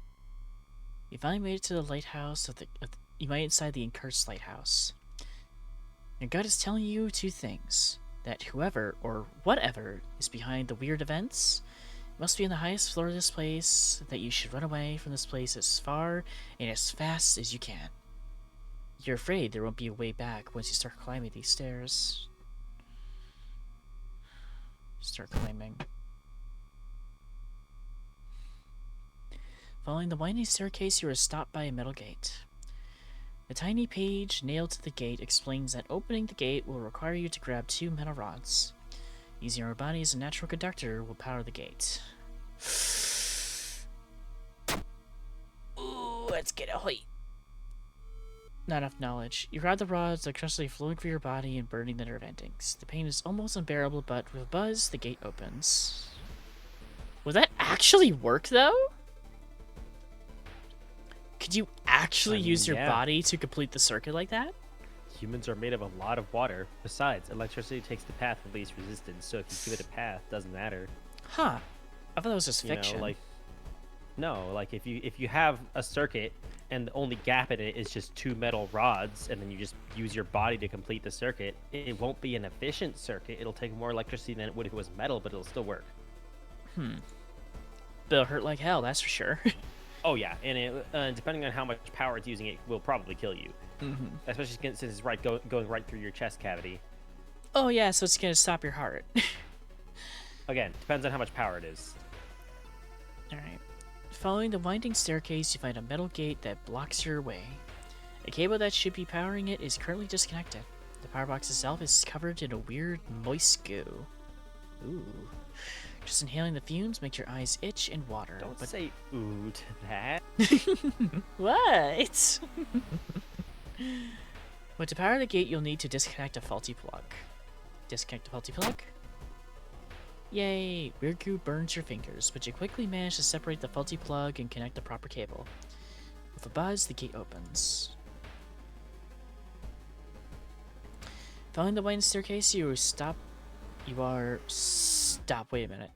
You finally made it to the lighthouse you made it inside the accursed lighthouse. Your gut is telling you two things. That whoever or whatever is behind the weird events must be in the highest floor of this place, that you should run away from this place as far and as fast as you can. You're afraid there won't be a way back once you start climbing these stairs. Start climbing. Following the winding staircase, you are stopped by a metal gate. The tiny page nailed to the gate explains that opening the gate will require you to grab 2 metal rods. Using your body as a natural conductor will power the gate. Ooh, let's get a hoit. Not enough knowledge. You grab the rods, electricity flowing through your body and burning the nerve endings. The pain is almost unbearable, but with a buzz, the gate opens. Would that actually work, though? Could you actually use your body to complete the circuit like that? Humans are made of a lot of water. Besides, electricity takes the path of least resistance, so if you give it a path, it doesn't matter. Huh. I thought that was just fiction. Like if you have a circuit and the only gap in it is just 2 metal rods, and then you just use your body to complete the circuit, it won't be an efficient circuit. It'll take more electricity than it would if it was metal, but it'll still work. But it'll hurt like hell, that's for sure. Oh yeah, and it, depending on how much power it's using, it will probably kill you. Especially since it's going right through your chest cavity. Oh yeah, so it's gonna stop your heart. Again, depends on how much power it is. Alright. Following the winding staircase, you find a metal gate that blocks your way. A cable that should be powering it is currently disconnected. The power box itself is covered in a weird, moist goo. Ooh. Just inhaling the fumes makes your eyes itch and water. Don't say ooh to that. What? But to power the gate, you'll need to disconnect a faulty plug. Disconnect the faulty plug? Yay! Weird goo burns your fingers, but you quickly manage to separate the faulty plug and connect the proper cable. With a buzz, the gate opens. Following the winding staircase, Stop, wait a minute.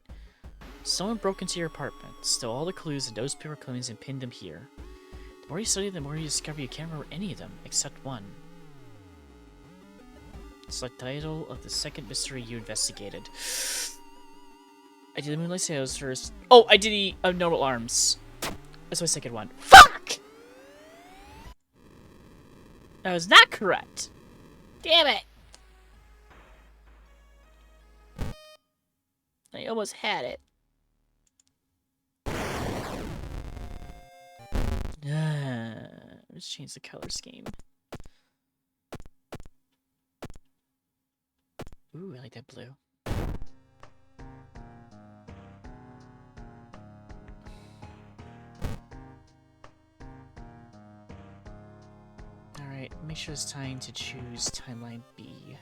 Someone broke into your apartment, stole all the clues and those paper clippings and pinned them here. The more you study, the more you discover you can't remember any of them, except one. Select title of the second mystery you investigated. I did the Moonlight Sailors first. Oh, I did the Abnormal Arms. That's my second one. Fuck! That was not correct. Damn it! I almost had it. Let's change the color scheme. Ooh, I like that blue. Alright, make sure it's time to choose timeline B.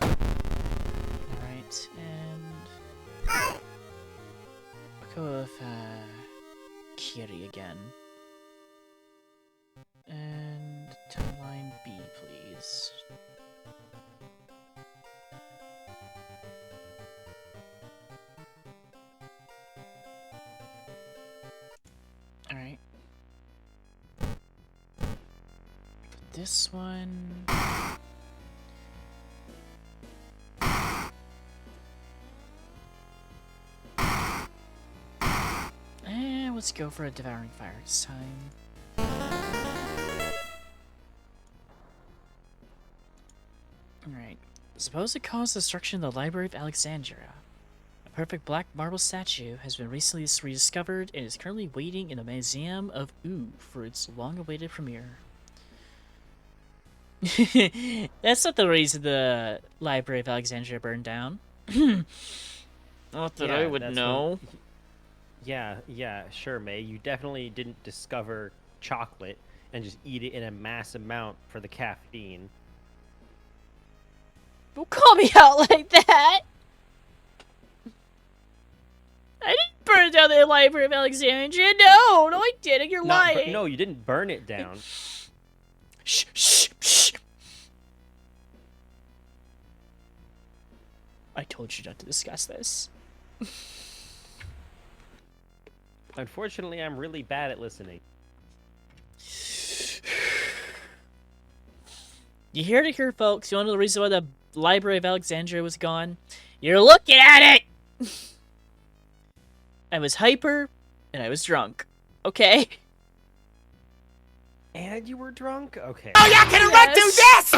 Alright, and I'll go with Kiri again. And timeline B, please. Alright. This one. And let's go for a devouring fire this time. Alright. Supposed cause destruction of the Library of Alexandria. A perfect black marble statue has been recently rediscovered and is currently waiting in the Museum of Ooh for its long-awaited premiere. That's not the reason the Library of Alexandria burned down. Not that I would know. Yeah, sure, May. You definitely didn't discover chocolate and just eat it in a mass amount for the caffeine. Don't call me out like that! I didn't burn down the Library of Alexandria. No, I didn't. You're lying. No, you didn't burn it down. Shh, shh, shh. I told you not to discuss this. Unfortunately, I'm really bad at listening. You heard it here, folks. You want to know the reason why the Library of Alexandria was gone? You're looking at it! I was hyper, and I was drunk. Okay? And you were drunk? Okay. Oh, y'all can run through this!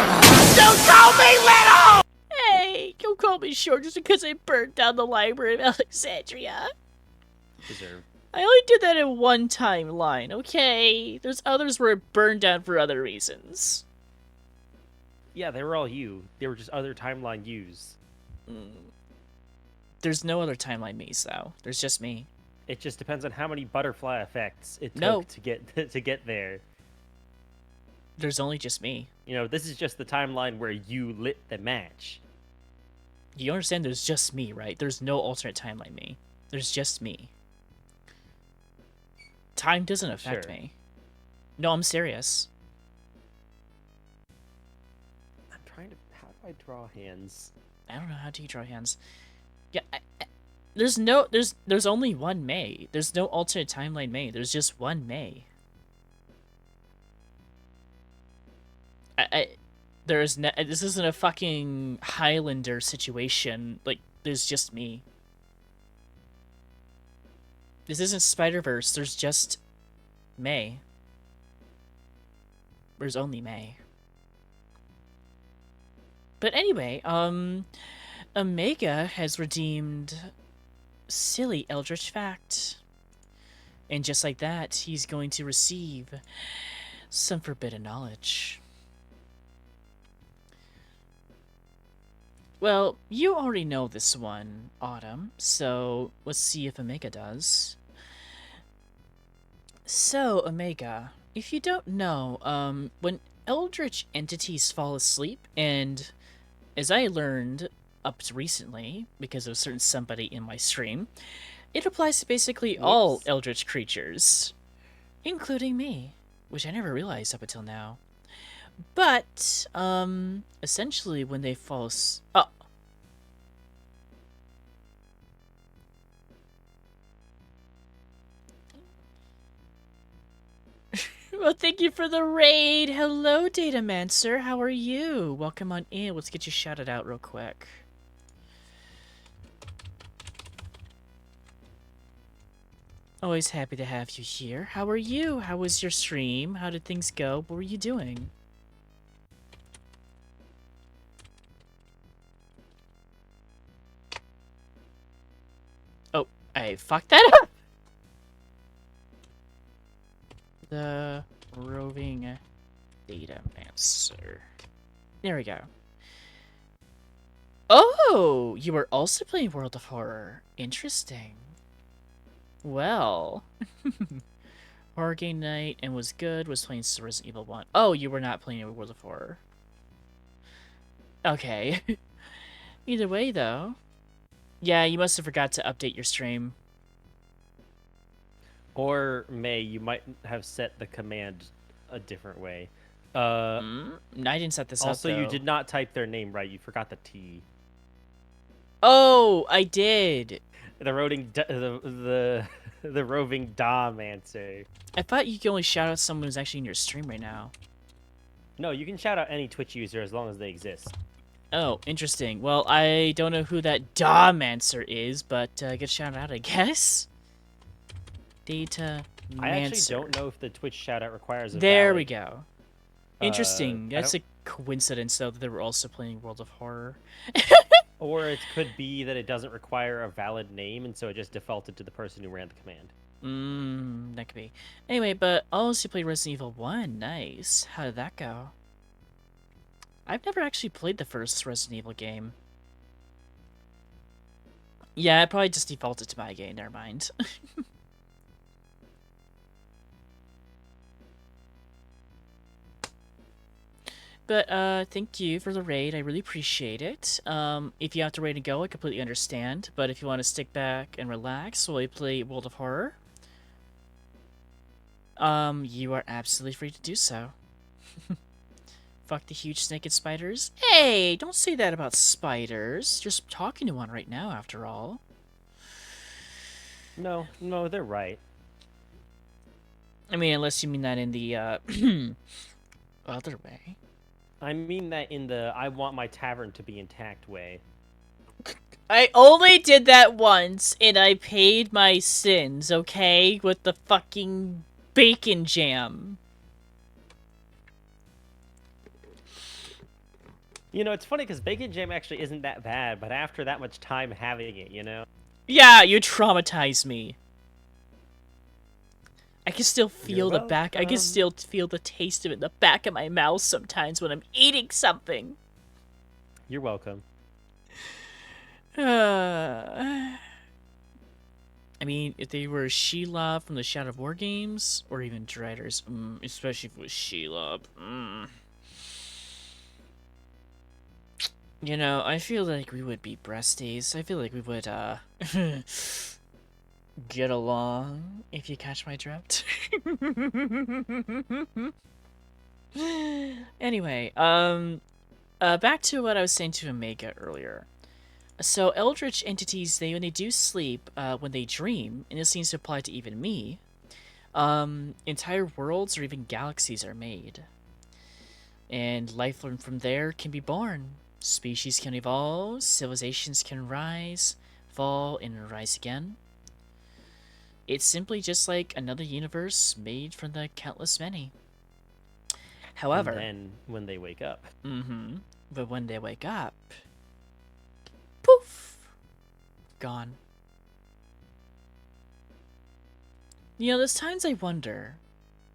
Don't call me little! Hey, don't call me short just because I burned down the Library of Alexandria. Deserved. I only did that in one timeline, okay? There's others where it burned down for other reasons. Yeah, they were all you. They were just other timeline yous. There's no other timeline me's, though. There's just me. It just depends on how many butterfly effects it took No. to get there. There's only just me. You know, this is just the timeline where you lit the match. You understand there's just me, right? There's no alternate timeline me. There's just me. Time doesn't affect Sure. me. No, I'm serious. I'm trying to... How do I draw hands? I don't know how to draw hands. Yeah, there's only one May. There's no alternate timeline May. There's just one May. This isn't a fucking Highlander situation. Like, there's just me. This isn't Spider-Verse. There's just May. There's only May. But anyway, Omega has redeemed silly Eldritch Fact. And just like that, he's going to receive some forbidden knowledge. Well, you already know this one, Autumn, so let's see if Omega does. So, Omega, if you don't know, when Eldritch entities fall asleep, and as I learned up to recently, because of a certain somebody in my stream, it applies to basically all Eldritch creatures, including me, which I never realized up until now. But, essentially when they fall asleep... Oh. Well, thank you for the raid. Hello, Datamancer. How are you? Welcome on in. Let's get you shouted out real quick. Always happy to have you here. How are you? How was your stream? How did things go? What were you doing? Oh, I fucked that up! The roving Datamancer. There we go. Oh, you were also playing World of Horror. Interesting. Well, horror game night and was good. Was playing Resident Evil 1. Oh, you were not playing World of Horror. Okay. Either way, though. Yeah, you must have forgot to update your stream. Or, May, you might have set the command a different way. I didn't set this up, Also, you though. did not type their name right. You forgot the T. Oh, I did. The roving Dom answer. I thought you could only shout out someone who's actually in your stream right now. No, you can shout out any Twitch user as long as they exist. Oh, interesting. Well, I don't know who that Dom-mancer is, but get shouted out, I guess. Data I actually don't know if the Twitch shout out requires a There valid, we go. Interesting. I That's a coincidence, though, that they were also playing World of Horror. Or it could be that it doesn't require a valid name, and so it just defaulted to the person who ran the command. That could be. Anyway, but also played Resident Evil 1. Nice. How did that go? I've never actually played the first Resident Evil game. Yeah, I probably just defaulted to my game. Never mind. But thank you for the raid. I really appreciate it. If you have to raid and go, I completely understand. But if you want to stick back and relax while we play World of Horror, you are absolutely free to do so. Fuck the huge snake and spiders. Hey, don't say that about spiders. You're just talking to one right now, after all. No, they're right. I mean, unless you mean that in the other way. I mean that in the I want my tavern to be intact way. I only did that once, and I paid my sins, okay? With the fucking bacon jam. You know, it's funny because bacon jam actually isn't that bad, but after that much time having it, you know? Yeah, you traumatized me. I can still feel You're the back. I can welcome. still feel the taste of it in the back of my mouth sometimes when I'm eating something. You're welcome. I mean, if they were Sheila from the Shadow of War games, or even Dreaders, especially if it was Sheila, You know, I feel like we would be breasties. I feel like we would, get along, if you catch my drift. Anyway, back to what I was saying to Omega earlier. So, eldritch entities, when they do sleep, when they dream, and this seems to apply to even me, entire worlds or even galaxies are made. And life from there can be born. Species can evolve, civilizations can rise, fall, and rise again. It's simply just like another universe made from the countless many. However, And then when they wake up. but when they wake up, poof, gone. You know, there's times I wonder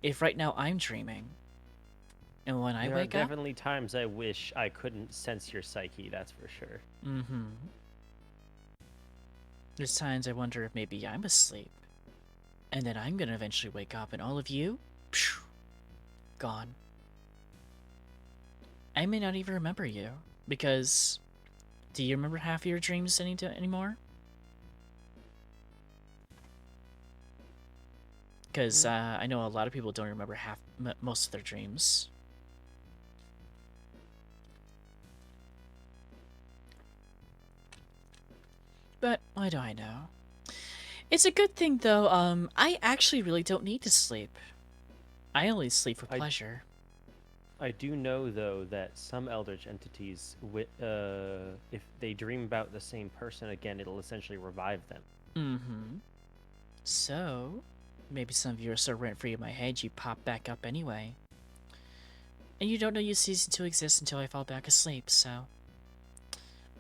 if right now I'm dreaming. And when I There are wake up, definitely times I wish I couldn't sense your psyche, that's for sure. there's times I wonder if maybe I'm asleep. And then I'm gonna eventually wake up and all of you, phew, gone. I may not even remember you, because do you remember half of your dreams anymore? Because I know a lot of people don't remember most of their dreams. But what do I know? It's a good thing, though. I actually really don't need to sleep. I only sleep for pleasure. I do know, though, that some eldritch entities, if they dream about the same person again, it'll essentially revive them. So, maybe some of you are so rent-free in my head, you pop back up anyway. And you don't know you cease to exist until I fall back asleep, so...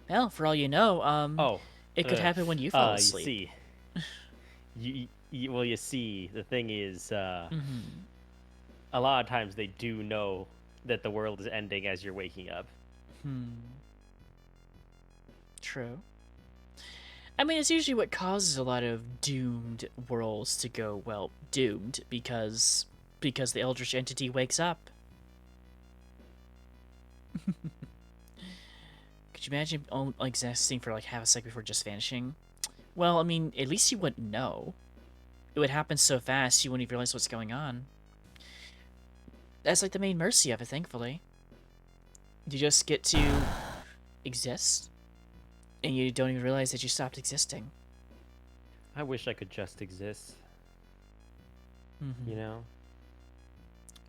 Well, for all you know, it could happen when you fall asleep. You see, you see, the thing is, a lot of times they do know that the world is ending as you're waking up. True. I mean, it's usually what causes a lot of doomed worlds to go, well, doomed, because the eldritch entity wakes up. Could you imagine existing for like half a second before just vanishing? Well, I mean, at least you wouldn't know. It would happen so fast you wouldn't even realize what's going on. That's like the main mercy of it, thankfully. You just get to exist, and you don't even realize that you stopped existing. I wish I could just exist. You know?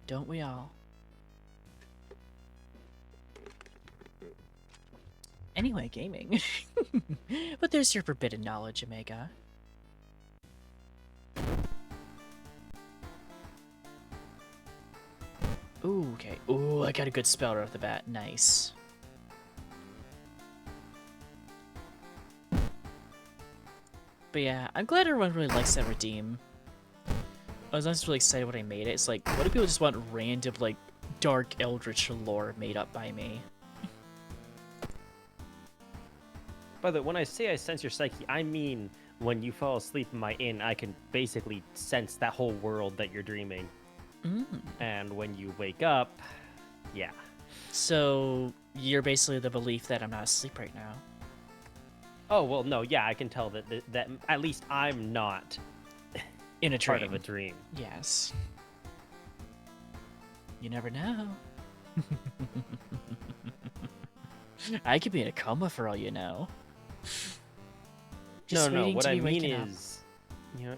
Don't we all? Anyway, gaming. But there's your forbidden knowledge, Omega. Ooh, okay. Ooh, I got a good spell right off the bat. Nice. But yeah, I'm glad everyone really likes that redeem. I was just really excited when I made it. It's like, what if people just want random, like, dark eldritch lore made up by me? By the way, when I say I sense your psyche, I mean when you fall asleep in my inn, I can basically sense that whole world that you're dreaming. And when you wake up, yeah. So you're basically the belief that I'm not asleep right now. Oh well, no, yeah, I can tell that at least I'm not In a dream. part of a dream. Yes. You never know. I could be in a coma for all you know. Just No, waiting what to I be mean waken up. is, you know,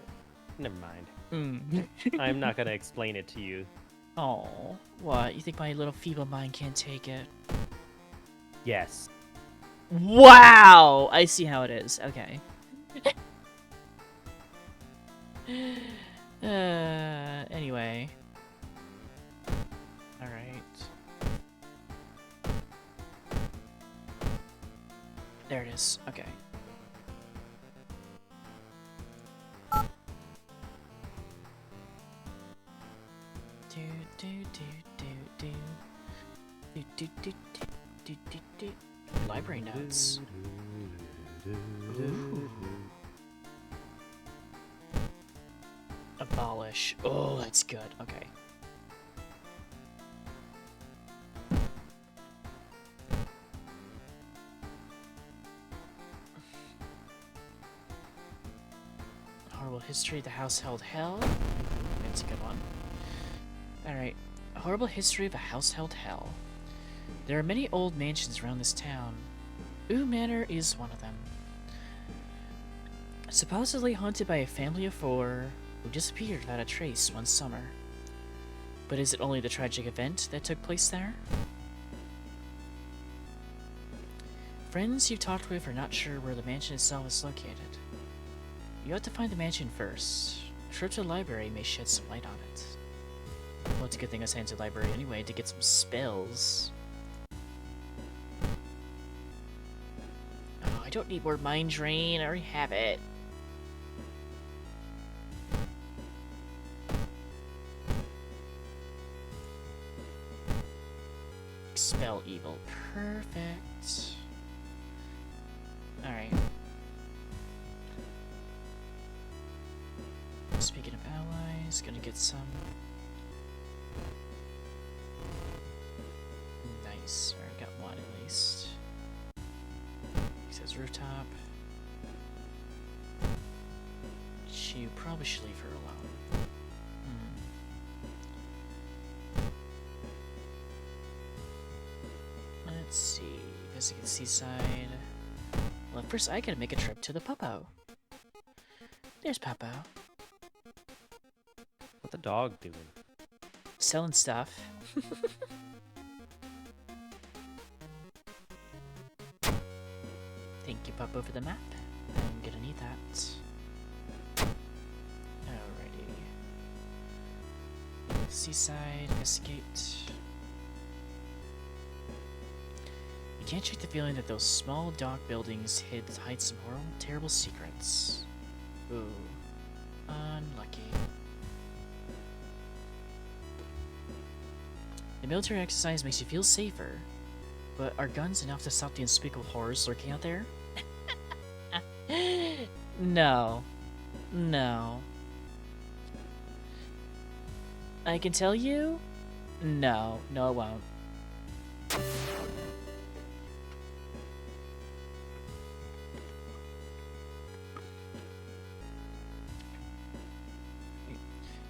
never mind. Mm. I'm not gonna explain it to you. Oh, what? You think my little feeble mind can't take it? Yes. Wow! I see how it is. Okay. Anyway. Alright. There it is. Okay. Do do do do do do do do do do do. Library notes. Ooh. Abolish. Oh, that's good. Okay. Horrible history of the household hell. That's a good one. Alright. A horrible history of a household hell. There are many old mansions around this town. Ooh Manor is one of them. Supposedly haunted by a family of 4 who disappeared without a trace one summer. But is it only the tragic event that took place there? Friends you've talked with are not sure where the mansion itself is located. You have to find the mansion first. A trip to the library may shed some light on it. Well, it's a good thing I was heading to the library anyway to get some spells. Oh, I don't need more mind drain. I already have it. Expel evil. Perfect. Alright. Speaking of allies, gonna get some. Nice. Alright, got one at least. He says rooftop. You probably should leave her alone. Let's see. Investigate the seaside. Well, first I gotta make a trip to the Puppo. There's Puppo. What's the dog doing? Selling stuff. Thank you, Puppo, for the map. I'm gonna need that. Alrighty. Seaside, investigate. You can't shake the feeling that those small dock buildings hide some horrible, terrible secrets. Ooh. Unlucky. The military exercise makes you feel safer, but are guns enough to stop the unspeakable horrors lurking out there? No. No. I can tell you? No. No, it won't.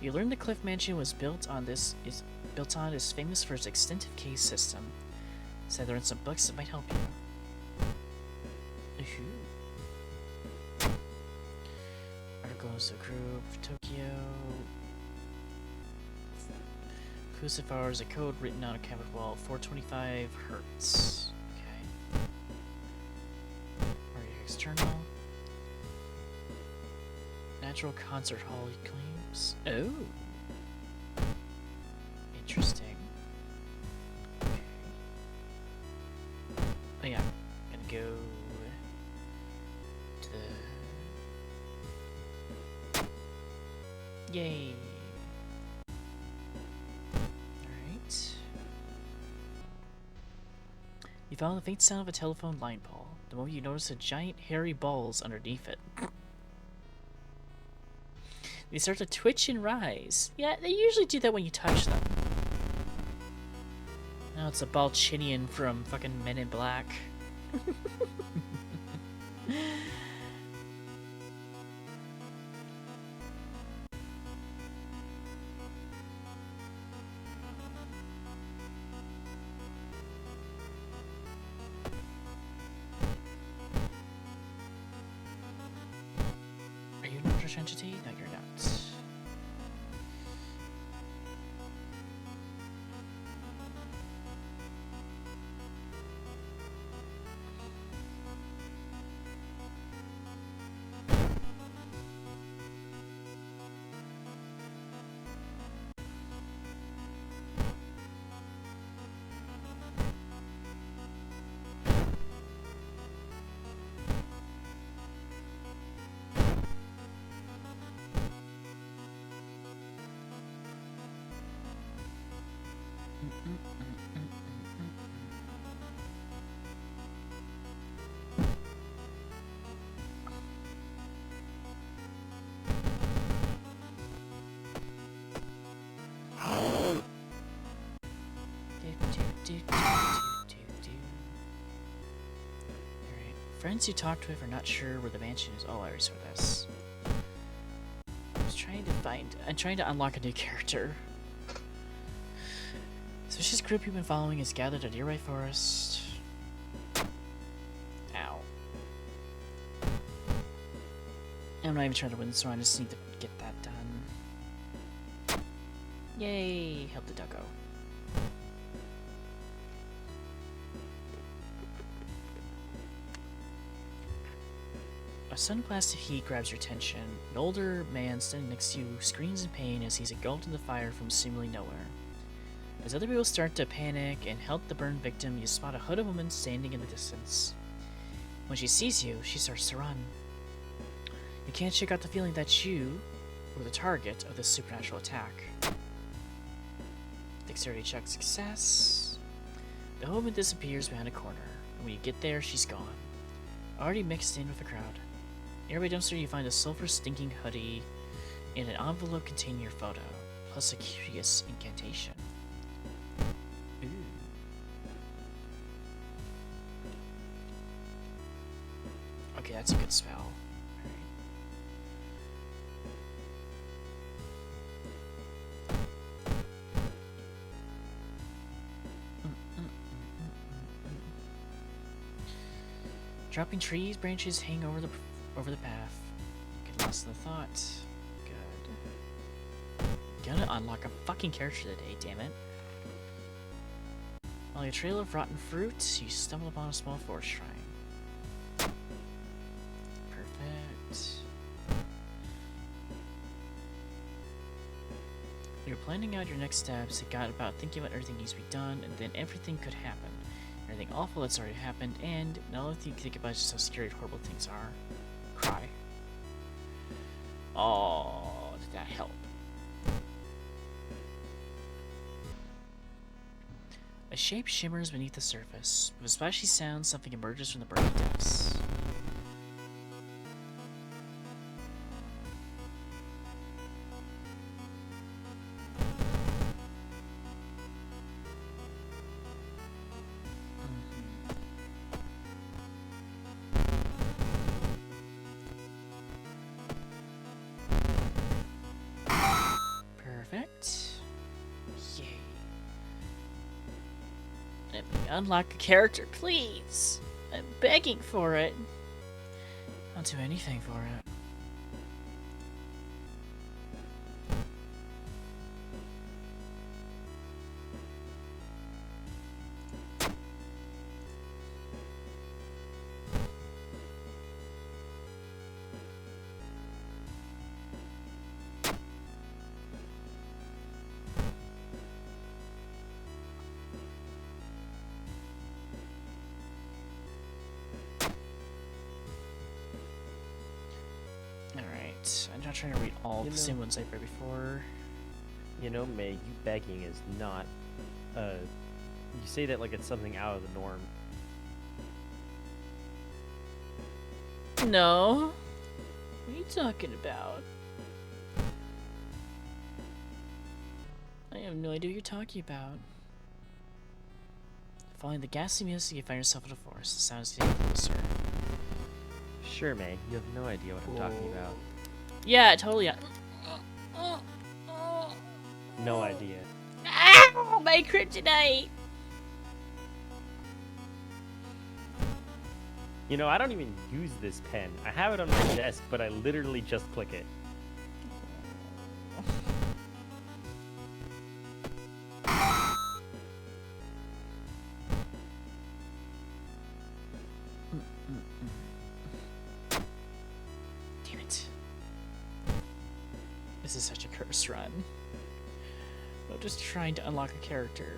You learn the Cliff Mansion was built on is famous for its extensive cave system. So I learned some books that might help you. Articles of group Tokyo. Crucifer is a code written on a cabinet wall. 425 hertz. Okay. Are you external? Natural concert hall claims. Oh. Interesting. Okay. Oh yeah. Gonna go to the. Yay. Alright. You found the faint sound of a telephone line pole. The moment you notice a giant hairy balls underneath it. They start to twitch and rise. Yeah, they usually do that when you touch them. Oh, it's a Balchinian from fucking Men in Black. Are you an Eldritch entity? No, you're not. Alright. Friends you talked with are not sure where the mansion is. Oh, I already saw this. I'm trying to unlock a new character. Suspicious group you've been following is gathered at nearby forest. Ow. I'm not even trying to win this one, I just need to get that done. Yay! Help the doggo. A sudden blast of heat grabs your attention. An older man standing next to you screams in pain as he's engulfed in the fire from seemingly nowhere. As other people start to panic and help the burned victim, you spot a hooded woman standing in the distance. When she sees you, she starts to run. You can't shake out the feeling that you were the target of this supernatural attack. Dexterity check success. The woman disappears behind a corner, and when you get there, she's gone. Already mixed in with the crowd. Nearby dumpster, you find a sulfur-stinking hoodie and an envelope containing your photo, plus a curious incantation. Ooh. Okay, that's a good spell. Alright. Dropping trees, branches hang over the path. Get lost in the thought. Good. Gonna unlock a fucking character today, damn it. On a trail of rotten fruit, you stumble upon a small forest shrine. Perfect. You're planning out your next steps, it got about thinking about everything needs to be done, and then everything could happen. Everything awful that's already happened, and now that you think about just how scary and horrible things are, cry. Oh, did that help? A shape shimmers beneath the surface. With a splashy sound, something emerges from the burning depths. Perfect. Yay. Let me unlock a character, please. I'm begging for it. I'll do anything for it. I'm not trying to read all the same ones I've read before. You know, May, you begging is not, you say that like it's something out of the norm. No. What are you talking about? I have no idea what you're talking about. Following the ghastly music, you find yourself in a forest. The sound is getting closer. Sure, May. You have no idea what I'm talking about. Yeah, totally. No idea. Ow! My kryptonite! You know, I don't even use this pen. I have it on my desk, but I literally just click it. Damn it. This is such a cursed run. I'm just trying to unlock a character.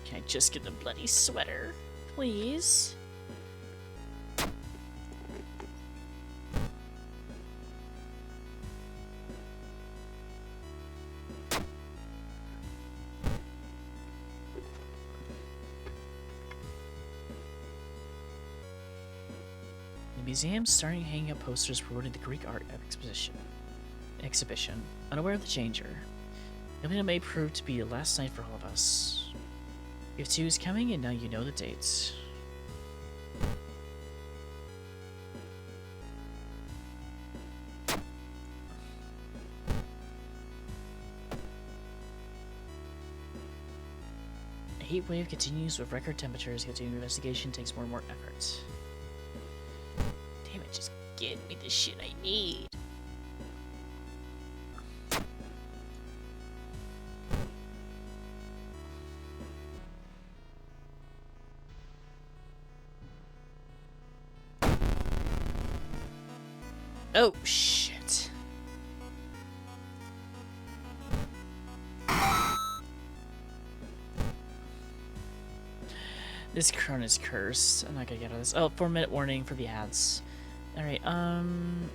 Can I just get the bloody sweater, please? The museum's starting hanging up posters promoting the Greek art exhibition. Unaware of the danger, it may prove to be the last night for all of us. If 2 is coming, and now you know the dates. A heat wave continues with record temperatures. Continuing investigation takes more and more effort. Damn it, just give me the shit I need. Oh, shit. This crown is cursed. I'm not gonna get out of this. Oh, 4-minute warning for the ads. Alright, I'm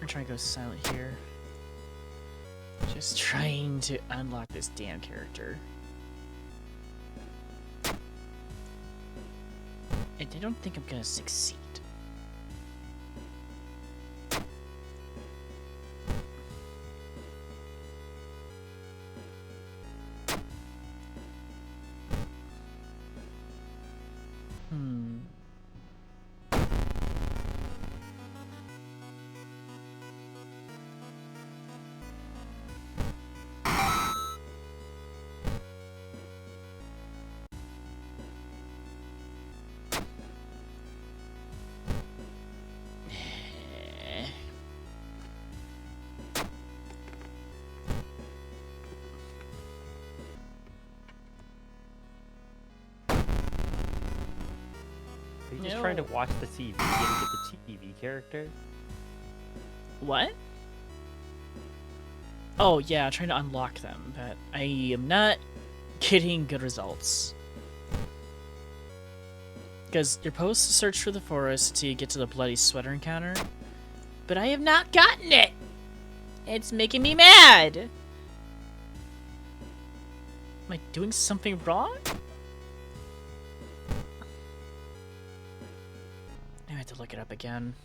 trying to go silent here. Just trying to unlock this damn character. And I don't think I'm gonna succeed. Are you just trying to watch the TV and get the TV character? What? Oh, yeah, trying to unlock them, but I am not getting good results. Because you're supposed to search for the forest till you get to the bloody sweater encounter, but I have not gotten it! It's making me mad! Am I doing something wrong? I have to look it up again.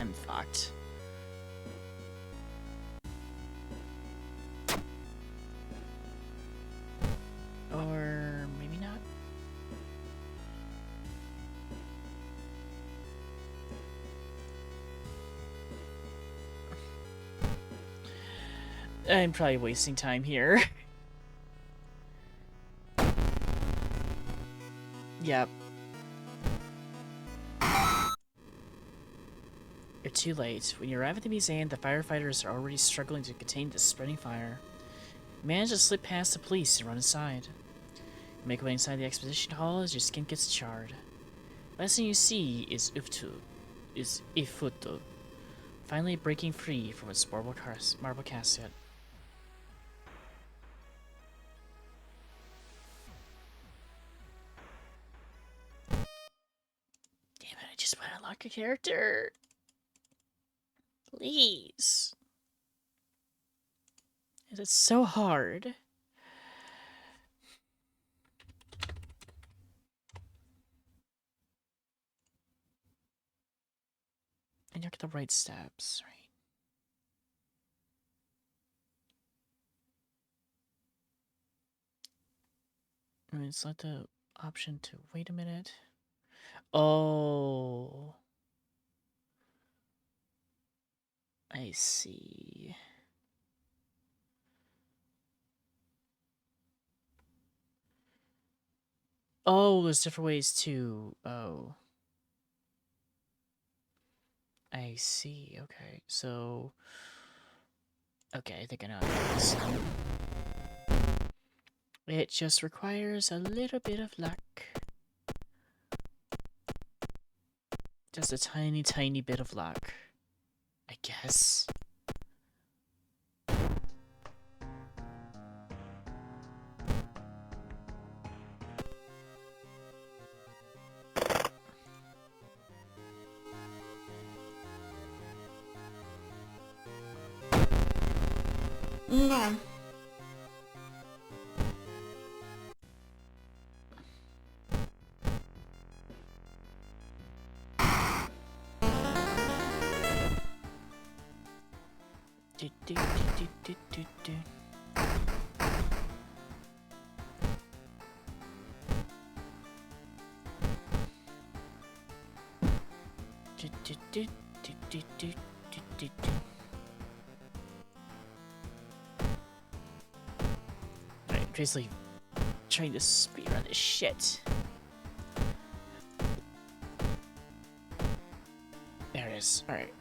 I'm fucked. Or maybe not. I'm probably wasting time here. Yep. You're too late. When you arrive at the museum, the firefighters are already struggling to contain the spreading fire. You manage to slip past the police and run inside. You make your way inside the exposition hall as your skin gets charred. Last thing you see is Ifuto, finally breaking free from its marble casket. Damn it, I just want to unlock a character. Please. It's so hard. And you get the right steps, right? I mean, it's not the option to wait a minute. Oh. I see. Oh, there's different ways too. Oh. I see. Okay, so... Okay, I think I know how to do this. It just requires a little bit of luck. Just a tiny, tiny bit of luck. I guess. No. Do, do, do, do, do, do, do. Do, do, do, do, do, do, do, do, do. Alright, I'm basically trying to speedrun this shit. There it is. Alright.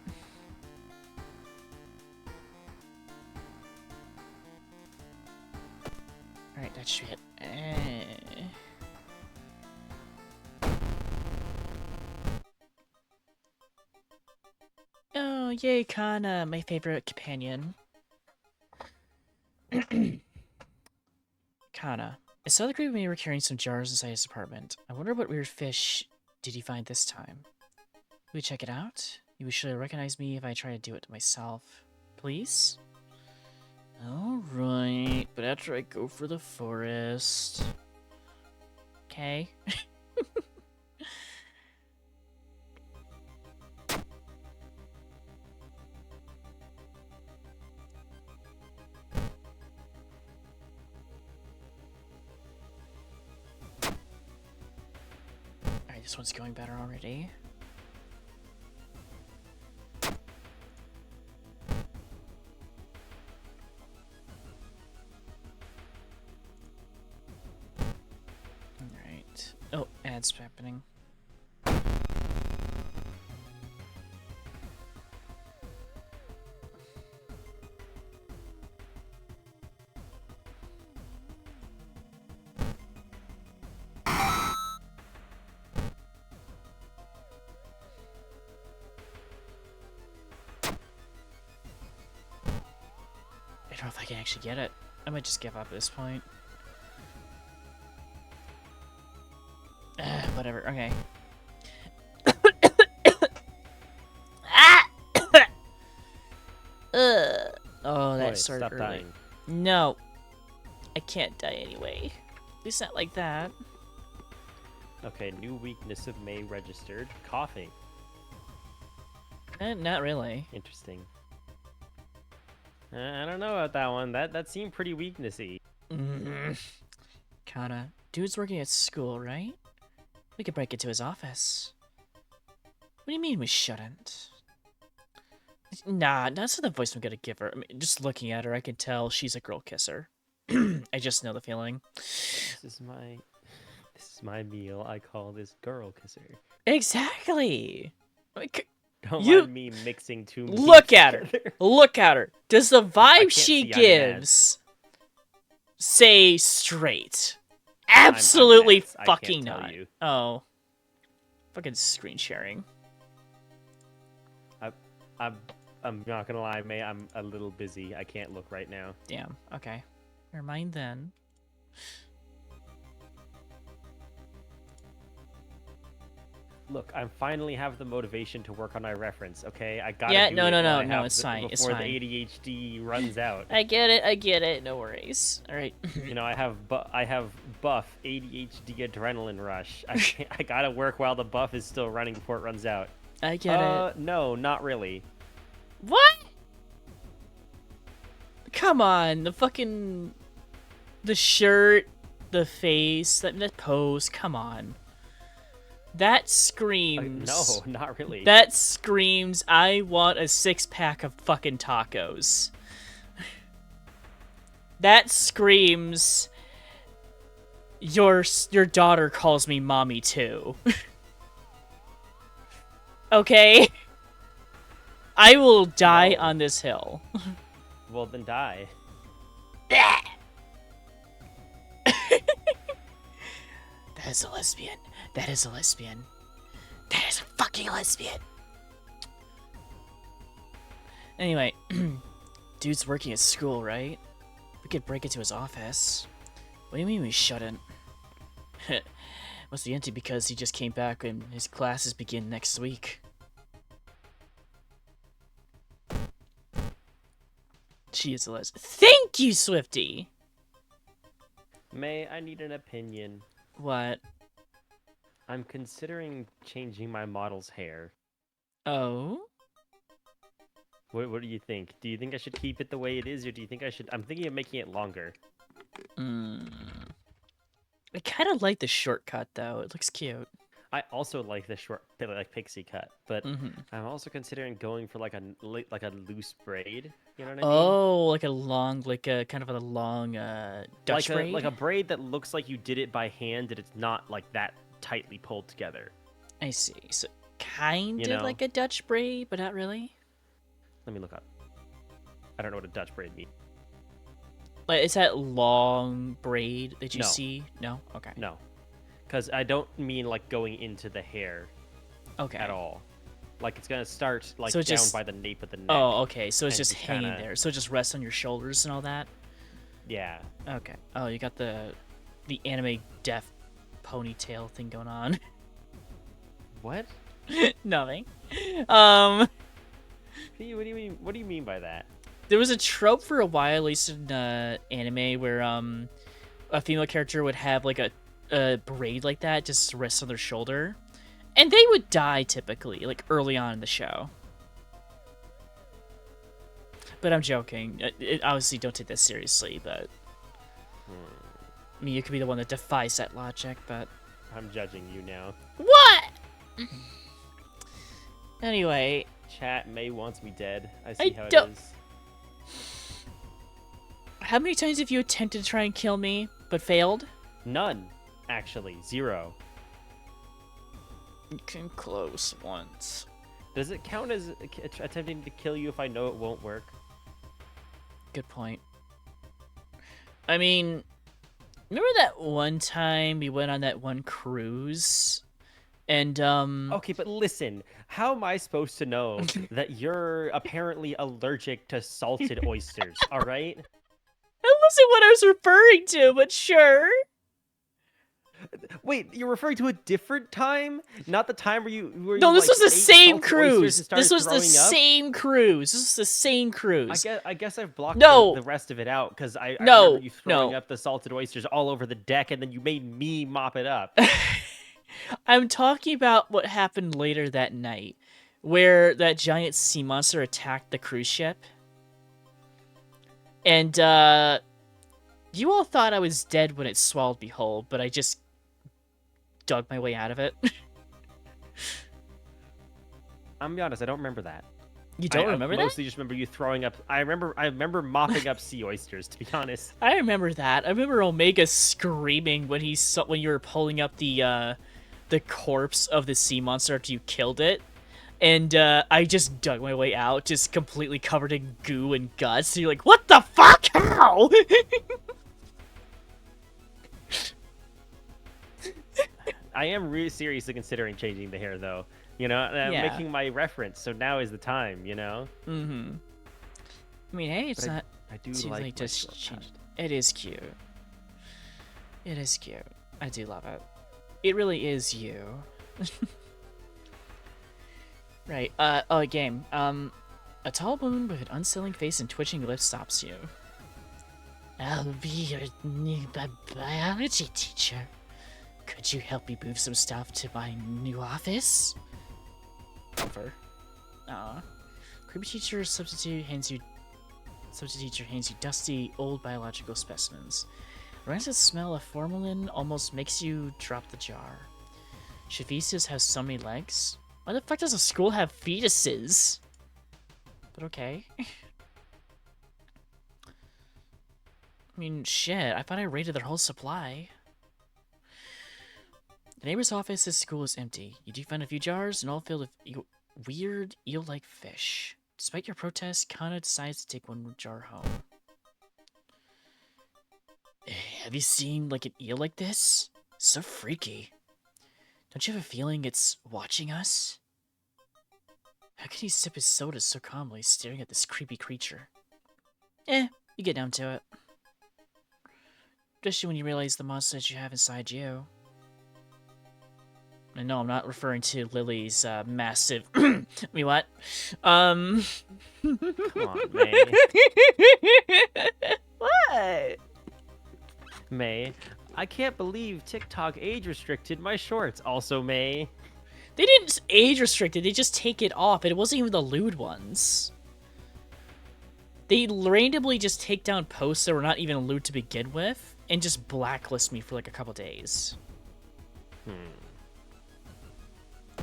Alright, that should hit. Oh, yay, Kana, my favorite companion. Kana. I saw the group when you were carrying some jars inside his apartment. I wonder what weird fish did he find this time. Will we check it out? You should recognize me if I try to do it myself. Please? Alright, but after I go for the forest. Okay. Alright, this one's going better already. Alright. Oh, ads happening. I don't know if I can actually get it. I might just give up at this point. Whatever, okay. Oh, that Boy, started stop early. dying. No. I can't die anyway. At least not like that. Okay, new weakness of May registered. Coughing. Not really. Interesting. I don't know about that one. That seemed pretty weaknessy. Kana, dude's working at school, right? We could break into his office. What do you mean we shouldn't? Nah, that's not the voice I'm gonna give her. I mean, just looking at her, I can tell she's a girl kisser. I just know the feeling. This is my meal. I call this girl kisser. Exactly! I mean, Don't You- mind me mixing two memes Look at her. together. Look at her. Does the vibe can't she see, I'm mad. gives say straight? Absolutely mad. I can't fucking tell not. you. Oh. Fucking screen sharing. I'm not gonna lie, May. I'm a little busy. I can't look right now. Damn. Okay. Never mind then. Look, I finally have the motivation to work on my reference. Okay, I gotta. Yeah, do no, it no, while no, I no, have it's the- fine, it's Before fine. the ADHD runs out. I get it. No worries. All right. You know, I have buff ADHD adrenaline rush. I gotta work while the buff is still running before it runs out. I get it. No, not really. What? Come on, the shirt, the face, that pose. Come on. That screams. No, not really. That screams. I want a 6-pack of fucking tacos. That screams. Your daughter calls me mommy too. Okay. I will die No. on this hill. Well, then die. That is a lesbian. That is a lesbian. That is a fucking lesbian. Anyway, dude's working at school, right? We could break into his office. What do you mean we shouldn't? Must be empty because he just came back and his classes begin next week. She is a lesbian. Thank you, Swifty! May, I need an opinion. What? I'm considering changing my model's hair. Oh? What do you think? Do you think I should keep it the way it is, or do you think I should... I'm thinking of making it longer. I kind of like the shortcut, though. It looks cute. I also like the short, like pixie cut, but Mm-hmm. I'm also considering going for like a loose braid. You know what I mean? Oh, like a long, like a kind of a long Dutch braid? like a braid that looks like you did it by hand, and it's not like that tightly pulled together. I see. So kind You of know? like a Dutch braid, but not really. Let me look up. I don't know what a Dutch braid means. Like, is that long braid that you No. see? No? Okay. No, because I don't mean like going into the hair Okay. at all. Like it's gonna start like So down just- by the nape of the neck. Oh, okay. So it's And just just hanging kinda- there. So it just rests on your shoulders and all that? Yeah. Okay. Oh, you got the anime deaf ponytail thing going on. What? Nothing. What do you mean? What do you mean by that? There was a trope for a while, at least in anime, where a female character would have like a braid like that just rest on their shoulder, and they would die typically, like early on in the show. But I'm joking. Obviously, don't take this seriously. But I mean, you could be the one that defies that logic. But I'm judging you now. what? Anyway, Chat, May wants me dead. I see I how don't- it is. how many times have you attempted to try and kill me but failed? None, actually. 0. You came close once. Does it count as attempting to kill you if I know it won't work? Good point. I mean, remember that one time we went on that one cruise? And, Okay, but listen, how am I supposed to know that you're apparently allergic to salted oysters, alright? that wasn't what I was referring to, but sure. Wait, you're referring to a different time? Not the time where you No, this like, was the ate same salted oysters cruise. and started This was the throwing up? same cruise. This was the same cruise. I guess I've blocked No. the rest of it out because I No, remember you throwing no. up the salted oysters all over the deck, and then you made me mop it up. I'm talking about what happened later that night, where that giant sea monster attacked the cruise ship. And, you all thought I was dead when it swallowed me whole, but I just dug my way out of it. I'm be honest, I don't remember that. You don't remember I that? mostly just remember you throwing up. I remember mopping up sea oysters. To be honest, I remember that. I remember Omega screaming when when you were pulling up the corpse of the sea monster after you killed it, And I just dug my way out, just completely covered in goo and guts. And you're like, what the fuck? How? I am really seriously considering changing the hair, though. You know, and I'm Yeah. making my reference, so now is the time, you know? Mm-hmm. I mean, hey, it's But not I do too like late my to short change. cut. It is cute. It is cute. I do love it. It really is you. Right. Oh, game. A tall woman with an unsettling face and twitching lips stops you. I'll be your new biology teacher. Could you help me move some stuff to my new office? Over. Aw. Creepy teacher substitute teacher hands you dusty, old biological specimens. The rancid smell of formalin almost makes you drop the jar. Should fetuses have so many legs? Why the fuck does a school have fetuses? But okay. I mean, shit, I thought I raided their whole supply. The neighbor's office at school is empty. You do find a few jars and all filled with weird eel-like fish. Despite your protest, Kana decides to take one jar home. Have you seen, like, an eel like this? So freaky. Don't you have a feeling it's watching us? How can he sip his soda so calmly, staring at this creepy creature? You get down to it. Especially when you realize the monster that you have inside you. And no, I'm not referring to Lily's massive. I mean, what? Come on, May. What? May. I can't believe TikTok age restricted my shorts. Also, May. They didn't age restrict it, they just take it off, and it wasn't even the lewd ones. They randomly just take down posts that were not even lewd to begin with, and just blacklist me for like a couple days.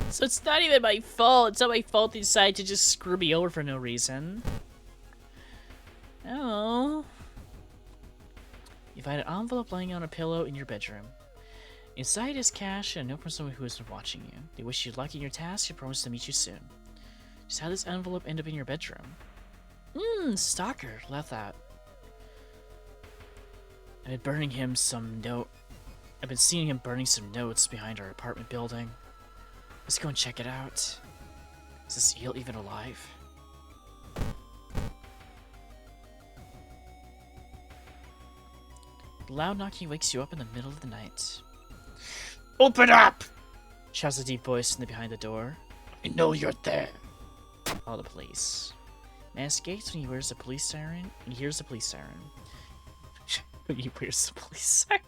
So it's not even my fault. It's not my fault they decided to just screw me over for no reason. Oh. You find an envelope lying on a pillow in your bedroom. Inside is cash and a note from someone who has been watching you. They wish you luck in your task and promise to meet you soon. Just how did this envelope end up in your bedroom? Stalker. Left that. I've been burning him some note. I've been seeing him burning some notes behind our apartment building. Let's go and check it out. Is this eel even alive? The loud knocking wakes you up in the middle of the night. Open up! Shouts a deep voice from behind the door. I know you're there. Call the police. Man escapes when he wears the police siren and hears the police siren. When he wears the police siren.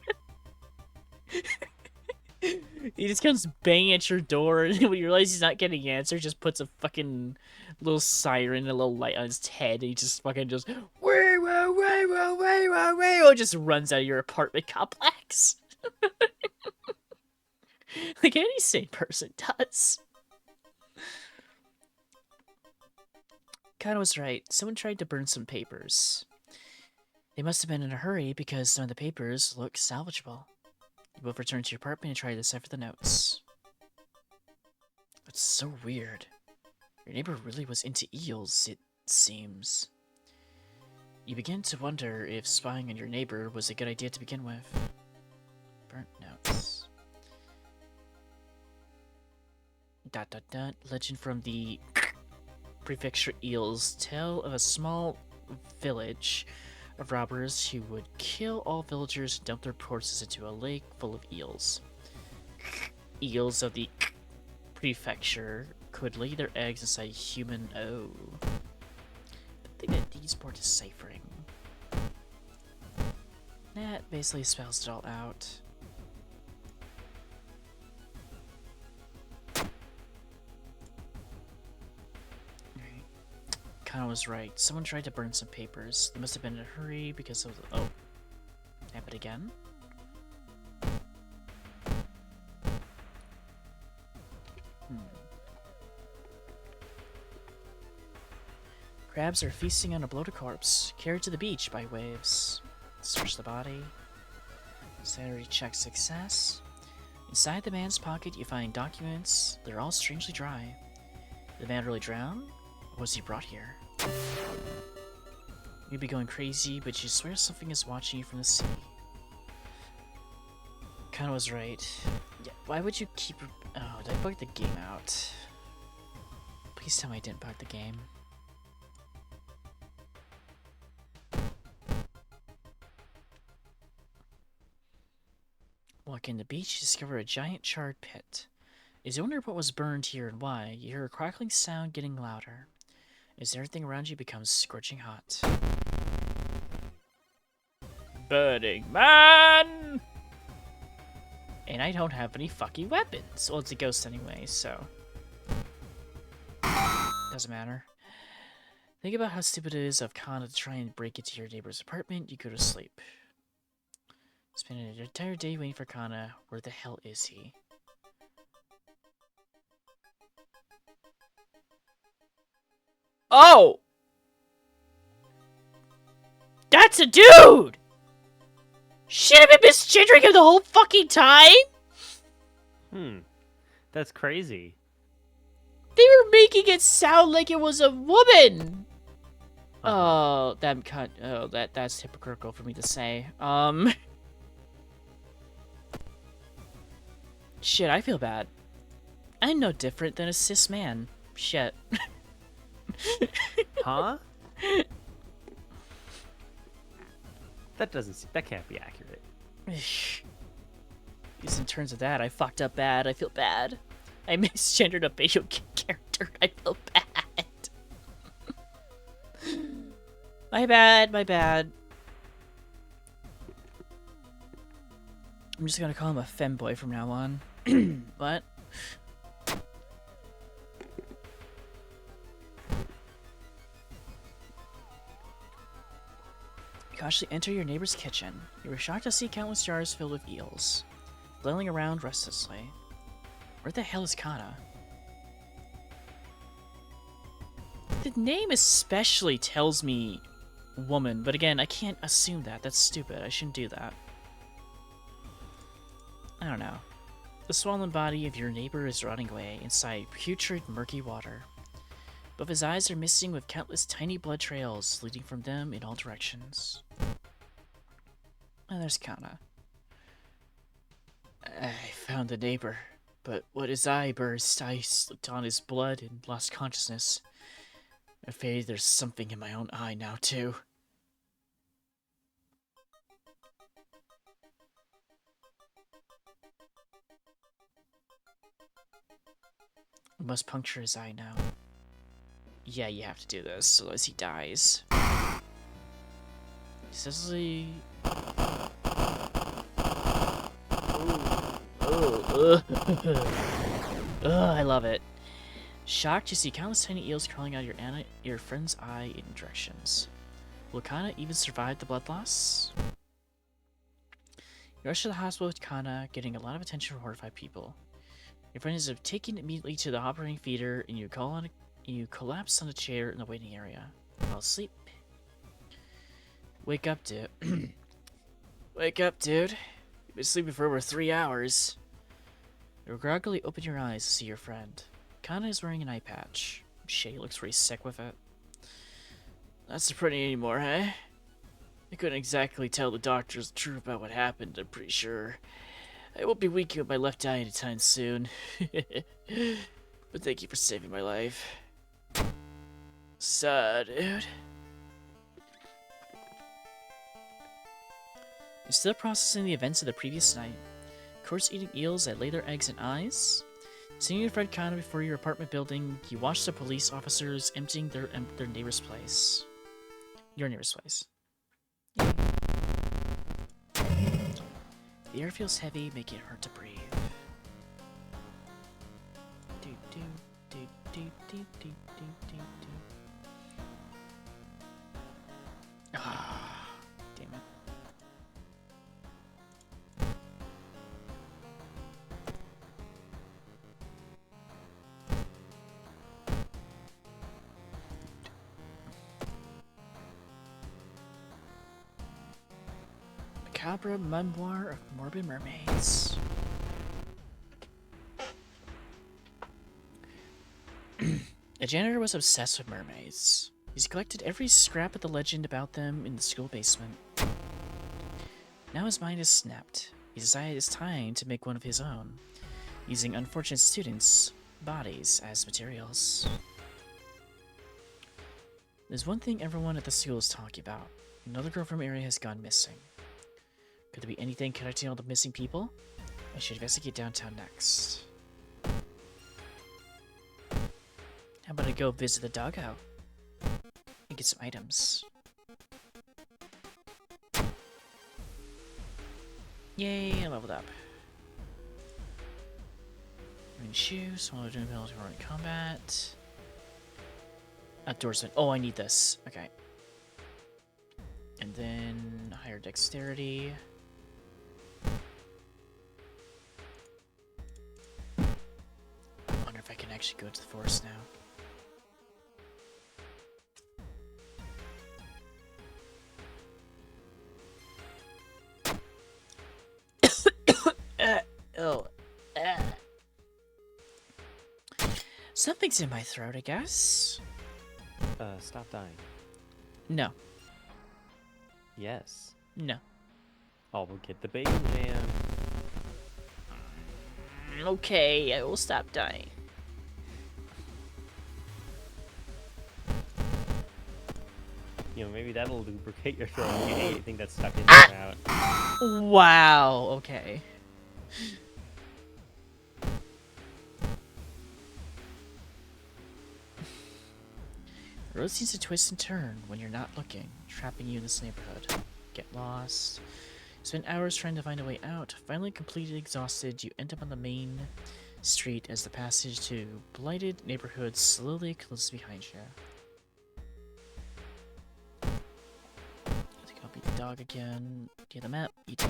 He just comes banging at your door, and when you realize he's not getting an answer, just puts a fucking little siren, a little light on his head, and he just fucking just way, just runs out of your apartment complex. Like any sane person does. Kana was right. Someone tried to burn some papers. They must have been in a hurry because some of the papers look salvageable. You both return to your apartment and try to decipher the notes. That's so weird. Your neighbor really was into eels, it seems. You begin to wonder if spying on your neighbor was a good idea to begin with. Burnt notes. ... Legend from the prefecture eels tell of a small village of robbers who would kill all villagers and dump their corpses into a lake full of eels. Eels of the prefecture could lay their eggs inside human. Oh. I think that needs more deciphering. That basically spells it all out. Kana was right. Someone tried to burn some papers. They must have been in a hurry because of the... Oh. Happened again? Crabs are feasting on a bloated corpse, carried to the beach by waves. Search the body. Sanity check success. Inside the man's pocket, you find documents. They're all strangely dry. Did the man really drown? Or was he brought here? You'd be going crazy, but you swear something is watching you from the sea. Kinda was right. Yeah, why would you keep... Oh, did I bug the game out? Please tell me I didn't bug the game. Walking the beach, you discover a giant charred pit. As you wonder what was burned here and why, you hear a crackling sound getting louder. As everything around you becomes scorching hot. Burning man! And I don't have any fucking weapons. Well, it's a ghost anyway, so... Doesn't matter. Think about how stupid it is of Kana to try and break into your neighbor's apartment. You go to sleep. Spending an entire day waiting for Kana. Where the hell is he? Oh! That's a dude! Shit, I've been misgendering him the whole fucking time? That's crazy. They were making it sound like it was a woman! Oh, that's hypocritical for me to say. Shit, I feel bad. I'm no different than a cis man. Shit. Huh? That can't be accurate. At least in terms of that, I fucked up bad. I feel bad. I misgendered a video game character. I feel bad. My bad, my bad. I'm just gonna call him a femboy from now on. What? You cautiously enter your neighbor's kitchen. You were shocked to see countless jars filled with eels, flailing around restlessly. Where the hell is Kana? The name especially tells me woman, but again, I can't assume that. That's stupid. I shouldn't do that. I don't know. The swollen body of your neighbor is rotting away inside putrid, murky water. Both his eyes are missing with countless tiny blood trails leading from them in all directions. And there's Kana. I found the neighbor, but when his eye burst, I slipped on his blood and lost consciousness. I'm afraid there's something in my own eye now, too. We must puncture his eye now. Yeah, you have to do this, otherwise he dies. Cecily... I love it. Shocked, you see countless tiny eels crawling out of your friend's eye in directions. Will Kana even survive the blood loss? You rush to the hospital with Kana, getting a lot of attention from horrified people. Your friend is taken immediately to the operating theater, and you collapse on a chair in the waiting area. Fall asleep. Wake up, dude. Wake up, dude. You've been sleeping for over 3 hours. You groggily open your eyes to see your friend. Kana is wearing an eye patch. Shit, he looks pretty sick with it. Not so pretty anymore, eh? I couldn't exactly tell the doctors the truth about what happened, I'm pretty sure. I won't be weakening with my left eye anytime soon. But thank you for saving my life. Sad, dude. You're still processing the events of the previous night. Of course, eating eels that lay their eggs in eyes. Seeing your friend Kana before your apartment building, you watch the police officers emptying their neighbor's place. Your neighbor's place. Yay. The air feels heavy, making it hard to breathe. Do do do do do do do do do. Ah, damn it. Macabre Memoir of Morbid Mermaids. The janitor was obsessed with mermaids. He's collected every scrap of the legend about them in the school basement. Now his mind is snapped. He decided it's time to make one of his own, using unfortunate students' bodies as materials. There's one thing everyone at the school is talking about. Another girl from the area has gone missing. Could there be anything connecting all the missing people? I should investigate downtown next. How about I go visit the doghouse and get some items? Yay, I leveled up. Green shoes, while doing ability to run combat. Outdoorsman. Oh, I need this. Okay. And then higher dexterity. I wonder if I can actually go to the forest now. Something's in my throat, I guess. Stop dying. No. Yes. No. Oh, we'll get the bacon jam. Okay, I will stop dying. You know, maybe that'll lubricate your throat if you ate anything that's stuck in your mouth. Wow, okay. The road seems to twist and turn when you're not looking, trapping you in this neighborhood. Get lost. Spend hours trying to find a way out. Finally completely exhausted, you end up on the main street as the passage to blighted neighborhood slowly closes behind you. I think I'll beat the dog again. Get the map. Eat it.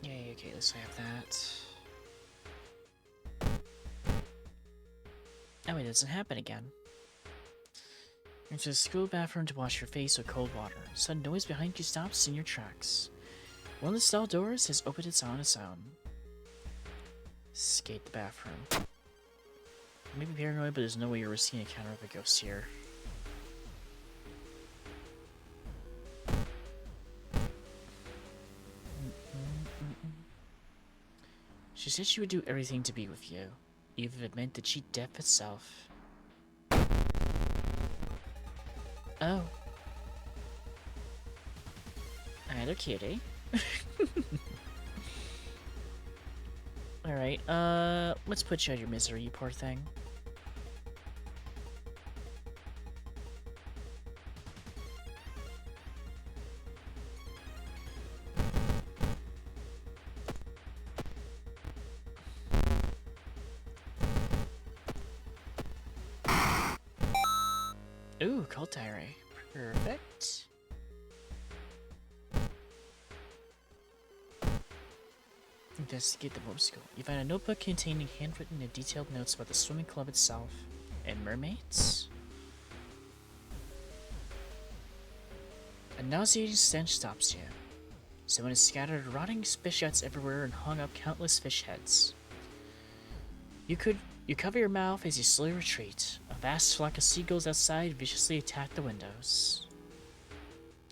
Yay, okay, at least I have that. Oh, it doesn't happen again. You're into the school bathroom to wash your face with cold water. Sudden noise behind you stops in your tracks. One of the stall doors has opened on its own. Escape the bathroom. I may be paranoid, but there's no way you're risking a encounter with a ghost here. She said she would do everything to be with you, even if it meant to cheat death itself. Oh. Either cutie. Alright, let's put you out of your misery, you poor thing. Ooh, cult diary. Perfect. Investigate the Mortem school. You find a notebook containing handwritten and detailed notes about the swimming club itself and mermaids. A nauseating stench stops you. Someone has scattered rotting fish guts everywhere and hung up countless fish heads. You cover your mouth as you slowly retreat. A vast flock of seagulls outside viciously attack the windows.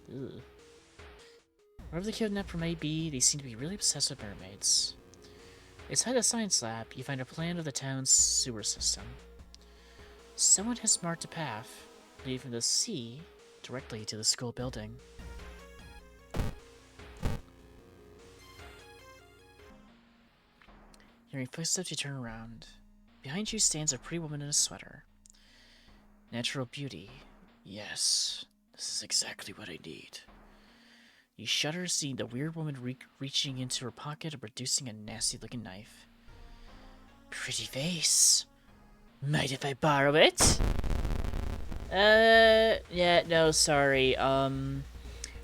Ugh. Wherever the kidnapper may be, they seem to be really obsessed with mermaids. Inside the science lab, you find a plan of the town's sewer system. Someone has marked a path leading from the sea directly to the school building. Hearing footsteps, you turn around. Behind you stands a pretty woman in a sweater. Natural beauty. Yes, this is exactly what I need. You shudder seeing the weird woman reaching into her pocket and producing a nasty-looking knife. Pretty face. Mind if I borrow it? Yeah, no, sorry.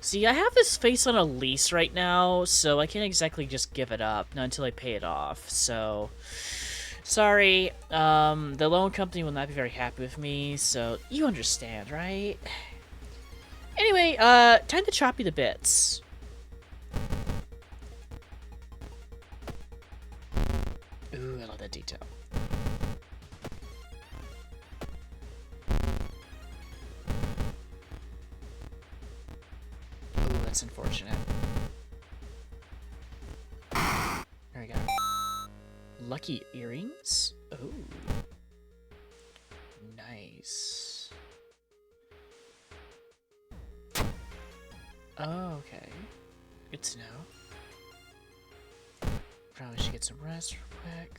See, I have this face on a lease right now, so I can't exactly just give it up, not until I pay it off, so... Sorry, the loan company will not be very happy with me, so you understand, right? Anyway, time to chop you to bits. Ooh, I love that detail. That's unfortunate. There we go. Lucky earrings? Oh. Nice. Oh, okay. Good to know. Probably should get some rest real quick.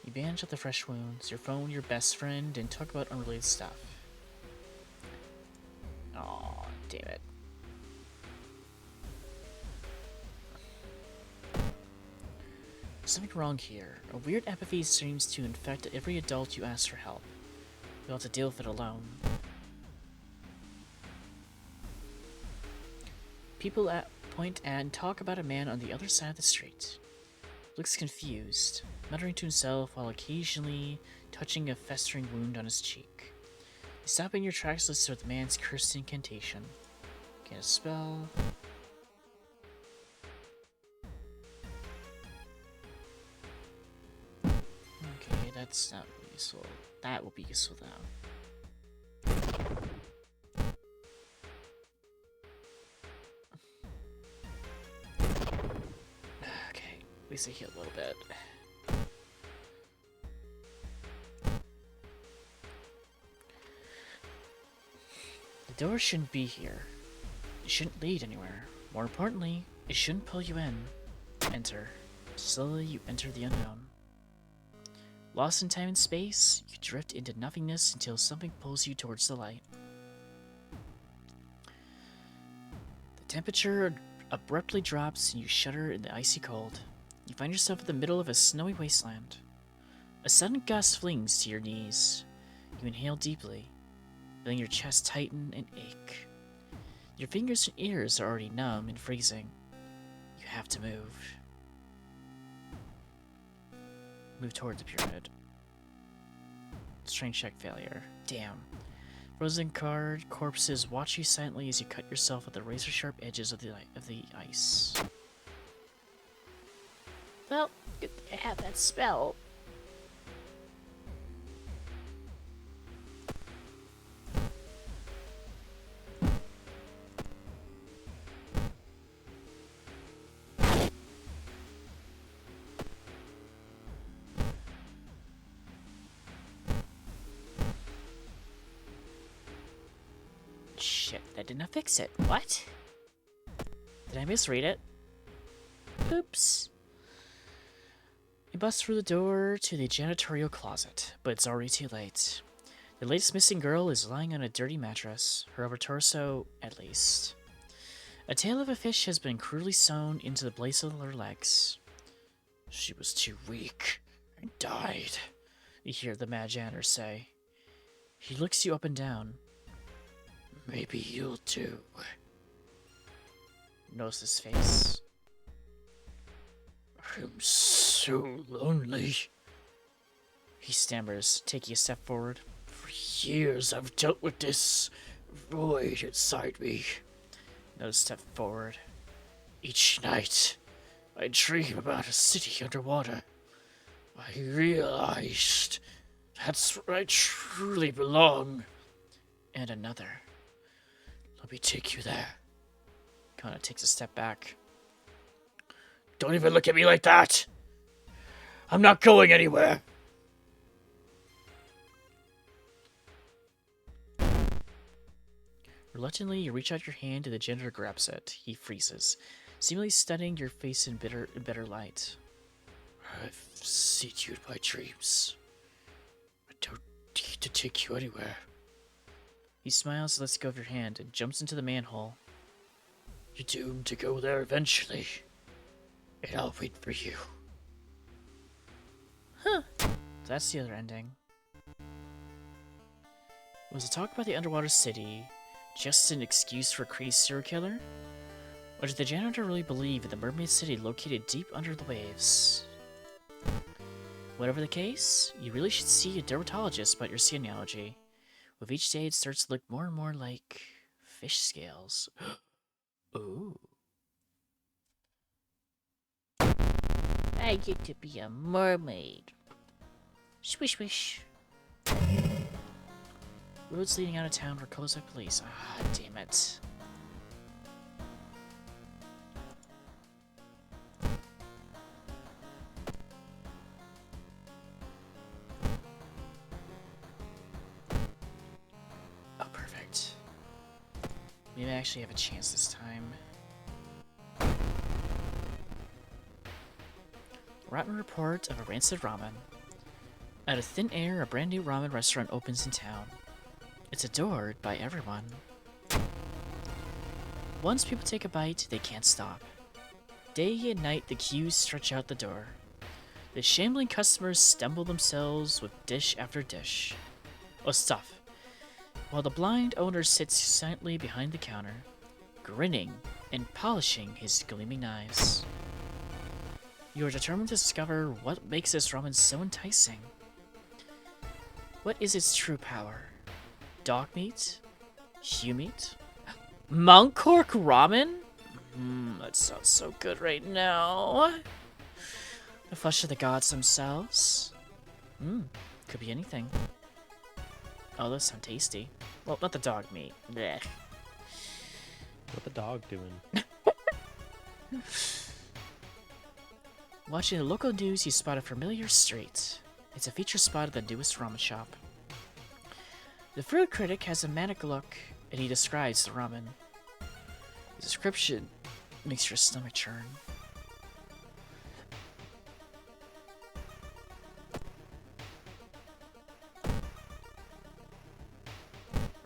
You bandage up the fresh wounds, your phone, your best friend, and talk about unrelated stuff. Aw, damn it. There's something wrong here. A weird apathy seems to infect every adult you ask for help. You'll have to deal with it alone. People point at and talk about a man on the other side of the street. Looks confused, muttering to himself while occasionally touching a festering wound on his cheek. You stop in your tracks to listen to the man's cursed incantation. Get a spell. Okay, that's not useful. That will be useful though. Okay, at least I heal a little bit. The door shouldn't be here. It shouldn't lead anywhere. More importantly, it shouldn't pull you in. Enter. Slowly you enter the unknown. Lost in time and space, you drift into nothingness until something pulls you towards the light. The temperature abruptly drops and you shudder in the icy cold. You find yourself in the middle of a snowy wasteland. A sudden gust flings to your knees. You inhale deeply, feeling your chest tighten and ache. Your fingers and ears are already numb and freezing. You have to move. Move toward the pyramid. Strength check failure. Damn. Frozen card corpses watch you silently as you cut yourself with the razor-sharp edges of the ice. Well, good to have that spell. Shit, that did not fix it. What? Did I misread it? Oops. You bust through the door to the janitorial closet, but it's already too late. The latest missing girl is lying on a dirty mattress, her upper torso at least. A tail of a fish has been cruelly sewn into the place of her legs. She was too weak and died, you hear the mad janitor say. He looks you up and down. Maybe you'll do. Knows his face. I'm so lonely. He stammers, taking a step forward. For years I've dealt with this void inside me. Another step forward. Each night, I dream about a city underwater. I realized that's where I truly belong. And another. Let me take you there. Kinda takes a step back. Don't even look at me like that! I'm not going anywhere! Reluctantly, you reach out your hand and the janitor grabs it. He freezes, seemingly studying your face in bitter light. I've seen you in my dreams. I don't need to take you anywhere. He smiles, lets go of your hand, and jumps into the manhole. You're doomed to go there eventually. And I'll wait for you. Huh. So that's the other ending. Was the talk about the underwater city just an excuse for a crazy serial killer? Or did the janitor really believe in the mermaid city located deep under the waves? Whatever the case, you really should see a dermatologist about your sea analogy. With each day, it starts to look more and more like fish scales. Ooh. I get to be a mermaid. Swish, swish. Roads leading out of town were closed by police. Ah, damn it. Maybe I actually have a chance this time. Rotten report of a rancid ramen. Out of thin air, a brand new ramen restaurant opens in town. It's adored by everyone. Once people take a bite, they can't stop. Day and night, the queues stretch out the door. The shambling customers stumble themselves with dish after dish. Stuff. While the blind owner sits silently behind the counter, grinning and polishing his gleaming knives. You are determined to discover what makes this ramen so enticing. What is its true power? Dog meat? Hue meat? Monk cork ramen? That sounds so good right now. The flesh of the gods themselves? Could be anything. Oh, those sound tasty. Well, not the dog meat. Blech. What the dog doing? Watching the local news, you spot a familiar street. It's a feature spot of the newest ramen shop. The food critic has a manic look, and he describes the ramen. The description makes your stomach churn.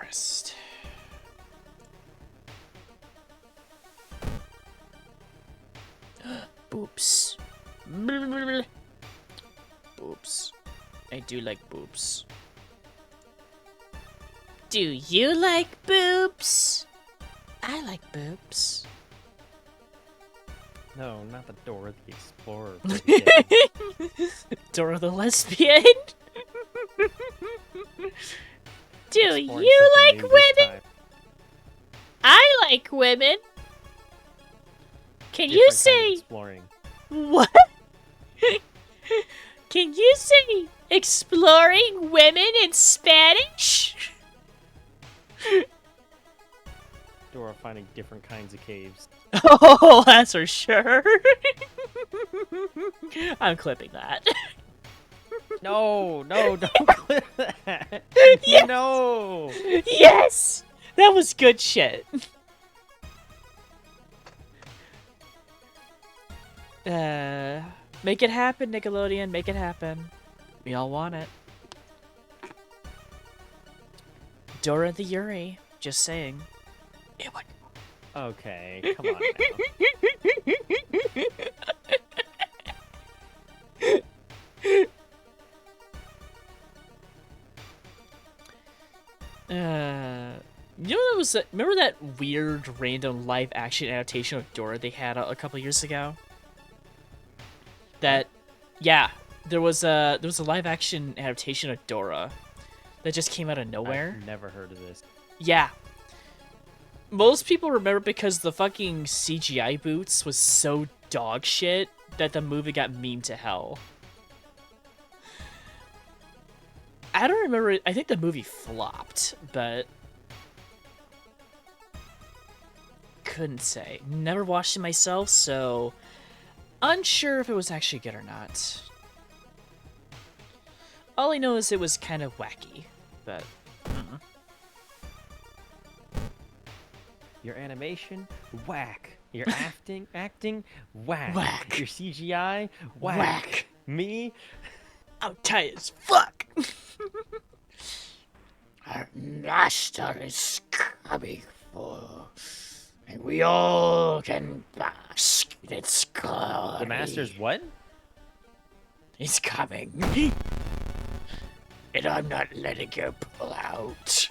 Rest. Boobs. Boobs. I do like boobs. Do you like boobs? I like boobs. No, not the Dora the Explorer. Again. Dora the lesbian? Do Exploring you something like new this women? time. I like women. Can you Different kind of say exploring? what? Can you say exploring women in Spanish? Dora finding different kinds of caves. Oh, that's for sure. I'm clipping that. No, don't clip that. Yes! No. Yes! That was good shit. Make it happen, Nickelodeon. Make it happen. We all want it. Dora the Yuri. Just saying. It would. Okay, come on now. You know that was remember that weird random live action adaptation of Dora they had a couple years ago? That, yeah, there was a live action adaptation of Dora that just came out of nowhere. I've never heard of this. Yeah. Most people remember because the fucking CGI boots was so dog shit that the movie got memed to hell. I don't remember. I think the movie flopped, but couldn't say. Never watched it myself, so unsure if it was actually good or not. All I know is it was kind of wacky, but Your animation, whack. Your acting, whack. Whack. Your CGI, whack. Whack. Me, I'm tired as fuck. Our master is coming for, and we all can bask in its glory. the master's what? He's coming. And I'm not letting you pull out.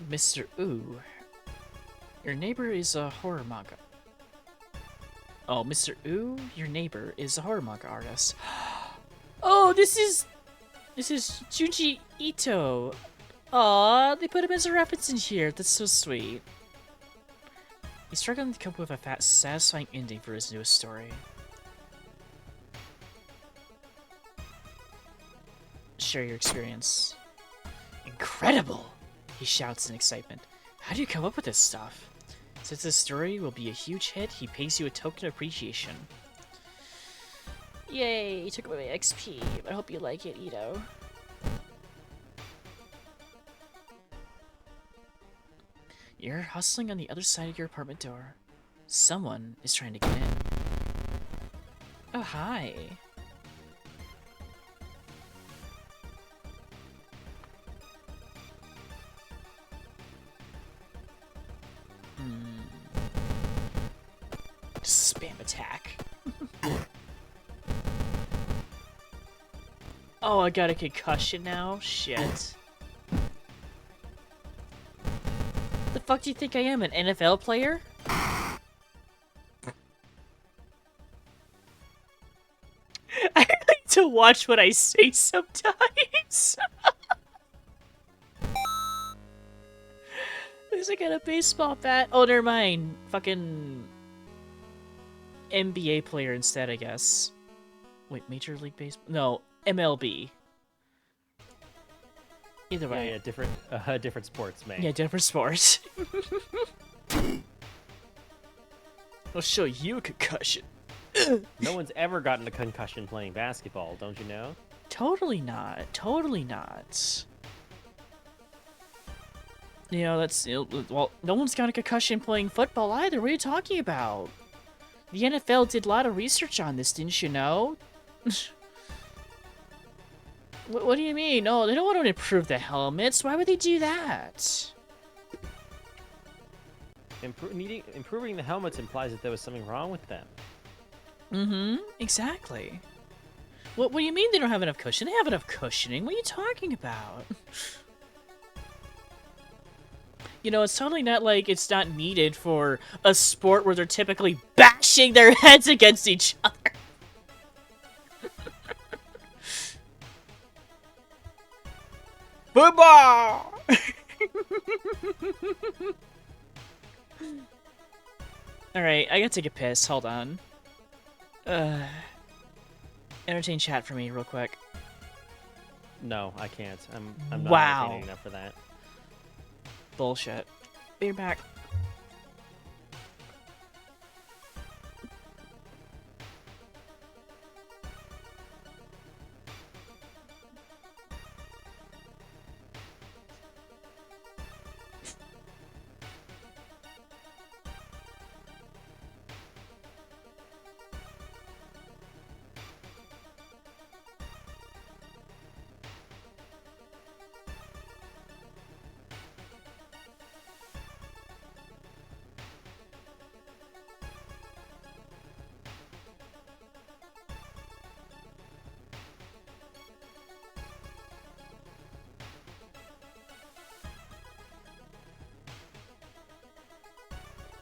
Mr. Ooh, your neighbor is a horror manga. Oh, Mr. Ooh, your neighbor is a horror manga artist. Oh, this is Junji Ito. Aw, they put him as a reference in here. That's so sweet. He's struggling to come up with a satisfying ending for his newest story. share your experience. Incredible! He shouts in excitement. How do you come up with this stuff? Since this story will be a huge hit, he pays you a token of appreciation. Yay, you took away my XP. I hope you like it, Ito. You're hustling on the other side of your apartment door. Someone is trying to get in. Oh, hi. Spam attack. Oh, I got a concussion now? Shit. The fuck do you think I am, an NFL player? I like to watch what I say sometimes. At least I got a baseball bat. Oh, never mind. Fucking NBA player instead, I guess. Wait, Major League Baseball? No, MLB. Either way. Yeah, different sports, man. Yeah, different sports. I'll show you a concussion. No one's ever gotten a concussion playing basketball, don't you know? Totally not. Totally not. You know, well, no one's got a concussion playing football either. What are you talking about? The NFL did a lot of research on this, didn't you know? What do you mean? No, they don't want to improve the helmets. Why would they do that? Improving the helmets implies that there was something wrong with them. Mm-hmm. Exactly. What do you mean they don't have enough cushion? They have enough cushioning. What are you talking about? You know, it's totally not like it's not needed for a sport where they're typically bashing their heads against each other. Football! Alright, I gotta take a piss. Hold on. Entertain chat for me real quick. No, I can't. I'm not Wow. entertaining enough for that. Bullshit. Be back.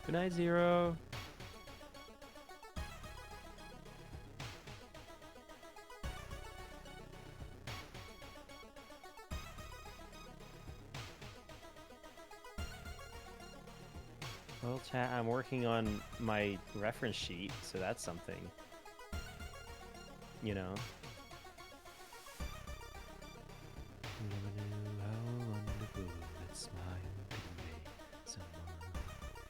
Good night, Zero. Well, chat, I'm working on my reference sheet, so that's something. You know. Never knew how wonderful that smile could make someone feel.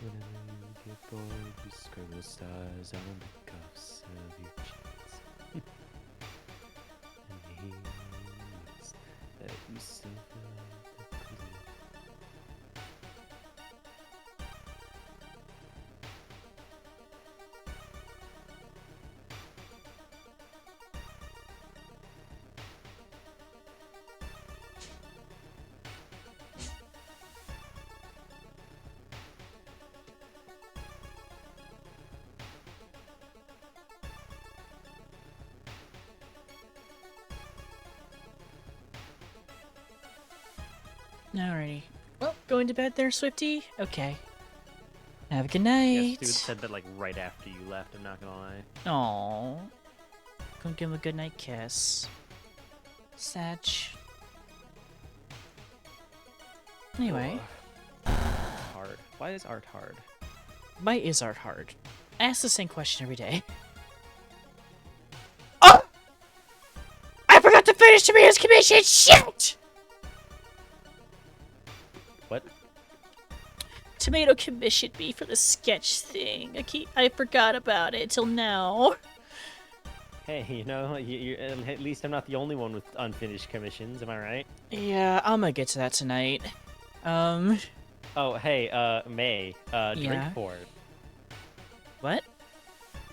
And whenever you get bored, you scribble stars on the cuffs of your jeans. And he knows that you still feel like the prisoner. Alrighty. Well, going to bed there, Swifty? Okay. Have a good Yes, night. dude said that like right after you left, I'm not gonna lie. Aww. Go give him a good night kiss. Satch. Anyway, Hard. Why is art hard? why is art hard? I ask the same question every day. Tomato's commission! Shit! What? Tomato commissioned me for the sketch thing. I forgot about it till now. Hey, you know, at least I'm not the only one with unfinished commissions. Am I right? Yeah, I'm gonna get to that tonight. Oh, hey, May. Yeah? Drink pour. What?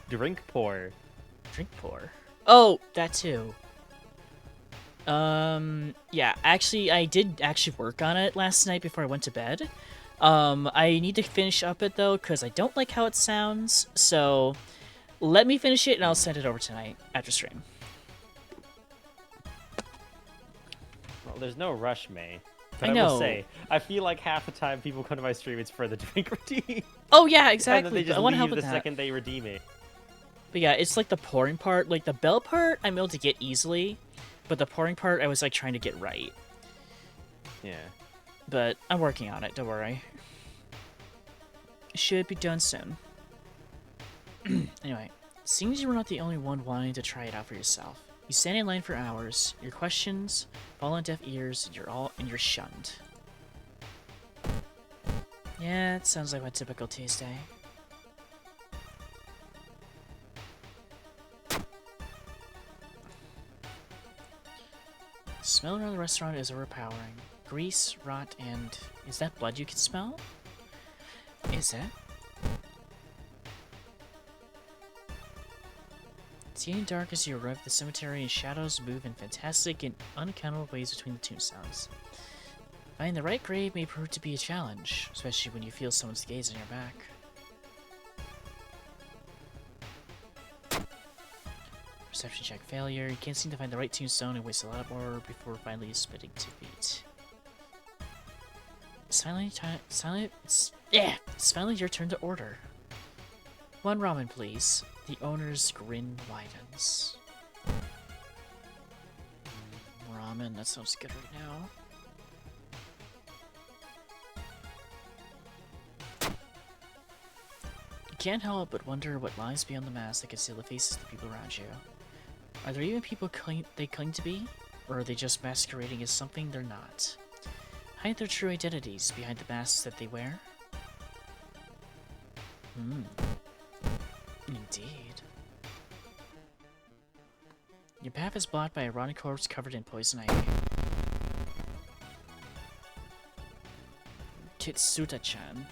Drink pour. Drink pour. Oh, that too. Yeah, actually, I did actually work on it last night before I went to bed. I need to finish up it though, because I don't like how it sounds, so let me finish it and I'll send it over tonight after stream. Well, there's no rush, May. But I I know. will say, I feel like half the time people come to my stream, it's for the drink redeem. Oh yeah, And then exactly. they But just I want to leave help the with that. second they redeem it. But yeah, it's like the pouring part. Like the bell part, I'm able to get easily, but the pouring part, I was like trying to get right. Yeah. But I'm working on it. Don't worry. It should be done soon. Anyway, seems you were not the only one wanting to try it out for yourself. You stand in line for hours. Your questions fall on deaf ears, and you're shunned. Yeah, it sounds like my typical Tuesday. The smell around the restaurant is overpowering. Grease, rot, and... Is that blood you can smell? Is it? It's getting dark as you arrive at the cemetery, and shadows move in fantastic and unaccountable ways between the tombstones. Finding the right grave may prove to be a challenge, especially when you feel someone's gaze on your back. Perception check failure. You can't seem to find the right tombstone and waste a lot more before finally spitting 2 feet. It's finally your turn to order. 1 ramen, please. The owner's grin widens. Ramen, that sounds good right now. You can't help but wonder what lies beyond the mask that conceal the faces of the people around you. Are there even people they claim to be? Or are they just masquerading as something they're not? Hide their true identities behind the masks that they wear? Indeed. Your path is blocked by a rotting corpse covered in poison ivy. Kitsuta-chan.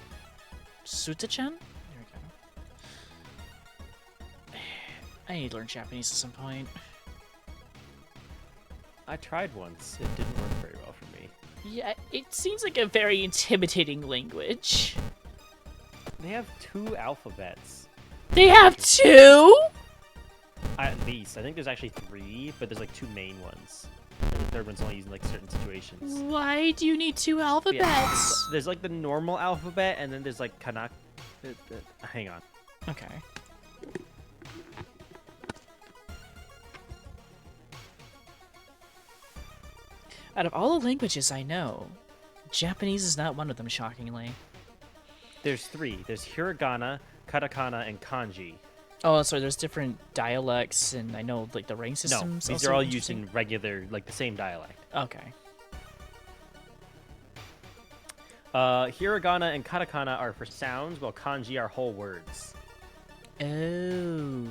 Suta-chan? There we go. I need to learn Japanese at some point. I tried once. It didn't work very well for me. Yeah, it seems like a very intimidating language. They have 2 alphabets. They have 2?! At least. I think there's actually 3, but there's like 2 main ones. And the third one's only used in like certain situations. Why do you need 2 alphabets? Yeah. There's like the normal alphabet, and then there's like kanak. Hang on. Okay. Out of all the languages I know, Japanese is not one of them, shockingly. There's 3. There's hiragana, katakana, and kanji. Oh, sorry, there's different dialects, and I know, like, the rank No, systems. these also are all used interesting. in regular, like the same dialect. Okay. Hiragana and katakana are for sounds, while kanji are whole words. Oh.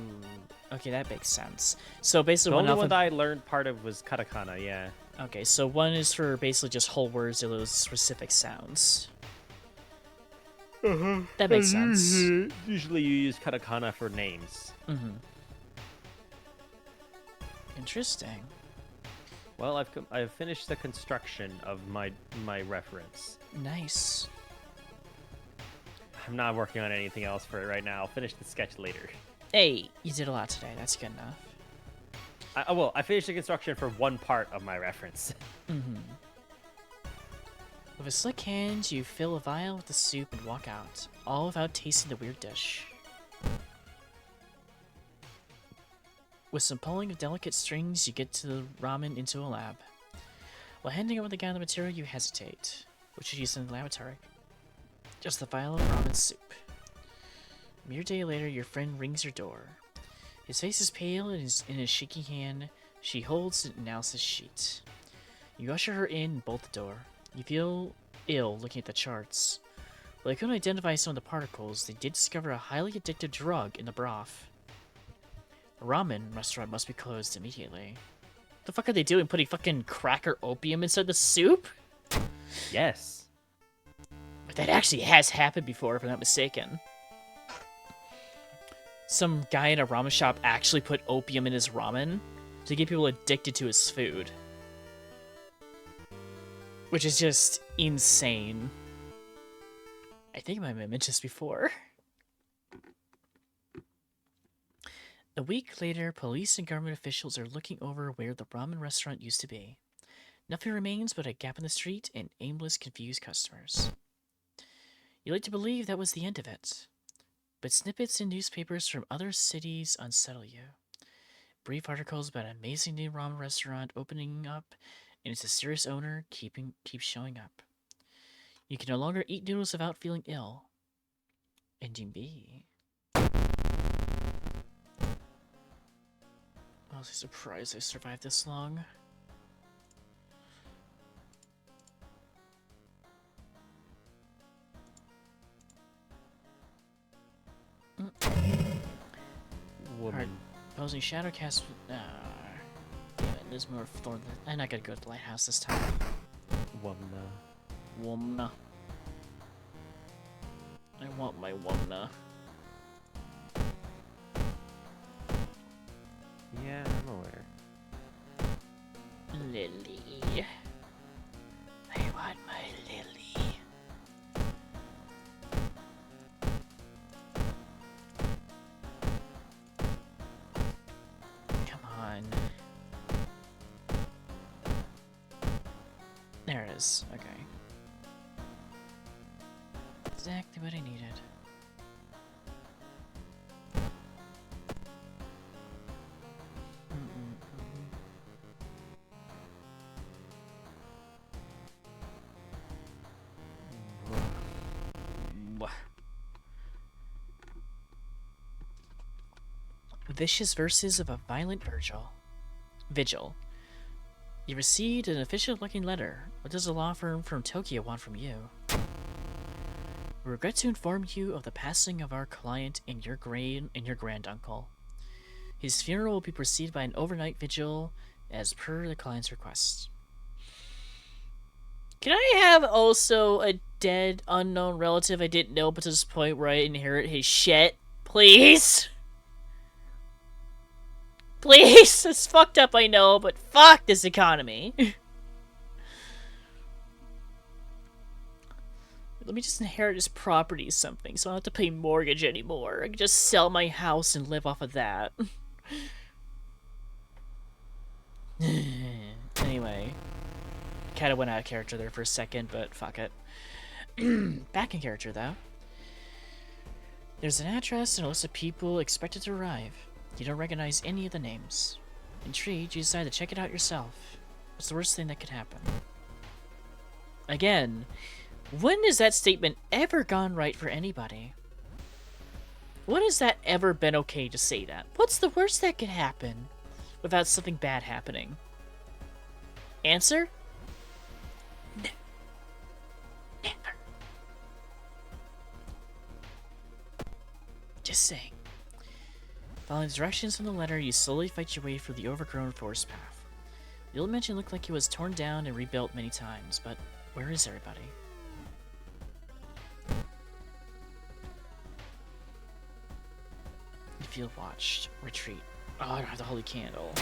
Okay, that makes sense. So basically, The one only one alpha... that I learned part of was katakana, yeah. Okay, so one is for basically just whole words or those specific sounds. That makes sense. Usually you use katakana for names. Interesting. Well, I've finished the construction of my reference. Nice. I'm not working on anything else for it right now. I'll finish the sketch later. Hey, you did a lot today. That's good enough. I finished the construction for one part of my reference. With a slick hand, you fill a vial with the soup and walk out, all without tasting the weird dish. With some pulling of delicate strings, you get to the ramen into a lab. While handing over the guy the material, you hesitate. What should you use in the laboratory? Just the vial of ramen soup. A mere day later, your friend rings your door. His face is pale, and in his shaky hand, She holds an analysis sheet. You usher her in and bolt the door. You feel ill looking at the charts. While they couldn't identify some of the particles, they did discover a highly addictive drug in the broth. A ramen restaurant must be closed immediately. What the fuck are they doing? Putting fucking crack or opium inside the soup? Yes. That actually has happened before, if I'm not mistaken. Some guy in a ramen shop actually put opium in his ramen to get people addicted to his food. Which is just insane. I think I might have mentioned this before. A week later, police and government officials are looking over where the ramen restaurant used to be. Nothing remains but a gap in the street and aimless, confused customers. You like to believe that was the end of it, but snippets in newspapers from other cities unsettle you. Brief articles about an amazing new ramen restaurant opening up and its mysterious owner keeps showing up. You can no longer eat noodles without feeling ill. Ending B. I was surprised I survived this long. Woman. Posing shadow cast. Damn it, there's more thorn. I'm not gonna go to the lighthouse this time. Womna. I want my Womna. Yeah, I'm aware. Lily. I want my Lily. Come on. There it is. Okay. Exactly what I needed. Vicious Verses of a Violent Vigil. You received an official-looking letter. What does a law firm from Tokyo want from you? We regret to inform you of the passing of our client and your granduncle. His funeral will be preceded by an overnight vigil as per the client's request. Can I have also a dead, unknown relative I didn't know but to this point where I inherit his shit? Please? Please! It's fucked up, I know, but fuck this economy. Let me just inherit his property or something, so I don't have to pay mortgage anymore. I can just sell my house and live off of that. Anyway. Kinda went out of character there for a second, but fuck it. Back in character, though. There's an address and a list of people expected to arrive. You don't recognize any of the names. Intrigued, you decide to check it out yourself. What's the worst thing that could happen? Again, when has that statement ever gone right for anybody? When has that ever been okay to say that? What's the worst that could happen without something bad happening? Answer? No. Never. Just saying. Following the directions from the letter, you slowly fight your way through the overgrown forest path. The old mansion looked like it was torn down and rebuilt many times, but where is everybody? You feel watched. Retreat. Oh, I don't have the holy candle.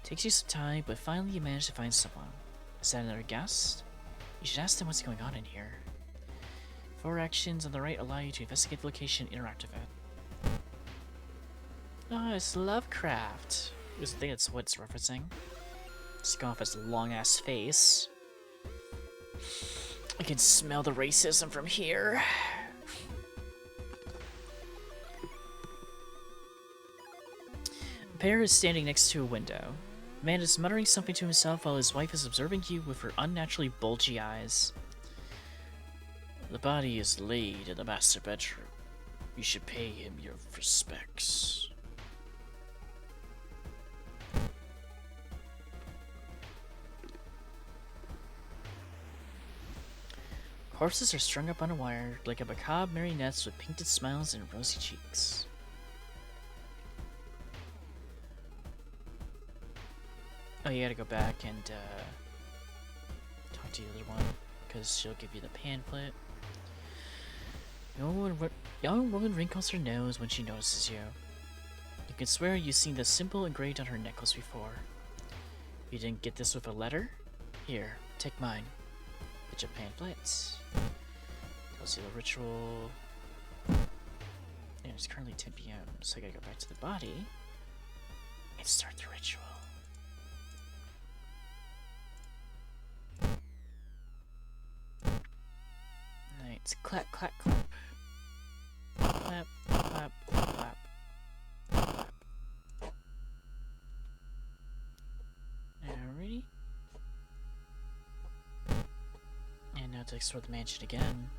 Takes you some time, but finally you manage to find someone. Is that another guest? You should ask them what's going on in here. 4 actions on the right allow you to investigate the location and interact with it. Oh, it's Lovecraft. I think that's what it's referencing. Just go off his long-ass face. I can smell the racism from here. A pair is standing next to a window. The man is muttering something to himself while his wife is observing you with her unnaturally bulgy eyes. The body is laid in the master bedroom. You should pay him your respects. Horses are strung up on a wire like a macabre marionettes with painted smiles and rosy cheeks. Oh, you gotta go back and talk to the other one, because she'll give you the pamphlet. Young woman wrinkles her nose when she notices you. You can swear you've seen the symbol engraved on her necklace before. You didn't get this with a letter? Here, take mine. It's your pamphlet. Tells you the ritual. And it's currently 10 p.m., so I gotta go back to the body and start the ritual. Nice. Clap, clap, clap. Clap, clap, clap. Alrighty. And now to explore the mansion again.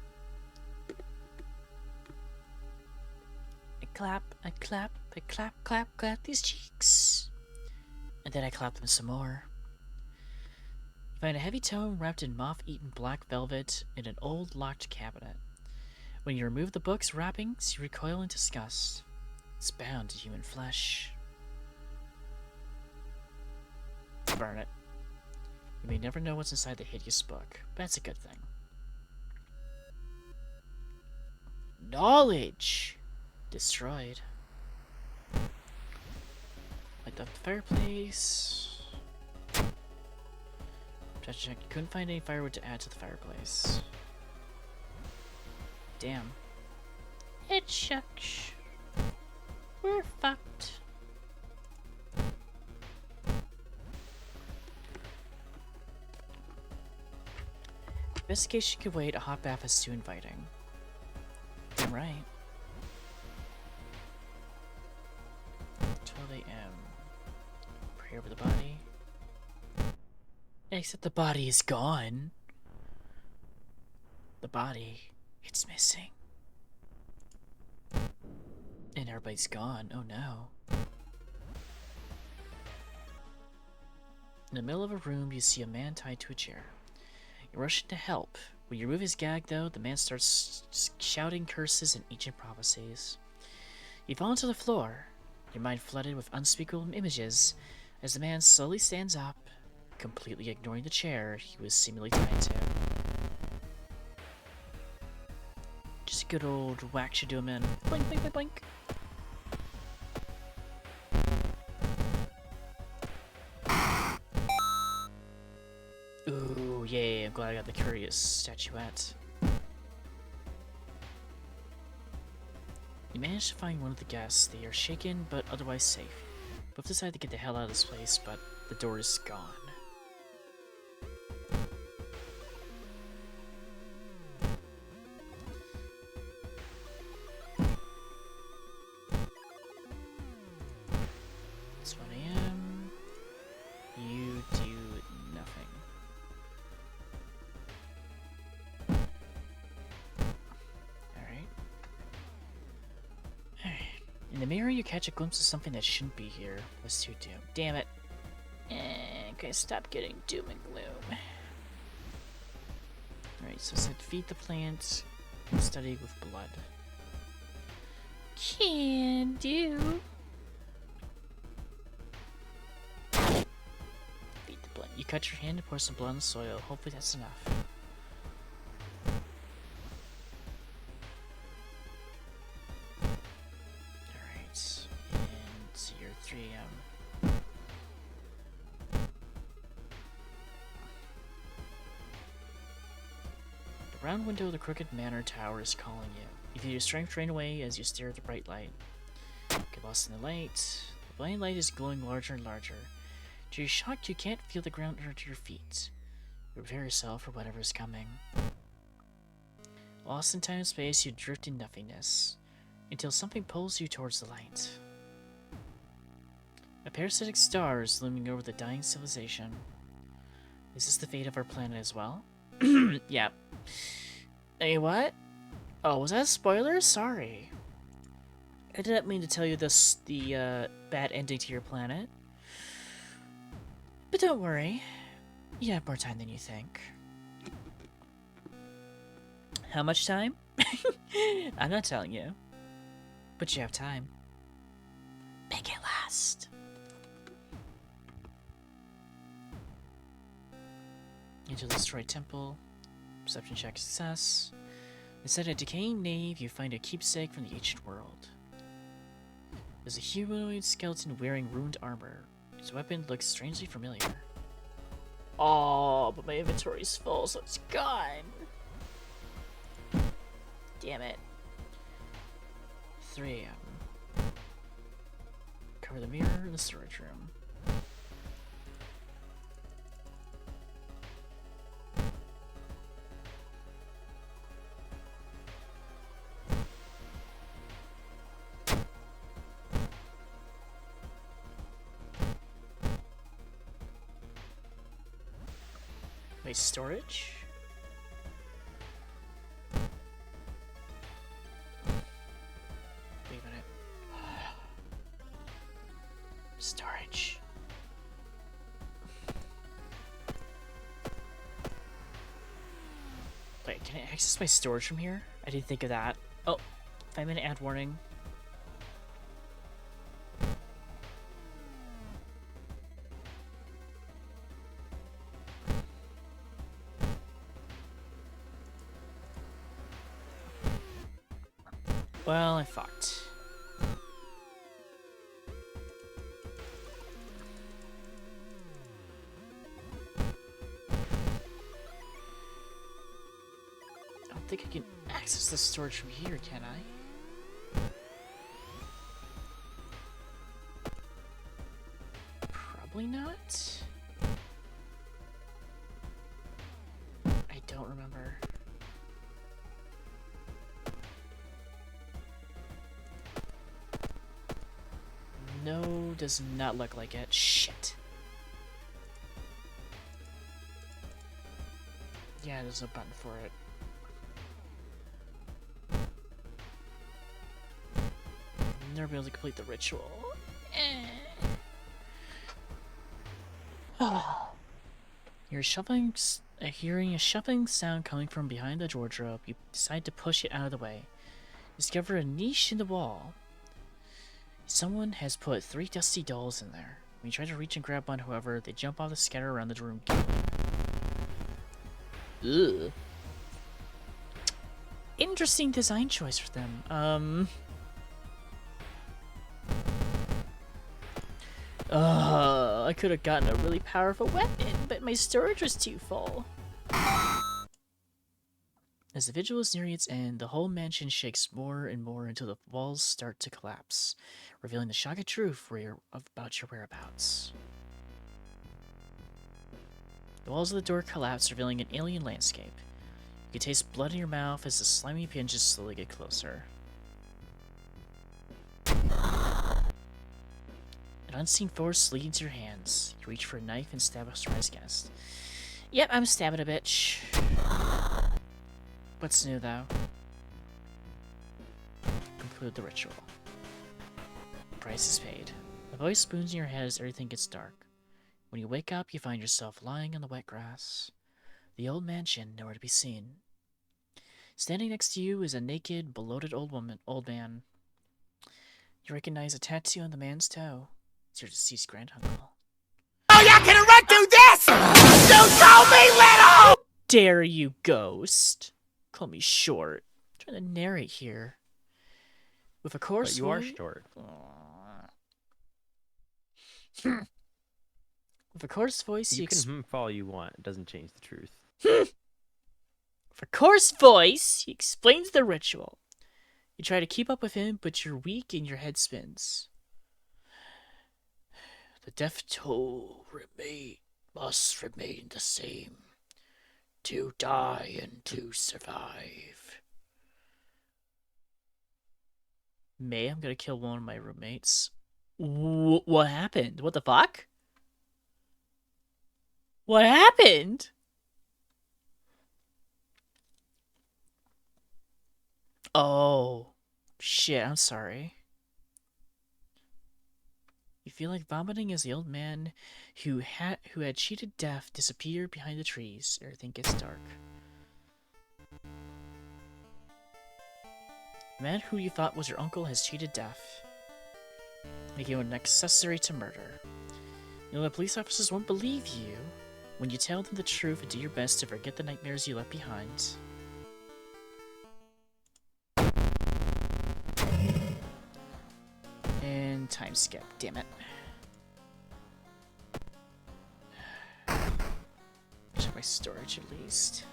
I clap, clap these cheeks. And then I clap them some more. You find a heavy tome wrapped in moth-eaten black velvet in an old locked cabinet. When you remove the book's wrappings, you recoil in disgust. It's bound to human flesh. Burn it. You may never know what's inside the hideous book, but that's a good thing. Knowledge! Destroyed. Light up the fireplace. Check. You couldn't find any firewood to add to the fireplace. Damn. It shucks. We're fucked. Investigation could wait. A hot bath is too inviting. Damn right. 12 a.m. Pray over the body. Except the body is gone. The body, it's missing. And everybody's gone. Oh no. In the middle of a room, you see a man tied to a chair. You rush in to help. When you remove his gag, though, the man starts shouting curses and ancient prophecies. You fall to the floor, your mind flooded with unspeakable images, as the man slowly stands up, completely ignoring the chair he was seemingly tied to. Just a good old whack you do him in. Blink, blink, blink, blink. Ooh, yay, I'm glad I got the curious statuette. You manage to find one of the guests. They are shaken, but otherwise safe. Both decide to get the hell out of this place, but the door is gone. It's 1 a.m. You do nothing. Alright. In the mirror, you catch a glimpse of something that shouldn't be here. What's too doom? Damn it. Okay, stop getting doom and gloom. Alright, so it said feed the plant and study with blood. Can do. Feed the blood. You cut your hand and pour some blood on the soil. Hopefully that's enough. Alright, and you're 3 a.m. The round window of the crooked manor tower is calling you. You feel your strength drain away as you stare at the bright light. Get lost in the light. The blind light is glowing larger and larger. To your shock, you can't feel the ground under your feet. You prepare yourself for whatever is coming. Lost in time and space, you drift in nothingness, until something pulls you towards the light. A parasitic star is looming over the dying civilization. Is this the fate of our planet as well? Yeah. Hey, what? Oh, was that a spoiler? Sorry. I didn't mean to tell you the bad ending to your planet. But don't worry. You have more time than you think. How much time? I'm not telling you. But you have time. Make it last. Into the destroyed temple. Perception check success. Inside a decaying nave, you find a keepsake from the ancient world. There's a humanoid skeleton wearing ruined armor. His weapon looks strangely familiar. Oh, but my inventory's full, so it's gone. Damn it. 3 AM. Cover the mirror in the storage room. My storage? Wait a minute. Storage. Wait, can I access my storage from here? I didn't think of that. Oh, 5-minute ad warning. Well, I fucked. I don't think I can access the storage from here, can I? Probably not. I don't remember. No, does not look like it. Shit. Yeah, there's a button for it. Never be able to complete the ritual. You're hearing a shuffling sound coming from behind the wardrobe. You decide to push it out of the way. Discover a niche in the wall. Someone has put 3 dusty dolls in there. When you try to reach and grab one, however, they jump off and scatter around the room. Ugh. Interesting design choice for them. I could have gotten a really powerful weapon, but my storage was too full. As the vigil is nearing its end, the whole mansion shakes more and more until the walls start to collapse, revealing the shocking truth about your whereabouts. The walls of the door collapse, revealing an alien landscape. You can taste blood in your mouth as the slimy hinges slowly get closer. An unseen force leads your hands. You reach for a knife and stab a surprised guest. Yep, I'm stabbing a bitch. What's new, though? Conclude the ritual. Price is paid. The voice spoons in your head as everything gets dark. When you wake up, you find yourself lying on the wet grass. The old mansion, nowhere to be seen. Standing next to you is a naked, bloated old man. You recognize a tattoo on the man's toe. It's your deceased granduncle. Oh, y'all can run through this! You call me little! Dare you, ghost? Call me short. I'm trying to narrate here. With a coarse But you are short. With a coarse voice, You can fall all you want. It doesn't change the truth. With a coarse voice, he explains the ritual. You try to keep up with him, but you're weak and your head spins. The death toll Must remain the same. To die and to survive. May, I'm gonna kill one of my roommates. What happened? What the fuck? What happened? Oh, shit, I'm sorry. You feel like vomiting as the old man who had cheated death disappear behind the trees. Everything gets dark. The man who you thought was your uncle has cheated death, making him accessory to murder. You know, the police officers won't believe you when you tell them the truth and do your best to forget the nightmares you left behind. And time skip, damn it. Check my storage at least.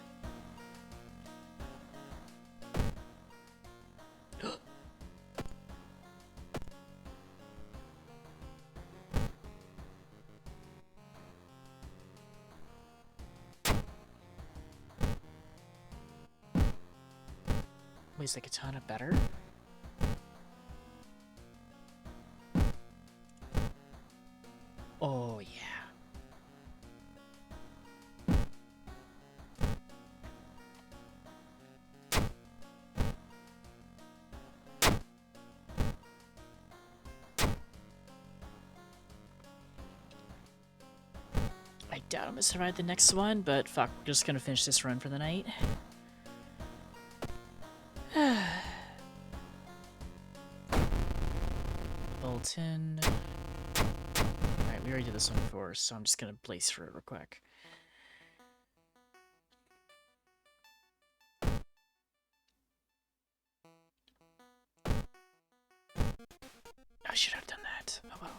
Wait, is the katana better? Oh, yeah. I doubt I'm gonna survive the next one, but fuck, we're just gonna finish this run for the night. Bolton. Alright, we already did this one before, so I'm just gonna blaze through it real quick. I should have done that. Oh well.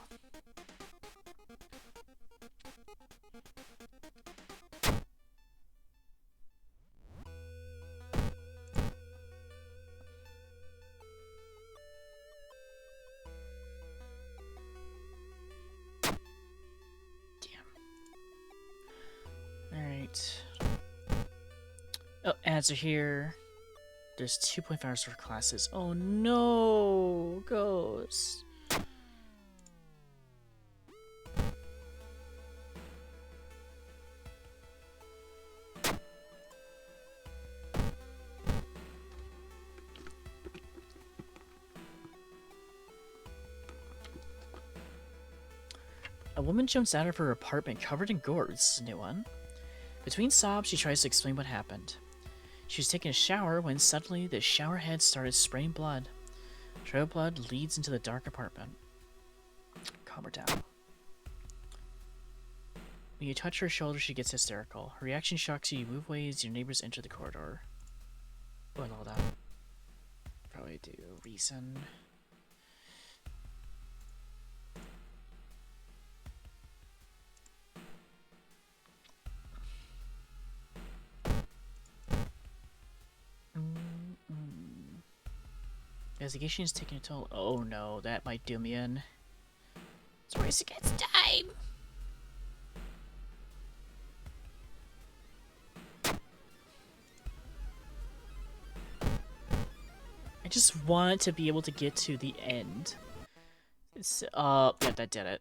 Alright. Oh, ads are here. There's 2.5 hours for classes. Oh no! Ghost. A woman jumps out of her apartment covered in gore. This is a new one. Between sobs, she tries to explain what happened. She was taking a shower when suddenly the shower head started spraying blood. Trail of blood leads into the dark apartment. Calm her down. When you touch her shoulder, she gets hysterical. Her reaction shocks you. You move away as your neighbors enter the corridor. Oh, and all that. Probably do reason. Investigation is taking a toll. Oh no, that might do me in. Let's race against time! I just want to be able to get to the end. It's, yeah, that did it.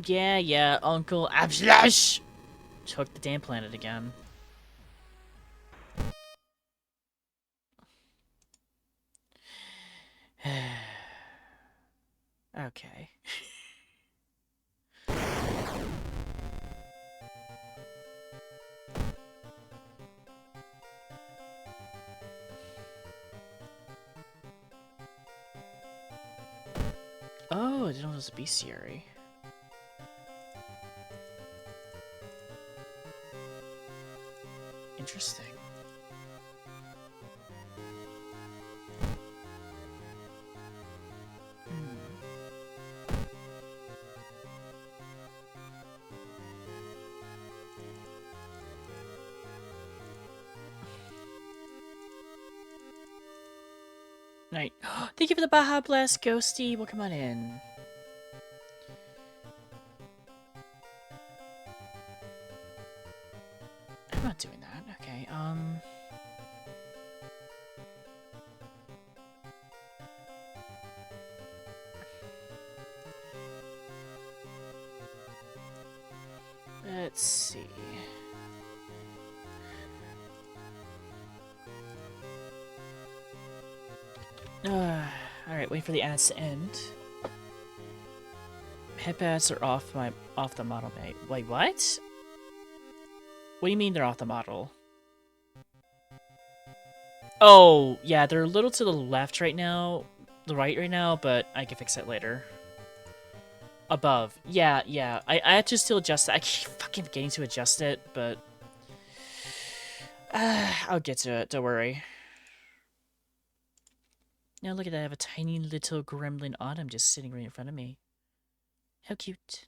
Yeah, Uncle Abslash took the damn planet again. Okay. Oh, I didn't know it was a bestiary. Interesting. Night. Thank you for the Baja Blast, Ghosty. Well, come on in. I'm not doing that. Okay, let's see. Alright, wait for the ads to end. Headpads are off the model, mate. Wait, what? What do you mean they're off the model? Oh, yeah, they're a little to the left right now, the right right now, but I can fix it later. Above. Yeah, yeah. I had to still adjust it. I keep fucking forgetting to adjust it, but... I'll get to it, don't worry. Now look at that, I have a tiny little gremlin Autumn just sitting right in front of me. How cute.